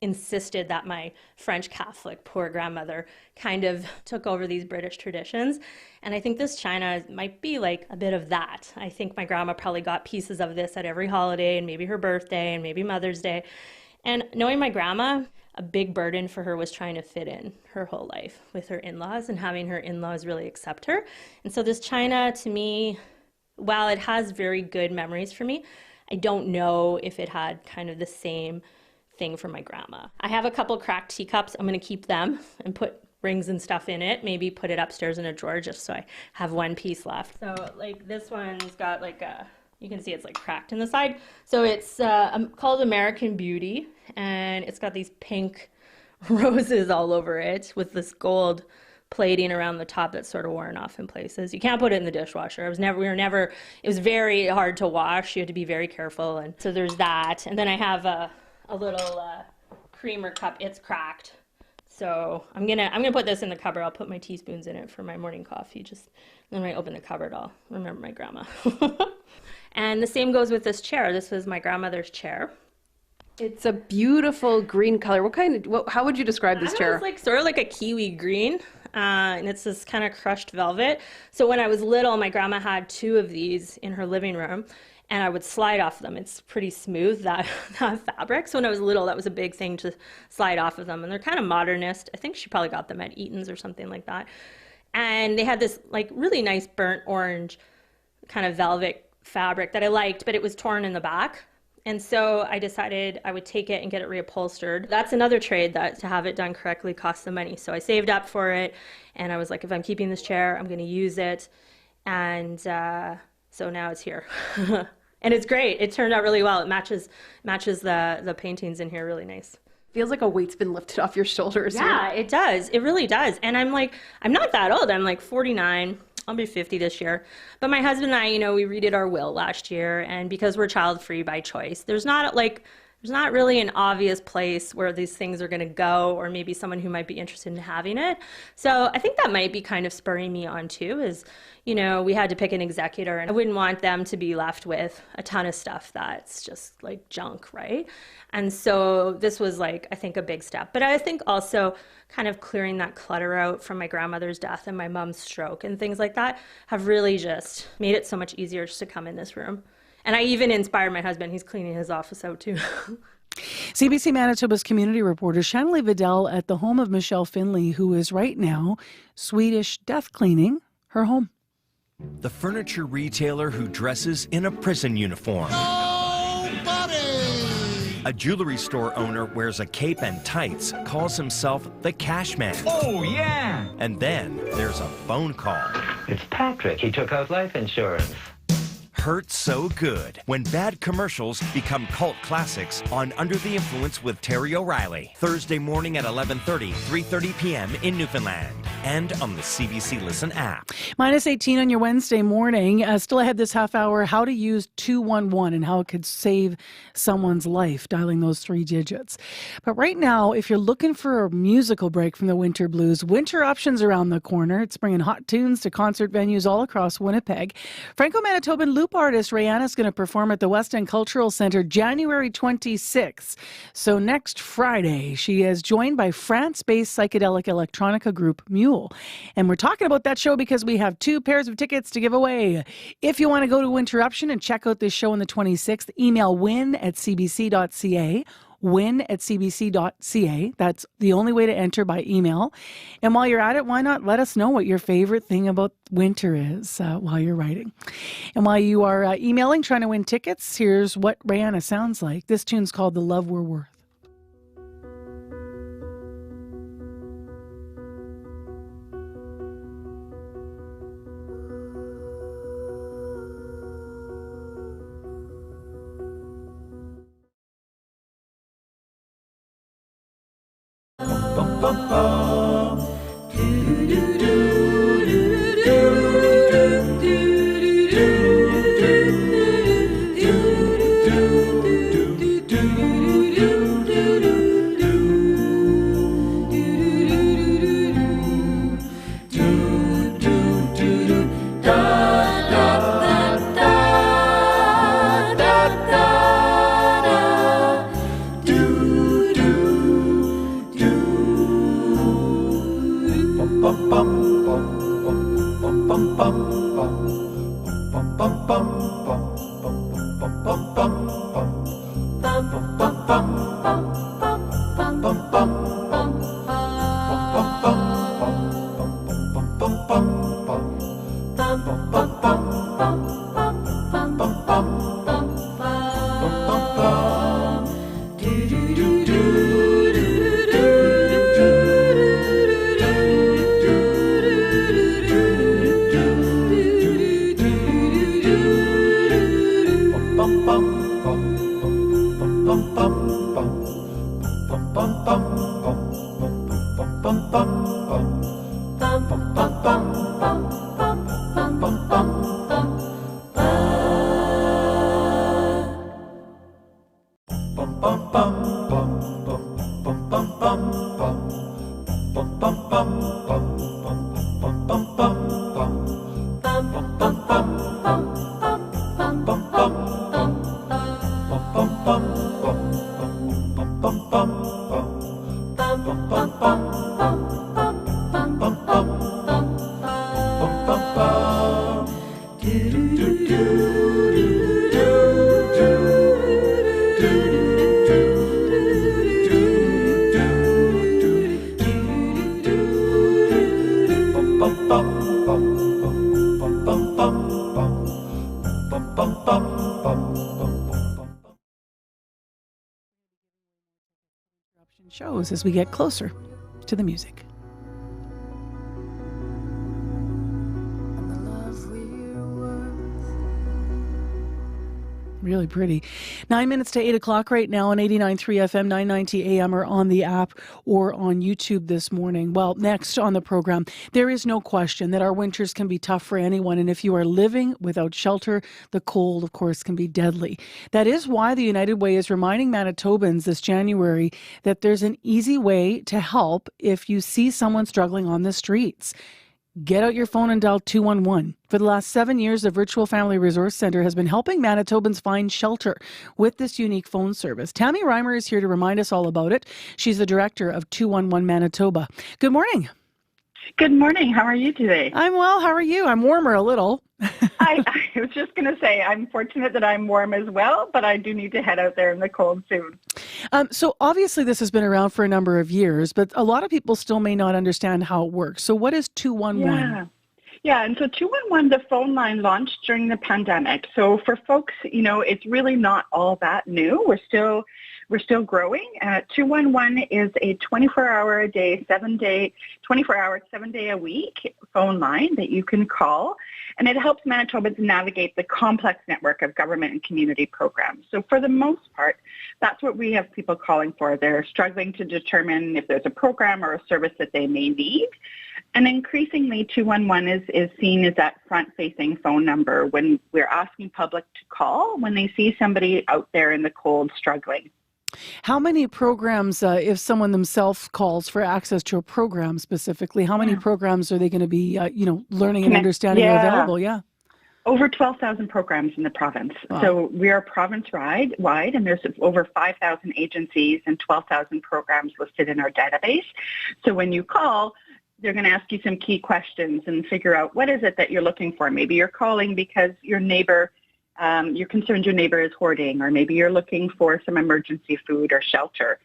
insisted that my French Catholic poor grandmother kind of took over these British traditions. And I think this china might be like a bit of that. I think my grandma probably got pieces of this at every holiday and maybe her birthday and maybe Mother's Day. And knowing my grandma, a big burden for her was trying to fit in her whole life with her in-laws and having her in-laws really accept her. And so this china, to me, while it has very good memories for me, I don't know if it had kind of the same thing for my grandma. I have a couple cracked teacups. I'm going to keep them and put rings and stuff in it, maybe put it upstairs in a drawer just so I have one piece left. So like this one's got like a, you can see it's like cracked in the side. So it's called American Beauty, and it's got these pink roses all over it with this gold plating around the top that's sort of worn off in places. You can't put it in the dishwasher. It was very hard to wash. You had to be very careful. And so there's that. And then I have a little creamer cup. It's cracked. So I'm gonna put this in the cupboard. I'll put my teaspoons in it for my morning coffee. Just then when I open the cupboard, I'll remember my grandma. And the same goes with this chair. This was my grandmother's chair. It's a beautiful green color. How would you describe this chair? It's like sort of like a kiwi green, and it's this kind of crushed velvet. So when I was little, my grandma had 2 of these in her living room, and I would slide off them. It's pretty smooth, that fabric. So when I was little, that was a big thing to slide off of them. And they're kind of modernist. I think she probably got them at Eaton's or something like that. And they had this like really nice burnt orange kind of velvet fabric that I liked, but it was torn in the back. And so I decided I would take it and get it reupholstered. That's another trade that to have it done correctly costs some money. So I saved up for it, and I was like, if I'm keeping this chair, I'm going to use it. And so now it's here. And it's great. It turned out really well. It matches the paintings in here really nice. Feels like a weight's been lifted off your shoulders. Yeah, it does. It really does. And I'm not that old. I'm like 49. I'll be 50 this year. But my husband and I, we redid our will last year. And because we're child-free by choice, there's not really an obvious place where these things are going to go, or maybe someone who might be interested in having it. So I think that might be kind of spurring me on too, is, we had to pick an executor, and I wouldn't want them to be left with a ton of stuff that's just like junk, right? And so this was I think a big step. But I think also kind of clearing that clutter out from my grandmother's death and my mom's stroke and things like that have really just made it so much easier just to come in this room. And I even inspired my husband. He's cleaning his office out too. CBC Manitoba's community reporter Shanley Vidal at the home of Michelle Finley, who is right now Swedish death cleaning her home. The furniture retailer who dresses in a prison uniform. A jewelry store owner wears a cape and tights, calls himself the Cash Man. Oh, yeah! And then there's a phone call. It's Patrick. He took out life insurance. Hurt so good when bad commercials become cult classics on Under the Influence with Terry O'Reilly. Thursday morning at 11:30, 3:30 p.m. in Newfoundland. And on the CBC Listen app. -18 on your Wednesday morning. Still ahead this half hour, how to use 211 and how it could save someone's life, dialing those 3 digits. But right now, if you're looking for a musical break from the winter blues, Winter Options around the corner. It's bringing hot tunes to concert venues all across Winnipeg. Franco-Manitoban loop artist Rihanna is going to perform at the West End Cultural Centre January 26th. So next Friday, she is joined by France-based psychedelic electronica group Mule. And we're talking about that show because we have 2 pairs of tickets to give away. If you want to go to Winterruption and check out this show on the 26th, email win@cbc.ca. win@cbc.ca. That's the only way to enter by email. And while you're at it, why not let us know what your favorite thing about winter is while you're writing. And while you are emailing, trying to win tickets, here's what Rihanna sounds like. This tune's called The Love We're Worth. Shows as we get closer to the music. Really pretty. 9 minutes to 8 o'clock right now on 89.3 FM, 990 AM, or on the app or on YouTube this morning. Well, next on the program, there is no question that our winters can be tough for anyone. And if you are living without shelter, the cold, of course, can be deadly. That is why the United Way is reminding Manitobans this January that there's an easy way to help if you see someone struggling on the streets. Get out your phone and dial 211. For the last 7 years, the Virtual Family Resource Centre has been helping Manitobans find shelter with this unique phone service. Tammy Reimer is here to remind us all about it. She's the director of 211 Manitoba. Good morning. Good morning. How are you today? I'm well. How are you? I'm warmer a little. I was just going to say I'm fortunate that I'm warm as well, but I do need to head out there in the cold soon. So obviously this has been around for a number of years, but a lot of people still may not understand how it works. So what is 211? Yeah, and so 211, the phone line launched during the pandemic. So for folks, it's really not all that new. We're still growing. 211 is a 24-hour a day, 24-hour, 7-day a week phone line that you can call, and it helps Manitobans navigate the complex network of government and community programs. So for the most part, that's what we have people calling for. They're struggling to determine if there's a program or a service that they may need. And increasingly, 211 is seen as that front-facing phone number when we're asking public to call when they see somebody out there in the cold struggling. How many programs, if someone themselves calls for access to a program specifically, how many programs are they going to be, learning and understanding are available? Yeah. Over 12,000 programs in the province. Wow. So we are province-wide, and there's over 5,000 agencies and 12,000 programs listed in our database. So when you call, they're going to ask you some key questions and figure out what is it that you're looking for. Maybe you're calling because your neighbor You're concerned your neighbor is hoarding, or maybe you're looking for some emergency food or shelter.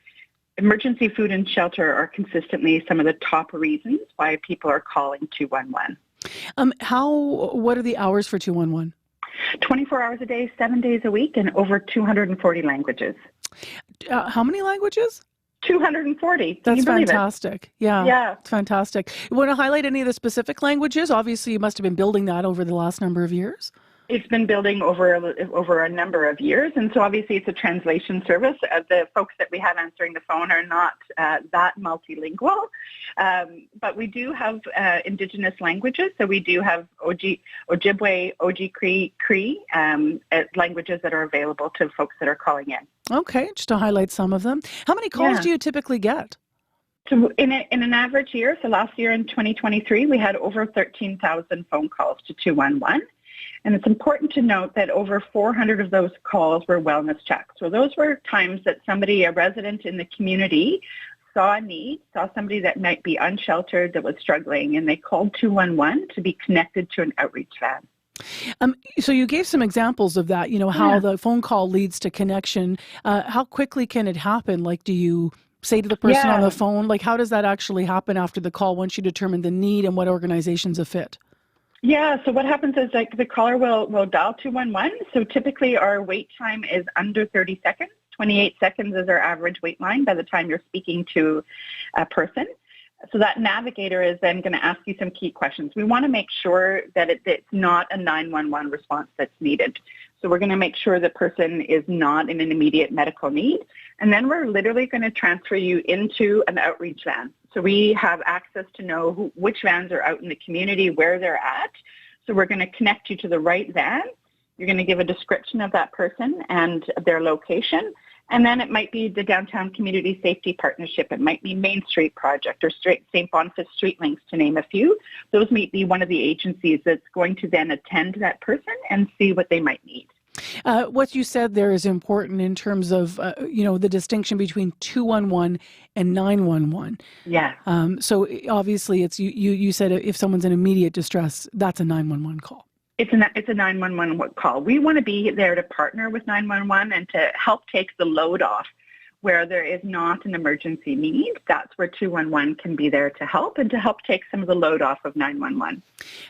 Emergency food and shelter are consistently some of the top reasons why people are calling 211. What are the hours for 211? 24 hours a day, 7 days a week, and over 240 languages. How many languages? 240. Can That's you believe fantastic. Yeah. It's fantastic. You want to highlight any of the specific languages? Obviously, you must have been building that over the last number of years. It's been building over a number of years, and so obviously it's a translation service. The folks that we have answering the phone are not that multilingual, but we do have Indigenous languages. So we do have Ojibwe, Oji Cree languages that are available to folks that are calling in. Okay, just to highlight some of them. How many calls do you typically get? So in an average year, so last year in 2023, we had over 13,000 phone calls to 211. And it's important to note that over 400 of those calls were wellness checks. So those were times that a resident in the community, saw a need, saw somebody that might be unsheltered, that was struggling, and they called 211 to be connected to an outreach van. So you gave some examples of that, how the phone call leads to connection. How quickly can it happen? Like, do you say to the person on the phone, like, how does that actually happen after the call once you determine the need and what organization's a fit? Yeah, so what happens is the caller will dial 211. So typically our wait time is under 30 seconds. 28 seconds is our average wait line by the time you're speaking to a person. So that navigator is then going to ask you some key questions. We want to make sure that it's not a 911 response that's needed. So we're going to make sure the person is not in an immediate medical need. And then we're literally going to transfer you into an outreach van. So we have access to know which vans are out in the community, where they're at. So we're going to connect you to the right van. You're going to give a description of that person and their location. And then it might be the Downtown Community Safety Partnership. It might be Main Street Project or St. Boniface Street Links, to name a few. Those might be one of the agencies that's going to then attend to that person and see what they might need. What you said there is important in terms of, the distinction between 211 and 911. Yeah. So obviously it's you said if someone's in immediate distress, that's a 911 call. It's a 911 call. We want to be there to partner with 911 and to help take the load off where there is not an emergency need. That's where 211 can be there to help and to help take some of the load off of 911.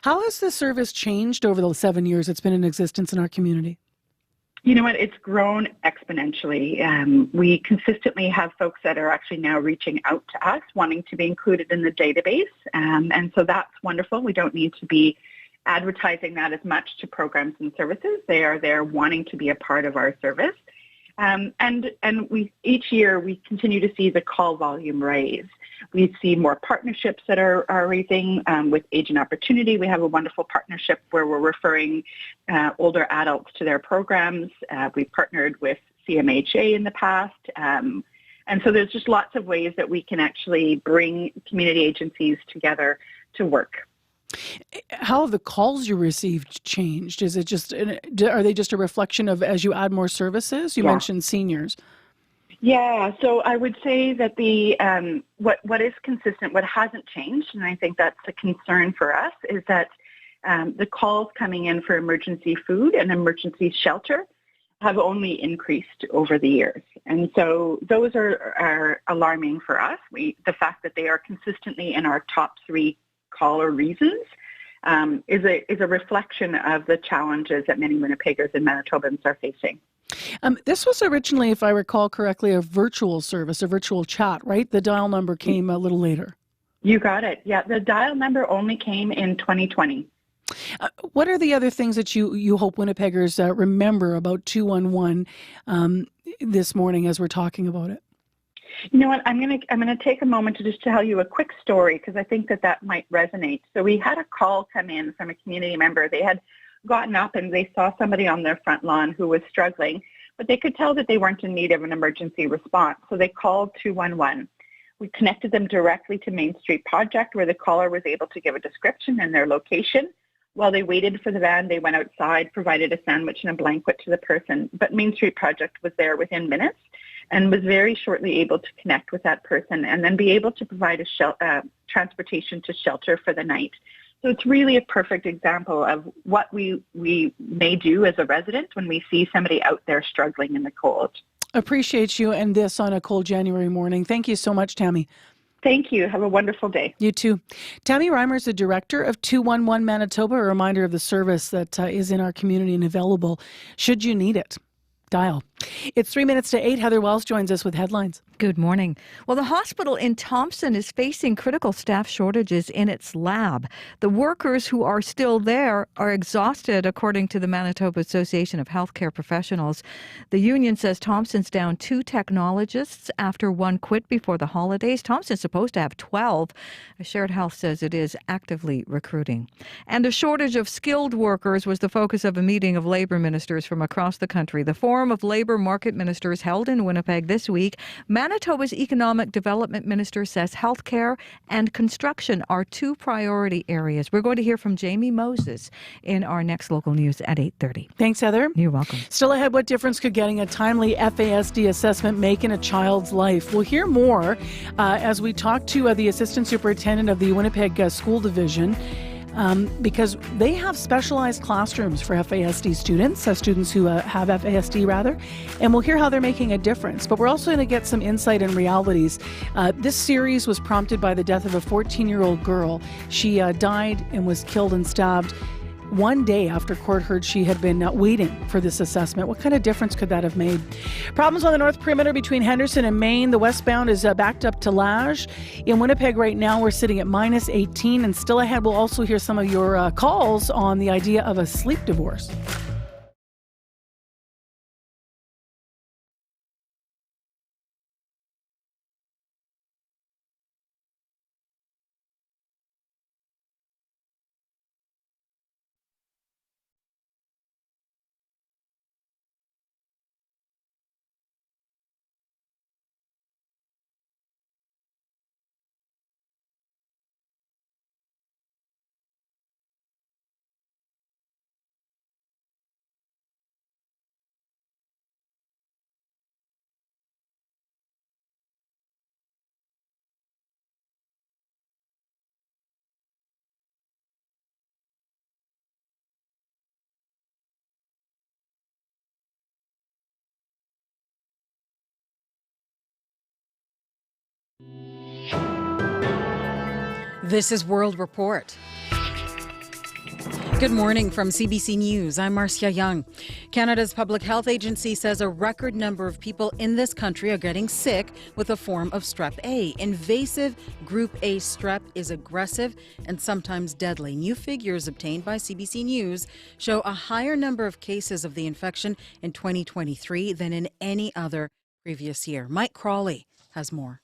How has the service changed over the 7 years it's been in existence in our community? You know what? It's grown exponentially. We consistently have folks that are actually now reaching out to us, wanting to be included in the database. And so that's wonderful. We don't need to be advertising that as much to programs and services. They are there wanting to be a part of our service. And we each year we continue to see the call volume rise. We see more partnerships that are raising with Agent Opportunity. We have a wonderful partnership where we're referring older adults to their programs. We've partnered with CMHA in the past. And so there's just lots of ways that we can actually bring community agencies together to work. How have the calls you received changed? Is it just, are they just a reflection of as you add more services? You mentioned seniors. Yeah, so I would say that the what is consistent, what hasn't changed, and I think that's a concern for us, is that the calls coming in for emergency food and emergency shelter have only increased over the years. And so those are alarming for us. The fact that they are consistently in our top 3 caller reasons is a reflection of the challenges that many Winnipeggers and Manitobans are facing. This was originally, if I recall correctly, a virtual service, a virtual chat, right? The dial number came a little later. You got it. Yeah, the dial number only came in 2020. What are the other things that you hope Winnipeggers remember about 211 this morning as we're talking about it? You know what? I'm gonna take a moment to just tell you a quick story because I think that might resonate. So we had a call come in from a community member. They had gotten up and they saw somebody on their front lawn who was struggling, but they could tell that they weren't in need of an emergency response. So they called 211. We connected them directly to Main Street Project, where the caller was able to give a description and their location. While they waited for the van, they went outside, provided a sandwich and a blanket to the person. But Main Street Project was there within minutes and was very shortly able to connect with that person and then be able to provide transportation to shelter for the night. So it's really a perfect example of what we may do as a resident when we see somebody out there struggling in the cold. Appreciate you and this on a cold January morning. Thank you so much, Tammy. Thank you. Have a wonderful day. You too. Tammy Reimer is the director of 211 Manitoba, a reminder of the service that is in our community and available should you need it. Dial. It's 3 minutes to 8. Heather Wells joins us with headlines. Good morning. Well, the hospital in Thompson is facing critical staff shortages in its lab. The workers who are still there are exhausted, according to the Manitoba Association of Healthcare Professionals. The union says Thompson's down 2 technologists after one quit before the holidays. Thompson's supposed to have 12. Shared Health says it is actively recruiting. And the shortage of skilled workers was the focus of a meeting of labor ministers from across the country. The Forum of Labor Market Ministers held in Winnipeg this week. Manitoba's Economic Development Minister says healthcare and construction are 2 priority areas. We're going to hear from Jamie Moses in our next local news at 8:30. Thanks, Heather. You're welcome. Still ahead, what difference could getting a timely FASD assessment make in a child's life? We'll hear more as we talk to the Assistant Superintendent of the Winnipeg School Division. Because they have specialized classrooms for FASD students, students who have FASD rather, and we'll hear how they're making a difference. But we're also going to get some insight and realities. This series was prompted by the death of a 14-year-old girl. She died and was killed and stabbed one day after court heard she had been waiting for this assessment. What kind of difference could that have made? Problems on the north perimeter between Henderson and Maine. The westbound is backed up to Lage. In Winnipeg right now, we're sitting at minus 18. And still ahead, we'll also hear some of your calls on the idea of a sleep divorce. This is World Report. Good morning from CBC News. I'm Marcia Young. Canada's Public Health Agency says a record number of people in this country are getting sick with a form of strep A. Invasive Group A strep is aggressive and sometimes deadly. New figures obtained by CBC News show a higher number of cases of the infection in 2023 than in any other previous year. Mike Crawley has more.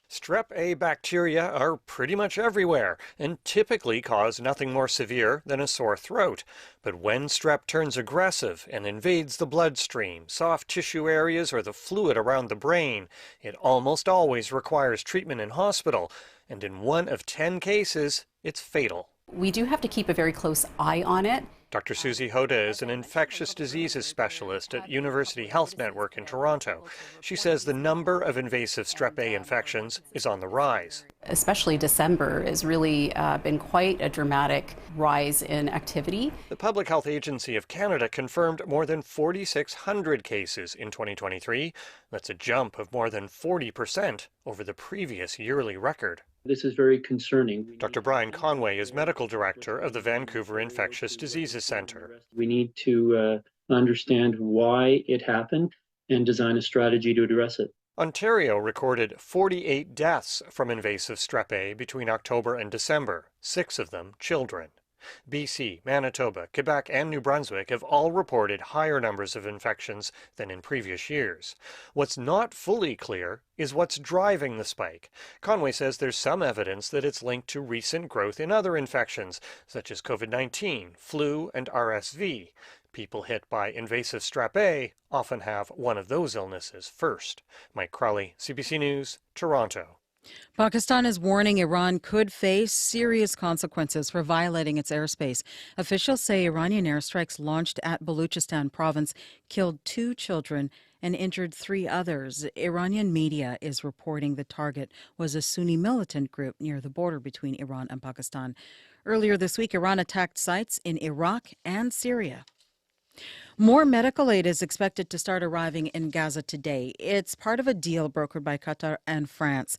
Strep A bacteria are pretty much everywhere and typically cause nothing more severe than a sore throat. But when strep turns aggressive and invades the bloodstream, soft tissue areas, or the fluid around the brain, it almost always requires treatment in hospital. And in 1 of 10 cases, it's fatal. We do have to keep a very close eye on it. Dr. Susie Hoda is an infectious diseases specialist at University Health Network in Toronto. She says the number of invasive strep A infections is on the rise. Especially December has really been quite a dramatic rise in activity. The Public Health Agency of Canada confirmed more than 4,600 cases in 2023. That's a jump of more than 40% over the previous yearly record. This is very concerning. Dr. Brian Conway is medical director of the Vancouver Infectious Diseases Centre. We need to understand why it happened and design a strategy to address it. Ontario recorded 48 deaths from invasive strep A between October and December, 6 of them children. BC, Manitoba, Quebec, and New Brunswick have all reported higher numbers of infections than in previous years. What's not fully clear is what's driving the spike. Conway says there's some evidence that it's linked to recent growth in other infections, such as COVID-19, flu, and RSV. People hit by invasive strep A often have one of those illnesses first. Mike Crawley, CBC News, Toronto. Pakistan is warning Iran could face serious consequences for violating its airspace. Officials say Iranian airstrikes launched at Baluchistan province killed 2 children and injured 3 others. Iranian media is reporting the target was a Sunni militant group near the border between Iran and Pakistan. Earlier this week, Iran attacked sites in Iraq and Syria. More medical aid is expected to start arriving in Gaza today. It's part of a deal brokered by Qatar and France.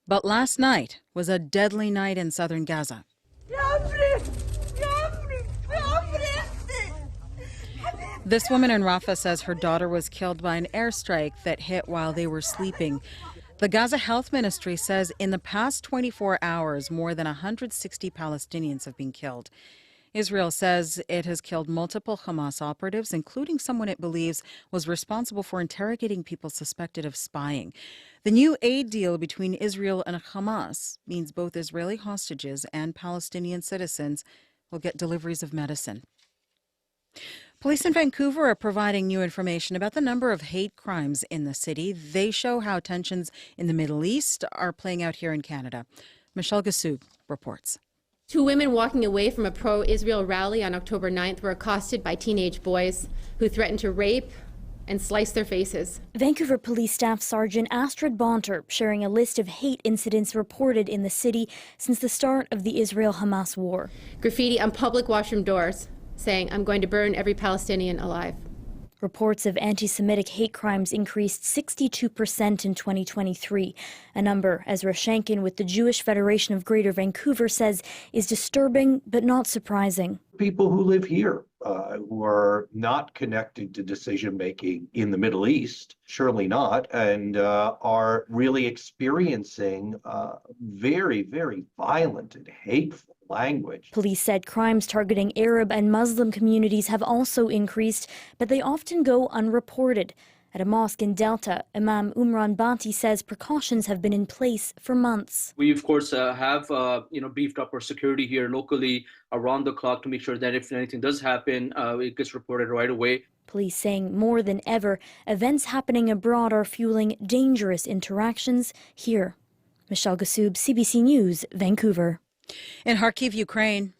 But last night was a deadly night in southern Gaza. This woman in Rafah says her daughter was killed by an airstrike that hit while they were sleeping. The Gaza Health Ministry says in the past 24 hours, more than 160 Palestinians have been killed. Israel says it has killed multiple Hamas operatives, including someone it believes was responsible for interrogating people suspected of spying. The new aid deal between Israel and Hamas means both Israeli hostages and Palestinian citizens will get deliveries of medicine. Police in Vancouver are providing new information about the number of hate crimes in the city. They show how tensions in the Middle East are playing out here in Canada. Michelle Gassoub reports. 2 women walking away from a pro-Israel rally on October 9th were accosted by teenage boys who threatened to rape and slice their faces. Vancouver Police Staff Sergeant Astrid Bonter sharing a list of hate incidents reported in the city since the start of the Israel-Hamas war. Graffiti on public washroom doors saying, "I'm going to burn every Palestinian alive." Reports of anti-Semitic hate crimes increased 62% in 2023, a number Ezra Shankin with the Jewish Federation of Greater Vancouver says is disturbing but not surprising. People who live here who are not connected to decision-making in the Middle East, surely not, and are really experiencing very, very violent and hateful language. Police said crimes targeting Arab and Muslim communities have also increased, but they often go unreported. At a mosque in Delta, Imam Umran Bati says precautions have been in place for months. We, of course, have beefed up our security here locally around the clock to make sure that if anything does happen, it gets reported right away. Police saying more than ever, events happening abroad are fueling dangerous interactions here. Michelle Gassoub, CBC News, Vancouver. In Kharkiv, Ukraine.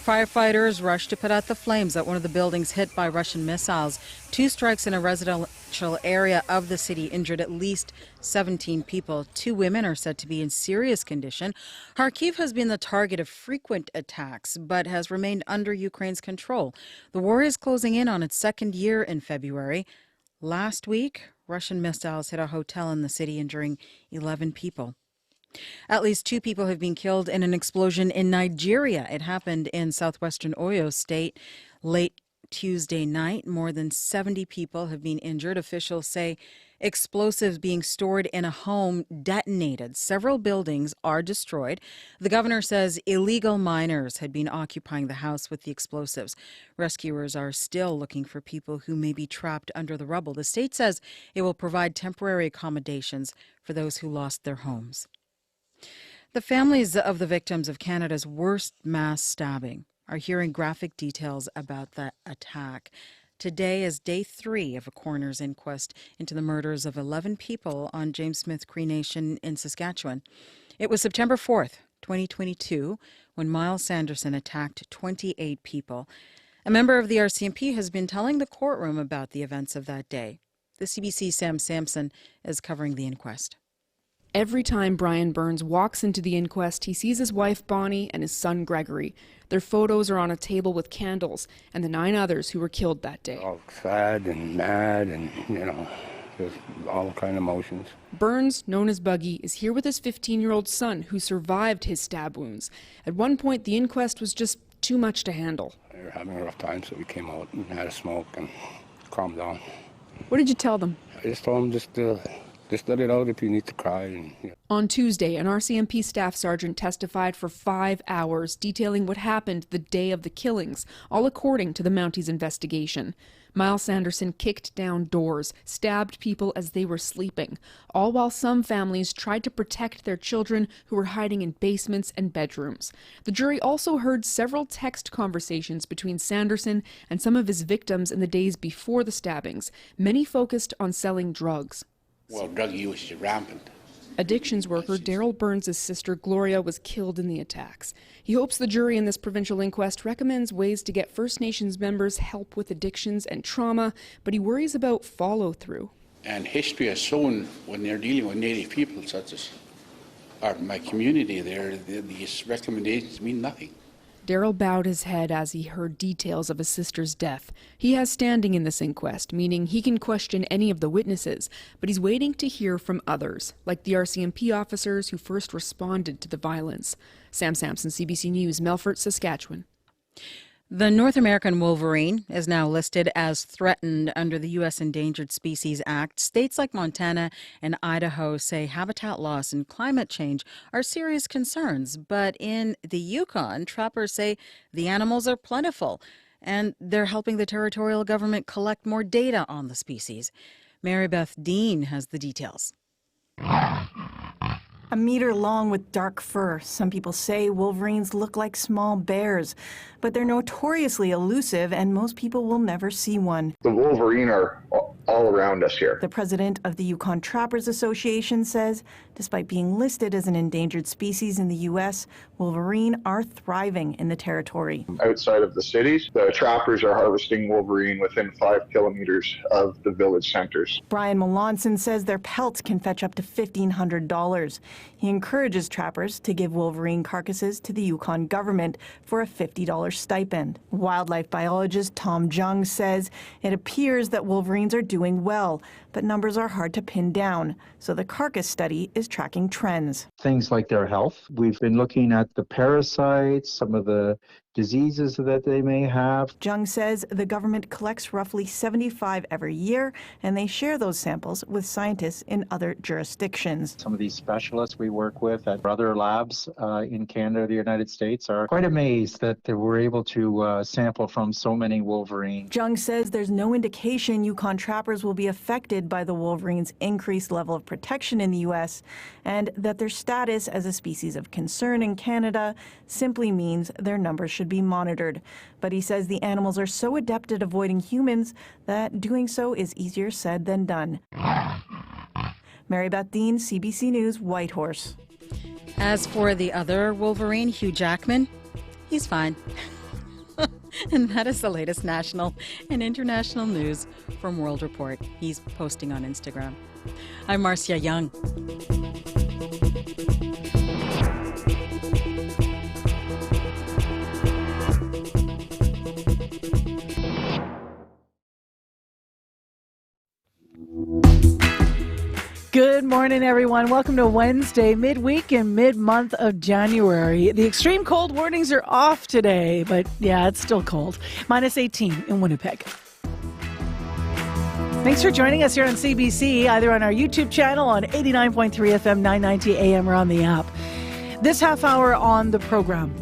Firefighters rushed to put out the flames at one of the buildings hit by Russian missiles. 2 strikes in a residential area of the city injured at least 17 people. 2 women are said to be in serious condition. Kharkiv has been the target of frequent attacks, but has remained under Ukraine's control. The war is closing in on its 2nd year in February. Last week, Russian missiles hit a hotel in the city, injuring 11 people. At least 2 people have been killed in an explosion in Nigeria. It happened in southwestern Oyo State late Tuesday night. More than 70 people have been injured. Officials say explosives being stored in a home detonated. Several buildings are destroyed. The governor says illegal miners had been occupying the house with the explosives. Rescuers are still looking for people who may be trapped under the rubble. The state says it will provide temporary accommodations for those who lost their homes. The families of the victims of Canada's worst mass stabbing are hearing graphic details about that attack. Today is day 3 of a coroner's inquest into the murders of 11 people on James Smith Cree Nation in Saskatchewan. It was September 4th, 2022, when Miles Sanderson attacked 28 people. A member of the RCMP has been telling the courtroom about the events of that day. The CBC's Sam Sampson is covering the inquest. Every time Brian Burns walks into the inquest, he sees his wife Bonnie and his son Gregory. Their photos are on a table with candles and the 9 others who were killed that day. All sad and mad and, just all kind of emotions. Burns, known as Buggy, is here with his 15-year-old son who survived his stab wounds. At one point, the inquest was just too much to handle. They were having a rough time, so we came out and had a smoke and calmed down. What did you tell them? I just told them just let it out if you need to cry. On Tuesday, an RCMP staff sergeant testified for 5 hours, detailing what happened the day of the killings, all according to the Mounties investigation. Miles Sanderson kicked down doors, stabbed people as they were sleeping, all while some families tried to protect their children who were hiding in basements and bedrooms. The jury also heard several text conversations between Sanderson and some of his victims in the days before the stabbings, many focused on selling drugs. Well, drug use is rampant. Addictions worker Daryl Burns' sister Gloria was killed in the attacks. He hopes the jury in this provincial inquest recommends ways to get First Nations members help with addictions and trauma, but he worries about follow-through. And history has shown when they're dealing with Native people, such as my community there, these recommendations mean nothing. Daryl bowed his head as he heard details of his sister's death. He has standing in this inquest, meaning he can question any of the witnesses, but he's waiting to hear from others, like the RCMP officers who first responded to the violence. Sam Sampson, CBC News, Melfort, Saskatchewan. The North American wolverine is now listed as threatened under the U.S. Endangered Species Act. States like Montana and Idaho say habitat loss and climate change are serious concerns. But in the Yukon, trappers say the animals are plentiful, and they're helping the territorial government collect more data on the species. Mary Beth Dean has the details. A meter long with dark fur. Some people say wolverines look like small bears, but they're notoriously elusive and most people will never see one. The wolverine are all around us here. The president of the Yukon Trappers Association says, despite being listed as an endangered species in the U.S., wolverine are thriving in the territory. Outside of the cities, the trappers are harvesting wolverine within 5 kilometers of the village centers. Brian Melanson says their pelts can fetch up to $1,500. He encourages trappers to give wolverine carcasses to the Yukon government for a $50 stipend. Wildlife biologist Tom Jung says it appears that wolverines are doing well, but numbers are hard to pin down, so the carcass study is tracking trends. Things like their health. We've been looking at the parasites, some of the diseases that they may have. Jung says the government collects roughly 75 every year, and they share those samples with scientists in other jurisdictions. Some of these specialists we work with at other labs in Canada or the United States are quite amazed that they were able to sample from so many wolverines. Jung says there's no indication Yukon trappers will be affected by the wolverine's increased level of protection in the U.S., and that their status as a species of concern in Canada simply means their numbers should be monitored. But he says the animals are so adept at avoiding humans that doing so is easier said than done. Mary Beth Dean, CBC News, Whitehorse. As for the other wolverine, Hugh Jackman, he's fine. And that is the latest national and international news from World Report. He's posting on Instagram. I'm Marcia Young. Good morning, everyone. Welcome to Wednesday, midweek and mid-month of January. The extreme cold warnings are off today, but yeah, it's still cold. Minus 18 in Winnipeg. Thanks for joining us here on CBC, either on our YouTube channel on 89.3 FM, 990 AM, or on the app. This half hour on the program.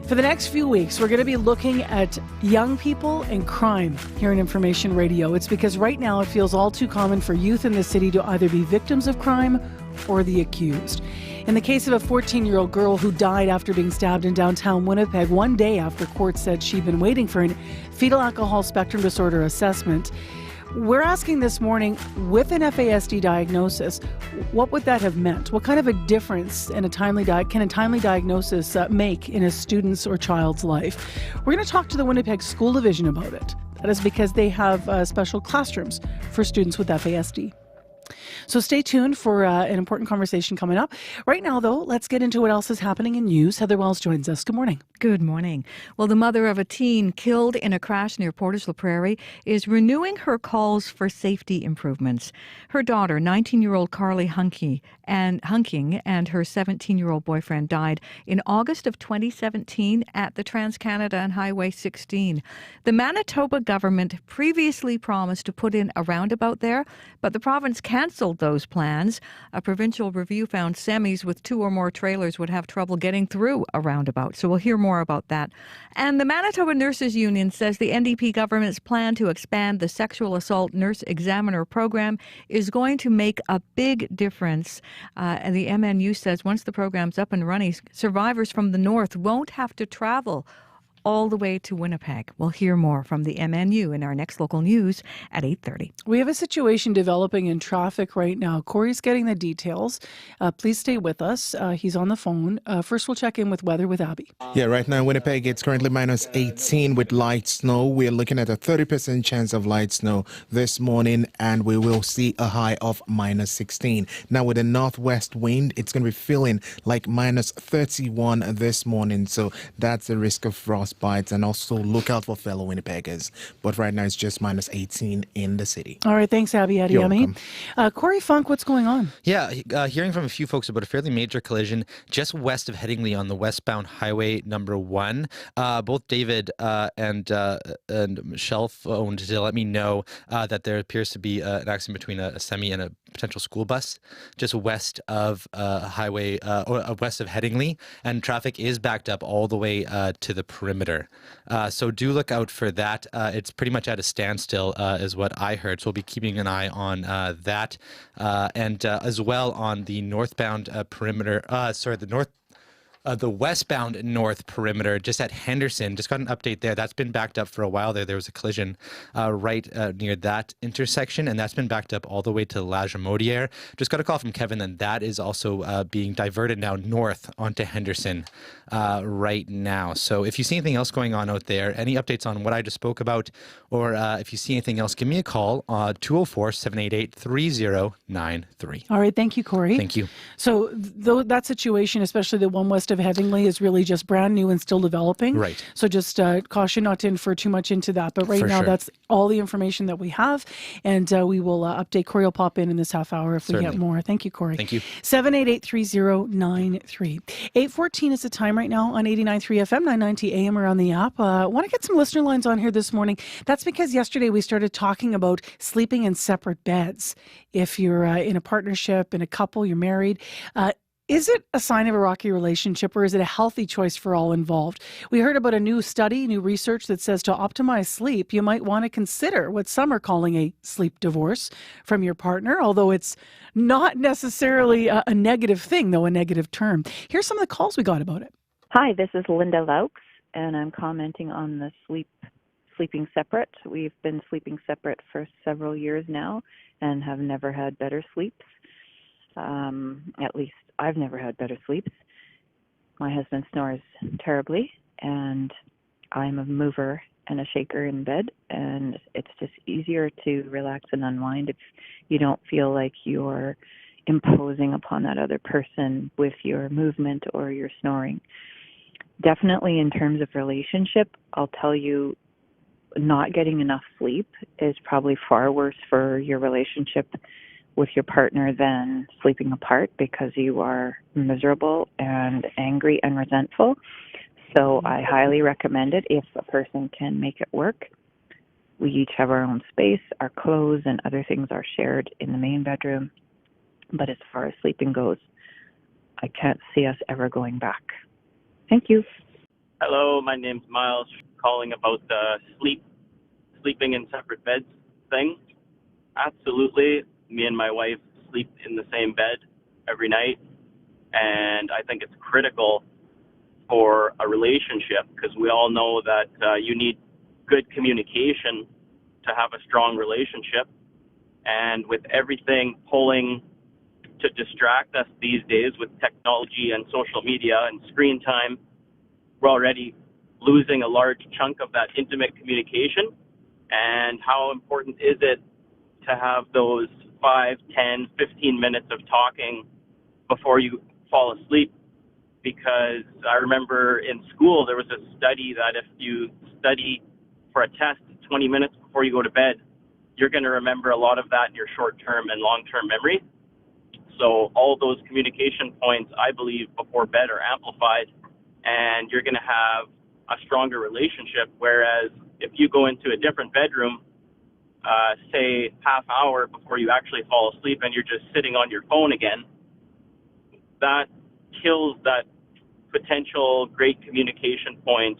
For the next few weeks, we're going to be looking at young people and crime here in Information Radio. It's because right now it feels all too common for youth in the city to either be victims of crime or the accused. In the case of a 14-year-old girl who died after being stabbed in downtown Winnipeg one day after court said she'd been waiting for an fetal alcohol spectrum disorder assessment, we're asking this morning, with an FASD diagnosis, what would that have meant? What kind of a difference can a timely diagnosis make in a student's or child's life? We're going to talk to the Winnipeg School Division about it. That is because they have special classrooms for students with FASD. So stay tuned for an important conversation coming up. Right now, though, let's get into what else is happening in news. Heather Wells joins us. Good morning. Good morning. Well, the mother of a teen killed in a crash near Portage la Prairie is renewing her calls for safety improvements. Her daughter, 19-year-old Carly Hunking, and her 17-year-old boyfriend died in August of 2017 at the Trans-Canada and Highway 16. The Manitoba government previously promised to put in a roundabout there, but the province canceled those plans. A provincial review found semis with 2 or more trailers would have trouble getting through a roundabout. So we'll hear more about that. And the Manitoba Nurses Union says the NDP government's plan to expand the sexual assault nurse examiner program is going to make a big difference. And the MNU says once the program's up and running, survivors from the north won't have to travel all the way to Winnipeg. We'll hear more from the MNU in our next local news at 8:30. We have a situation developing in traffic right now. Corey's getting the details. Please stay with us. He's on the phone. First, we'll check in with weather with Abby. Yeah, right now in Winnipeg, it's currently minus 18 with light snow. We're looking at a 30% chance of light snow this morning, and we will see a high of minus 16. Now, with a northwest wind, it's going to be feeling like minus 31 this morning. So that's the risk of frostbites, and also look out for fellow Winnipeggers. But right now, it's just minus 18 in the city. All right, thanks, Abby. You're welcome. Corey Funk, what's going on? Yeah, hearing from a few folks about a fairly major collision just west of Headingley on the westbound highway number 1. Both David and Michelle phoned to let me know that there appears to be an accident between a semi and a potential school bus just west of highway west of Headingley, and traffic is backed up all the way to the perimeter. So do look out for that. It's pretty much at a standstill is what I heard. So we'll be keeping an eye on that, and as well on the northbound perimeter. The westbound north perimeter, just at Henderson. Just got an update there. That's been backed up for a while there. There was a collision right near that intersection, and that's been backed up all the way to La Jamodière. Just got a call from Kevin, and that is also being diverted now north onto Henderson right now. So if you see anything else going on out there, any updates on what I just spoke about, or if you see anything else, give me a call, 204-788-3093. All right, thank you, Corey. Thank you. So that situation, especially the one west of Headingley, is really just brand new and still developing. Right. So just caution not to infer too much into that. But right now, that's all the information that we have. And we will update. Corey will pop in this half hour if we get more. Thank you, Corey. Thank you. 788-3093. 8:14 is the time right now on 89.3 FM, 990 AM or on the app. I want to get some listener lines on here this morning. That's because yesterday we started talking about sleeping in separate beds. If you're in a partnership, in a couple, you're married, is it a sign of a rocky relationship, or is it a healthy choice for all involved? We heard about a new study, new research that says to optimize sleep, you might want to consider what some are calling a sleep divorce from your partner, although it's not necessarily a negative thing, though a negative term. Here's some of the calls we got about it. Hi, this is Linda Laux, and I'm commenting on the sleeping separate. We've been sleeping separate for several years now and have never had better sleeps. At least I've never had better sleeps. My husband snores terribly, and I'm a mover and a shaker in bed, and it's just easier to relax and unwind if you don't feel like you're imposing upon that other person with your movement or your snoring. Definitely in terms of relationship, I'll tell you, not getting enough sleep is probably far worse for your relationship with your partner than sleeping apart, because you are miserable and angry and resentful. So I highly recommend it if a person can make it work. We each have our own space. Our clothes and other things are shared in the main bedroom. But as far as sleeping goes, I can't see us ever going back. Thank you. Hello, my name's Miles, calling about the sleeping in separate beds thing. Absolutely. Me and my wife sleep in the same bed every night, and I think it's critical for a relationship, because we all know that you need good communication to have a strong relationship. And with everything pulling to distract us these days with technology and social media and screen time, we're already losing a large chunk of that intimate communication. And how important is it to have those 5, 10, 15 minutes of talking before you fall asleep? Because I remember in school there was a study that if you study for a test 20 minutes before you go to bed, you're going to remember a lot of that in your short-term and long-term memory. So all those communication points, I believe, before bed are amplified, and you're going to have a stronger relationship. Whereas if you go into a different bedroom, say half hour before you actually fall asleep and you're just sitting on your phone again, that kills that potential great communication point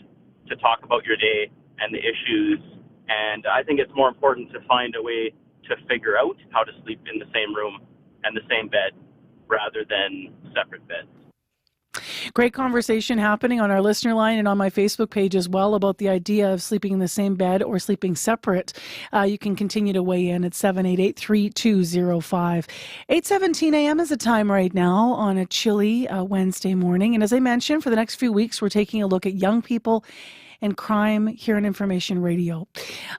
to talk about your day and the issues. And I think it's more important to find a way to figure out how to sleep in the same room and the same bed rather than separate beds. Great conversation happening on our listener line and on my Facebook page as well about the idea of sleeping in the same bed or sleeping separate. You can continue to weigh in at 788-3205. 8:17 a.m. is the time right now on a chilly Wednesday morning. And as I mentioned, for the next few weeks, we're taking a look at young people and crime here on Information Radio.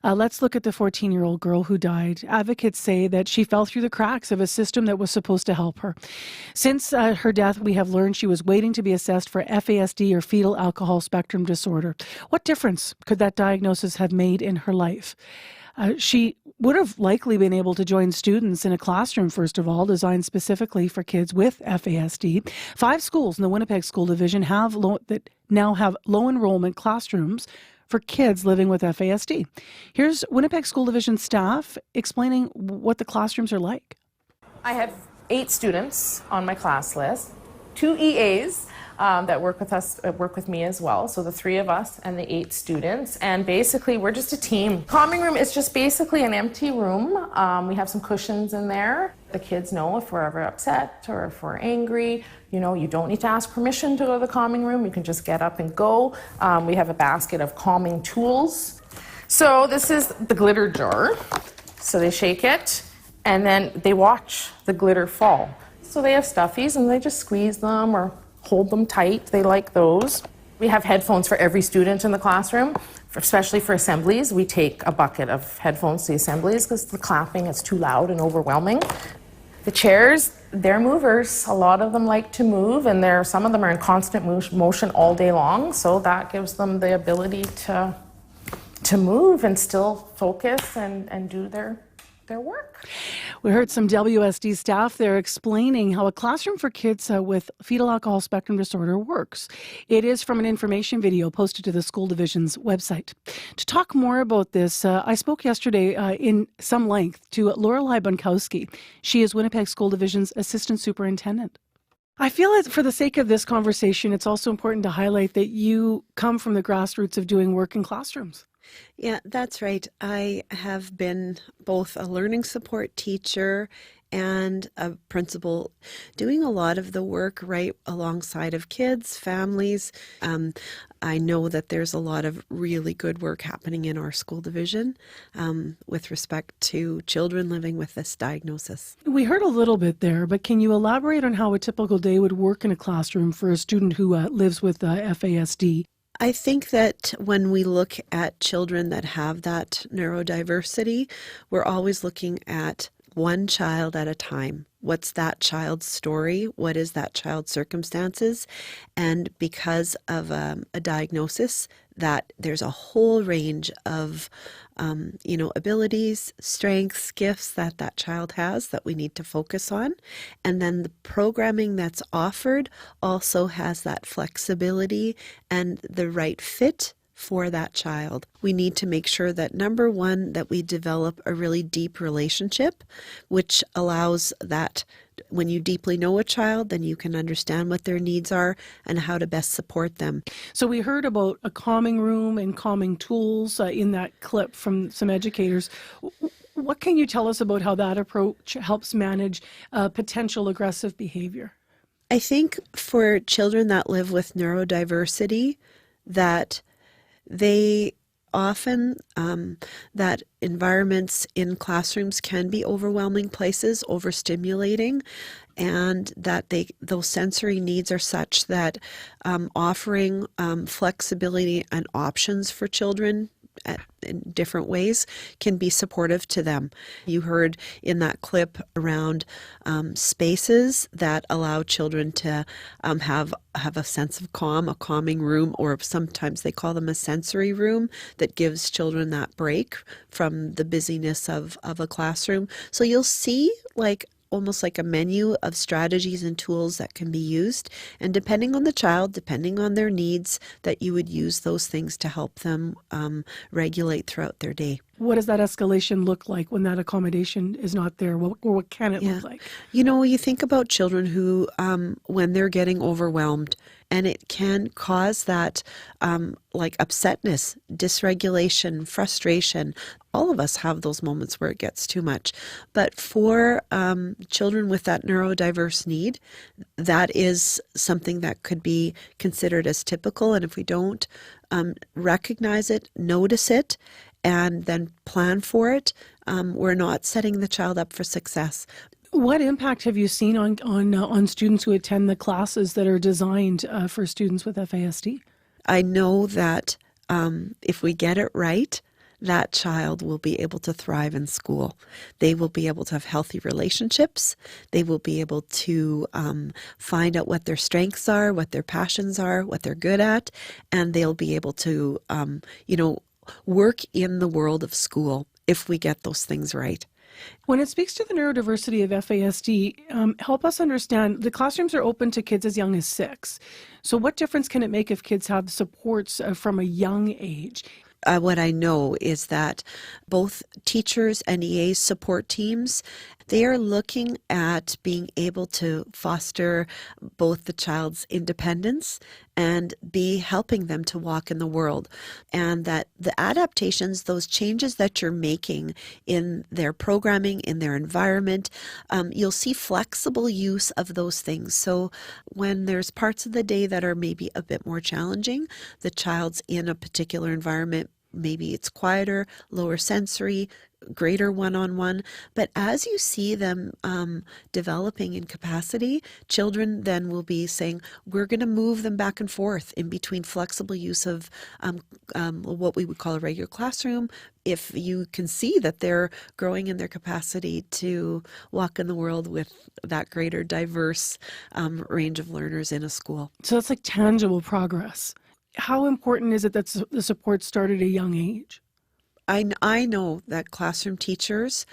Let's look at the 14-year-old girl who died. Advocates say that she fell through the cracks of a system that was supposed to help her. Since her death, we have learned she was waiting to be assessed for FASD or fetal alcohol spectrum disorder. What difference could that diagnosis have made in her life? She would have likely been able to join students in a classroom, first of all, designed specifically for kids with FASD. 5 schools in the Winnipeg School Division now have low enrollment classrooms for kids living with FASD. Here's Winnipeg School Division staff explaining what the classrooms are like. I have 8 students on my class list, 2 EAs that work with me as well. So the 3 of us and the 8 students. And basically, we're just a team. Calming room is just basically an empty room. We have some cushions in there. The kids know if we're ever upset or if we're angry. You know, you don't need to ask permission to go to the calming room. You can just get up and go. We have a basket of calming tools. So this is the glitter jar. So they shake it, and then they watch the glitter fall. So they have stuffies, and they just squeeze them or hold them tight. They like those. We have headphones for every student in the classroom, especially for assemblies. We take a bucket of headphones to the assemblies because the clapping is too loud and overwhelming. The chairs, they're movers. A lot of them like to move, and some of them are in constant motion all day long, so that gives them the ability to move and still focus and do their work. We heard some WSD staff there explaining how a classroom for kids with fetal alcohol spectrum disorder works. It is from an information video posted to the school division's website. To talk more about this, I spoke yesterday in some length to Lorelei Bunkowski. She is Winnipeg School Division's assistant superintendent. I feel that for the sake of this conversation, it's also important to highlight that you come from the grassroots of doing work in classrooms. Yeah, that's right. I have been both a learning support teacher and a principal, doing a lot of the work right alongside of kids, families. I know that there's a lot of really good work happening in our school division with respect to children living with this diagnosis. We heard a little bit there, but can you elaborate on how a typical day would work in a classroom for a student who lives with FASD? I think that when we look at children that have that neurodiversity, we're always looking at one child at a time. What's that child's story? What is that child's circumstances? And because of a diagnosis, that there's a whole range of abilities, strengths, gifts that child has that we need to focus on. And then the programming that's offered also has that flexibility and the right fit for that child. We need to make sure that, number one, that we develop a really deep relationship, which allows that when you deeply know a child, then you can understand what their needs are and how to best support them. So we heard about a calming room and calming tools in that clip from some educators. What can you tell us about how that approach helps manage potential aggressive behavior? I think for children that live with neurodiversity, that they often, that environments in classrooms can be overwhelming places, overstimulating, and that those sensory needs are such that offering flexibility and options for children in different ways can be supportive to them. You heard in that clip around spaces that allow children to have a sense of calm, a calming room, or sometimes they call them a sensory room that gives children that break from the busyness of a classroom. So you'll see almost like a menu of strategies and tools that can be used. And depending on the child, depending on their needs, that you would use those things to help them regulate throughout their day. What does that escalation look like when that accommodation is not there? What can it look like? You know, you think about children who, when they're getting overwhelmed, and it can cause that like upsetness, dysregulation, frustration. All of us have those moments where it gets too much. But for children with that neurodiverse need, that is something that could be considered as typical. And if we don't recognize it, notice it, and then plan for it, we're not setting the child up for success. What impact have you seen on students who attend the classes that are designed for students with FASD? I know that if we get it right, that child will be able to thrive in school. They will be able to have healthy relationships. They will be able to find out what their strengths are, what their passions are, what they're good at, and they'll be able to, work in the world of school if we get those things right. When it speaks to the neurodiversity of FASD, help us understand, the classrooms are open to kids as young as 6. So what difference can it make if kids have supports from a young age? What I know is that both teachers and EA's support teams, they are looking at being able to foster both the child's independence and be helping them to walk in the world. And that the adaptations, those changes that you're making in their programming, in their environment, you'll see flexible use of those things. So when there's parts of the day that are maybe a bit more challenging, the child's in a particular environment, maybe it's quieter, lower sensory, greater one-on-one. But as you see them developing in capacity, children then will be saying, we're going to move them back and forth in between flexible use of what we would call a regular classroom. If you can see that they're growing in their capacity to walk in the world with that greater diverse range of learners in a school. So that's like tangible progress. How important is it that the support start at a young age? I know that classroom teachers,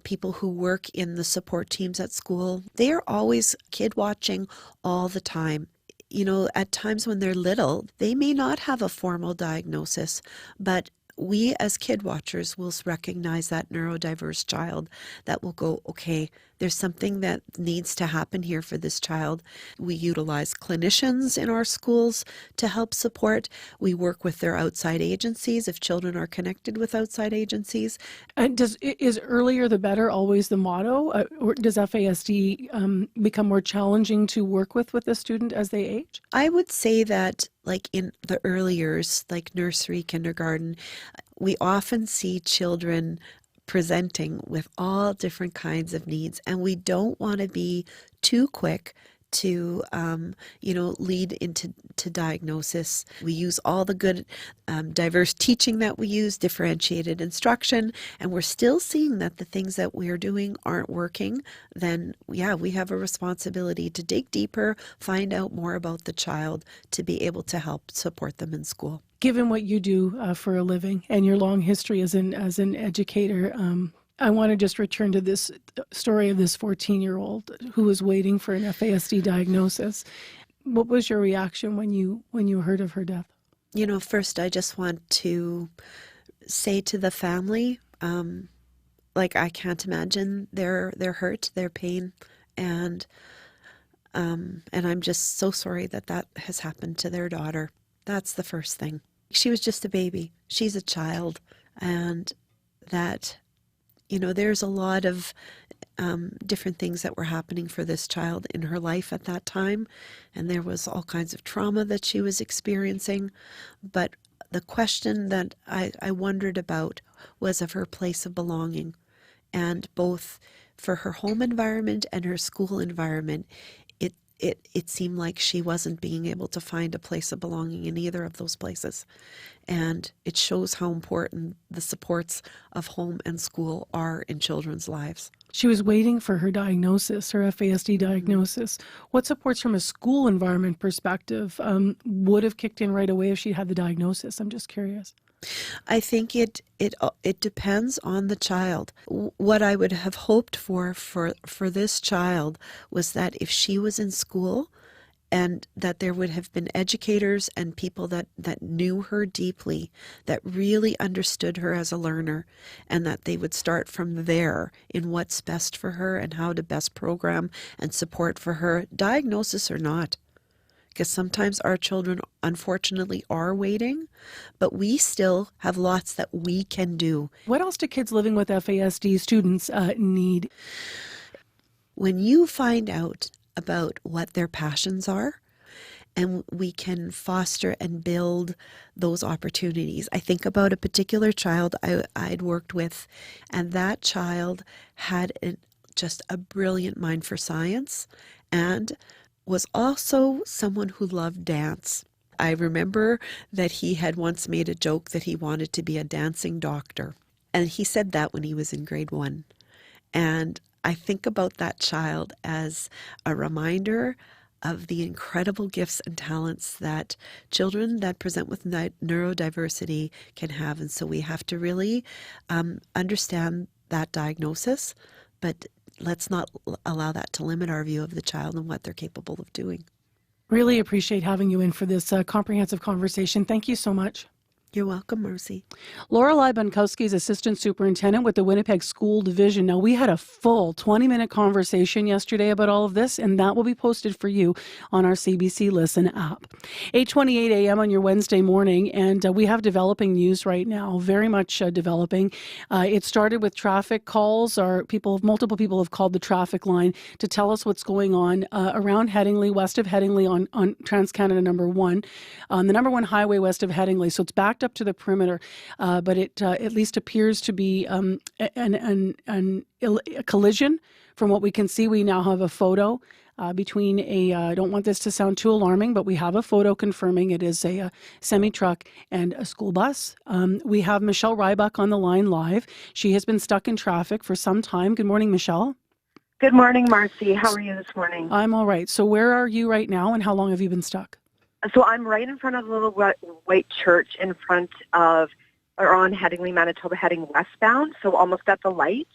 people who work in the support teams at school, they are always kid watching all the time. You know, at times when they're little, they may not have a formal diagnosis, but we as kid watchers will recognize that neurodiverse child that will go, okay, there's something that needs to happen here for this child. We utilize clinicians in our schools to help support. We work with their outside agencies if children are connected with outside agencies. And is earlier the better always the motto? Or does FASD become more challenging to work with the student as they age? I would say that like in the early years, like nursery, kindergarten, we often see children presenting with all different kinds of needs, and we don't want to be too quick to, lead into diagnosis. We use all the good diverse teaching that we use, differentiated instruction, and we're still seeing that the things that we're doing aren't working, then we have a responsibility to dig deeper, find out more about the child to be able to help support them in school. Given what you do for a living and your long history as an educator, I want to just return to this story of this 14-year-old who was waiting for an FASD diagnosis. What was your reaction when you heard of her death? You know, first I just want to say to the family, I can't imagine their hurt, their pain, and I'm just so sorry that has happened to their daughter. That's the first thing. She was just a baby. She's a child, and that, there's a lot of different things that were happening for this child in her life at that time, and there was all kinds of trauma that she was experiencing. But the question that I wondered about was of her place of belonging, and both for her home environment and her school environment, it seemed like she wasn't being able to find a place of belonging in either of those places. And it shows how important the supports of home and school are in children's lives. She was waiting for her diagnosis, her FASD diagnosis. What supports from a school environment perspective would have kicked in right away if she had the diagnosis? I'm just curious. I think it depends on the child. What I would have hoped for this child was that if she was in school and that there would have been educators and people that knew her deeply, that really understood her as a learner, and that they would start from there in what's best for her and how to best program and support for her, diagnosis or not. Because sometimes our children, unfortunately, are waiting, but we still have lots that we can do. What else do kids living with FASD students need? When you find out about what their passions are, and we can foster and build those opportunities. I think about a particular child I'd worked with, and that child had just a brilliant mind for science and was also someone who loved dance. I remember that he had once made a joke that he wanted to be a dancing doctor. And he said that when he was in grade 1. And I think about that child as a reminder of the incredible gifts and talents that children that present with neurodiversity can have. And so we have to really understand that diagnosis, but let's not allow that to limit our view of the child and what they're capable of doing. Really appreciate having you in for this comprehensive conversation. Thank you so much. You're welcome, Mercy. Lorelei Bunkowski is Assistant Superintendent with the Winnipeg School Division. Now, we had a full 20-minute conversation yesterday about all of this, and that will be posted for you on our CBC Listen app. 8:28 a.m. on your Wednesday morning, and we have developing news right now, very much developing. It started with traffic calls. Multiple people have called the traffic line to tell us what's going on around Headingley, west of Headingley on Trans-Canada number 1, on the number 1 highway west of Headingley. So it's backed up to the perimeter, but it at least appears to be a collision. From what we can see, we now have a photo between I don't want this to sound too alarming, but we have a photo confirming it is a semi-truck and a school bus. We have Michelle Rybuck on the line live. She has been stuck in traffic for some time. Good morning, Michelle. Good morning, Marcy. How are you this morning? I'm all right. So where are you right now, and how long have you been stuck? So I'm right in front of the little white church in front of, or on Headingley, Manitoba, heading westbound, so almost at the lights.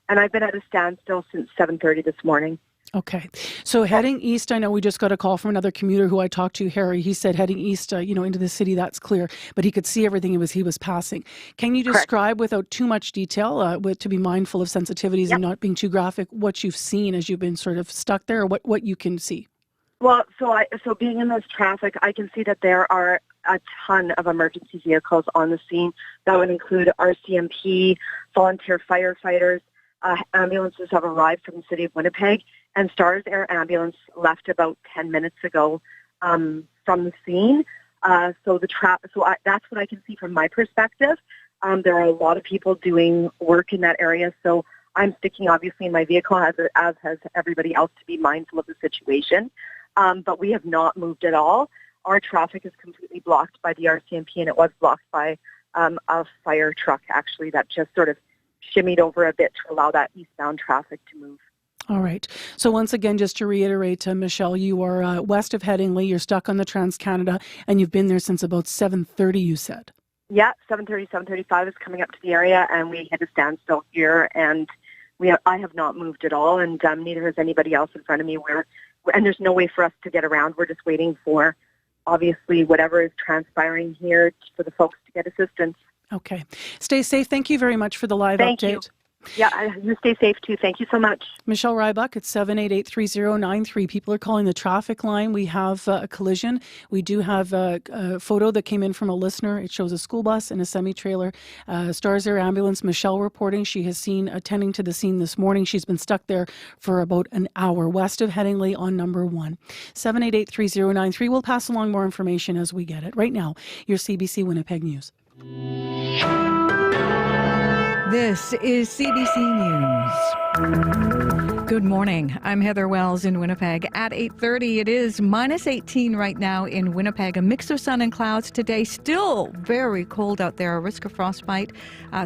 And I've been at a standstill since 7:30 this morning. Okay. So heading east, I know we just got a call from another commuter who I talked to, Harry. He said heading east, into the city, that's clear, but he could see everything he was passing. Can you describe, without too much detail, to be mindful of sensitivities and not being too graphic, what you've seen as you've been sort of stuck there, or what you can see? Well, so being in this traffic, I can see that there are a ton of emergency vehicles on the scene. That would include RCMP, volunteer firefighters. Ambulances have arrived from the city of Winnipeg, and Stars Air Ambulance left about 10 minutes ago from the scene. That's what I can see from my perspective. There are a lot of people doing work in that area, so I'm sticking obviously in my vehicle, as has everybody else, to be mindful of the situation. But we have not moved at all. Our traffic is completely blocked by the RCMP, and it was blocked by a fire truck, actually, that just sort of shimmied over a bit to allow that eastbound traffic to move. All right. So once again, just to reiterate, Michelle, you are west of Headingley. You're stuck on the Trans-Canada, and you've been there since about 7:30, you said. Yeah, 7:30, 7:35 is coming up to the area, and we hit a standstill here, and I have not moved at all, and neither has anybody else in front of me. And there's no way for us to get around. We're just waiting for, obviously, whatever is transpiring here for the folks to get assistance. Okay. Stay safe. Thank you very much for the live Thank update. You. Yeah, you stay safe too. Thank you so much. Michelle Rybuck at 788-3093. People are calling the traffic line. We have a collision. We do have a photo that came in from a listener. It shows a school bus and a semi-trailer. Stars Air Ambulance, Michelle reporting she has seen attending to the scene this morning. She's been stuck there for about an hour west of Headingley on number 1. 788-3093. We'll pass along more information as we get it. Right now, your CBC Winnipeg News. This is CBC News. Good morning. I'm Heather Wells in Winnipeg. At 8:30, it is -18 right now in Winnipeg. A mix of sun and clouds today. Still very cold out there. A risk of frostbite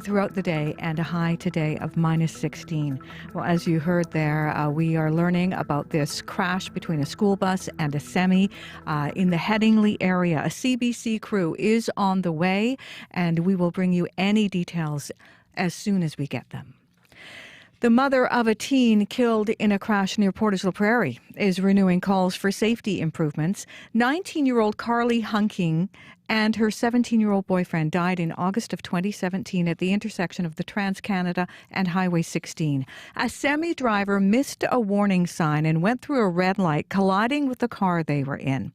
throughout the day, and a high today of -16. Well, as you heard there, we are learning about this crash between a school bus and a semi in the Headingley area. A CBC crew is on the way, and we will bring you any details as soon as we get them. The mother of a teen killed in a crash near Portage La Prairie is renewing calls for safety improvements. 19-year-old Carly Hunking and her 17-year-old boyfriend died in August of 2017 at the intersection of the Trans-Canada and Highway 16. A semi-driver missed a warning sign and went through a red light, colliding with the car they were in.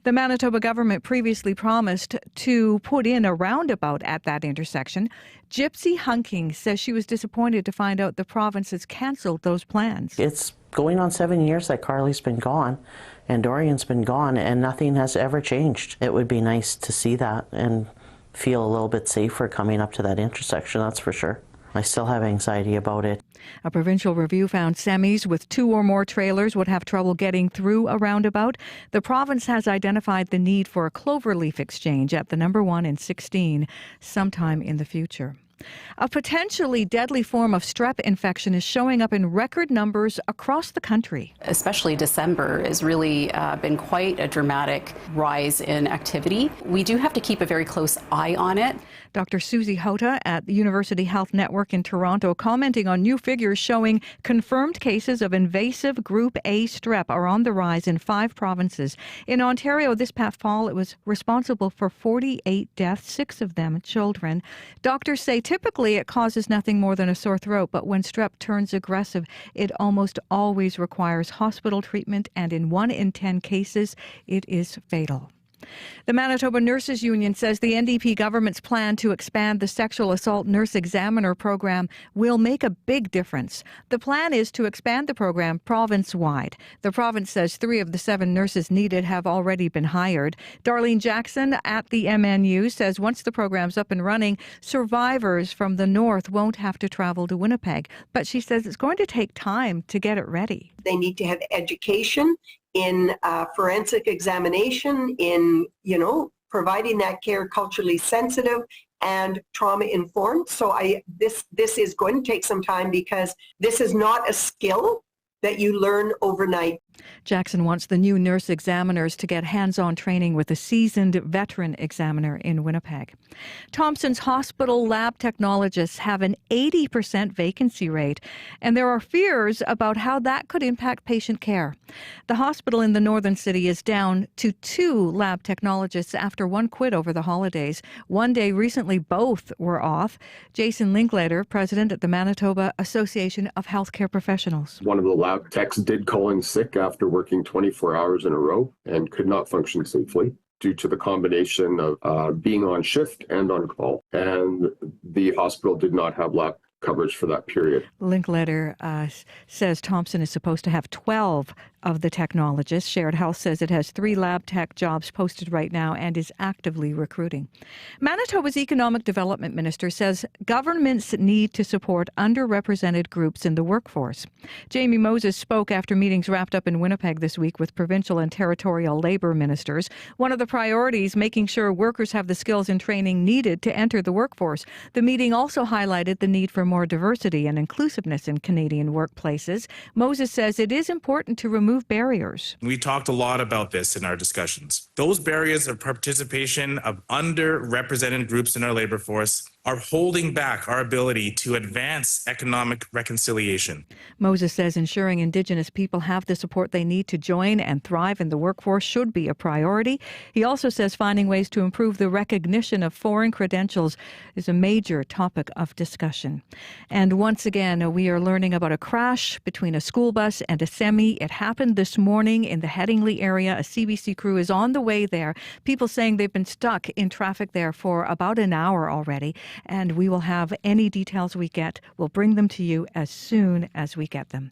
The Manitoba government previously promised to put in a roundabout at that intersection. Gypsy Hunking says she was disappointed to find out the province has cancelled those plans. It's going on 7 years that Carly's been gone and Dorian's been gone, and nothing has ever changed. It would be nice to see that and feel a little bit safer coming up to that intersection, that's for sure. I still have anxiety about it. A provincial review found semis with 2 or more trailers would have trouble getting through a roundabout. The province has identified the need for a cloverleaf exchange at the number 1 and 16 sometime in the future. A potentially deadly form of strep infection is showing up in record numbers across the country. Especially December has really been quite a dramatic rise in activity. We do have to keep a very close eye on it. Dr. Susie Hota at the University Health Network in Toronto commenting on new figures showing confirmed cases of invasive Group A strep are on the rise in 5 provinces. In Ontario this past fall, it was responsible for 48 deaths, 6 of them children. Doctors say typically it causes nothing more than a sore throat, but when strep turns aggressive, it almost always requires hospital treatment, and in 1 in 10 cases, it is fatal. The Manitoba Nurses Union says the NDP government's plan to expand the sexual assault nurse examiner program will make a big difference. The plan is to expand the program province-wide. The province says 3 of the 7 nurses needed have already been hired. Darlene Jackson at the MNU says once the program's up and running, survivors from the north won't have to travel to Winnipeg. But she says it's going to take time to get it ready. They need to have education in forensic examination, in, providing that care culturally sensitive and trauma informed. So this is going to take some time because this is not a skill that you learn overnight. Jackson wants the new nurse examiners to get hands-on training with a seasoned veteran examiner in Winnipeg. Thompson's Hospital lab technologists have an 80% vacancy rate, and there are fears about how that could impact patient care. The hospital in the northern city is down to 2 lab technologists after 1 quit over the holidays. One day recently, both were off. Jason Linklater, president at the Manitoba Association of Healthcare Professionals. One of the lab techs did call in sick after working 24 hours in a row and could not function safely due to the combination of being on shift and on call. And the hospital did not have lab coverage for that period. Linklater says Thompson is supposed to have 12 of the technologists. Shared Health says it has 3 lab tech jobs posted right now and is actively recruiting. Manitoba's Economic Development Minister says governments need to support underrepresented groups in the workforce. Jamie Moses spoke after meetings wrapped up in Winnipeg this week with provincial and territorial labour ministers. One of the priorities, making sure workers have the skills and training needed to enter the workforce. The meeting also highlighted the need for more diversity and inclusiveness in Canadian workplaces. Moses says it is important to remove barriers. We talked a lot about this in our discussions. Those barriers of participation of underrepresented groups in our labor force are holding back our ability to advance economic reconciliation. Moses says ensuring Indigenous people have the support they need to join and thrive in the workforce should be a priority. He also says finding ways to improve the recognition of foreign credentials is a major topic of discussion. And once again, we are learning about a crash between a school bus and a semi. It happened this morning in the Headingley area. A CBC crew is on the way there. People saying they've been stuck in traffic there for about an hour already. And we will have any details we get. We'll bring them to you as soon as we get them.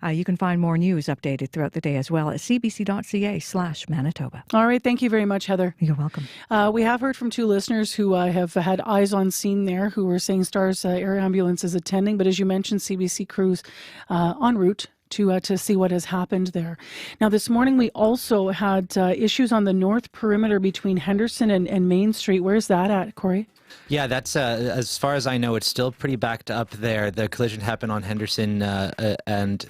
You can find more news updated throughout the day as well at cbc.ca/Manitoba. All right. Thank you very much, Heather. You're welcome. We have heard from 2 listeners who have had eyes on scene there who were saying STARS Air Ambulance is attending. But as you mentioned, CBC crews en route to see what has happened there. Now, this morning we also had issues on the north perimeter between Henderson and Main Street. Where's that at, Corey? Yeah, that's as far as I know, it's still pretty backed up there. The collision happened on Henderson and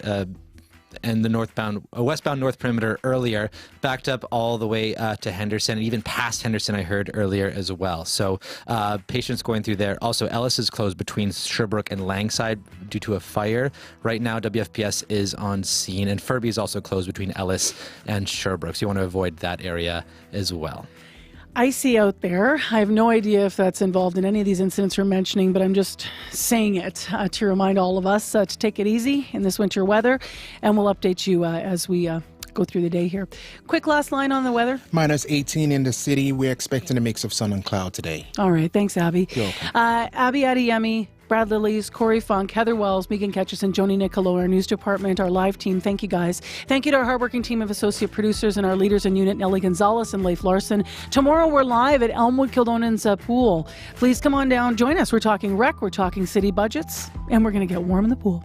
and the westbound north perimeter earlier, backed up all the way to Henderson, and even past Henderson I heard earlier as well. So patients going through there. Also, Ellis is closed between Sherbrooke and Langside due to a fire. Right now, WFPS is on scene, and Furby is also closed between Ellis and Sherbrooke. So you want to avoid that area as well. Icy out there. I have no idea if that's involved in any of these incidents we're mentioning, but I'm just saying it to remind all of us to take it easy in this winter weather, and we'll update you as we go through the day here. Quick last line on the weather. Minus 18 in the city. We're expecting a mix of sun and cloud today. All right. Thanks, Abby. You're welcome. Abby Adeyemi, Brad Lillies, Corey Funk, Heather Wells, Megan Ketchison, Joni Nicolo, our news department, our live team. Thank you, guys. Thank you to our hardworking team of associate producers and our leaders in unit, Nellie Gonzalez and Leif Larson. Tomorrow we're live at Elmwood Kildonan's pool. Please come on down, join us. We're talking rec, we're talking city budgets, and we're going to get warm in the pool.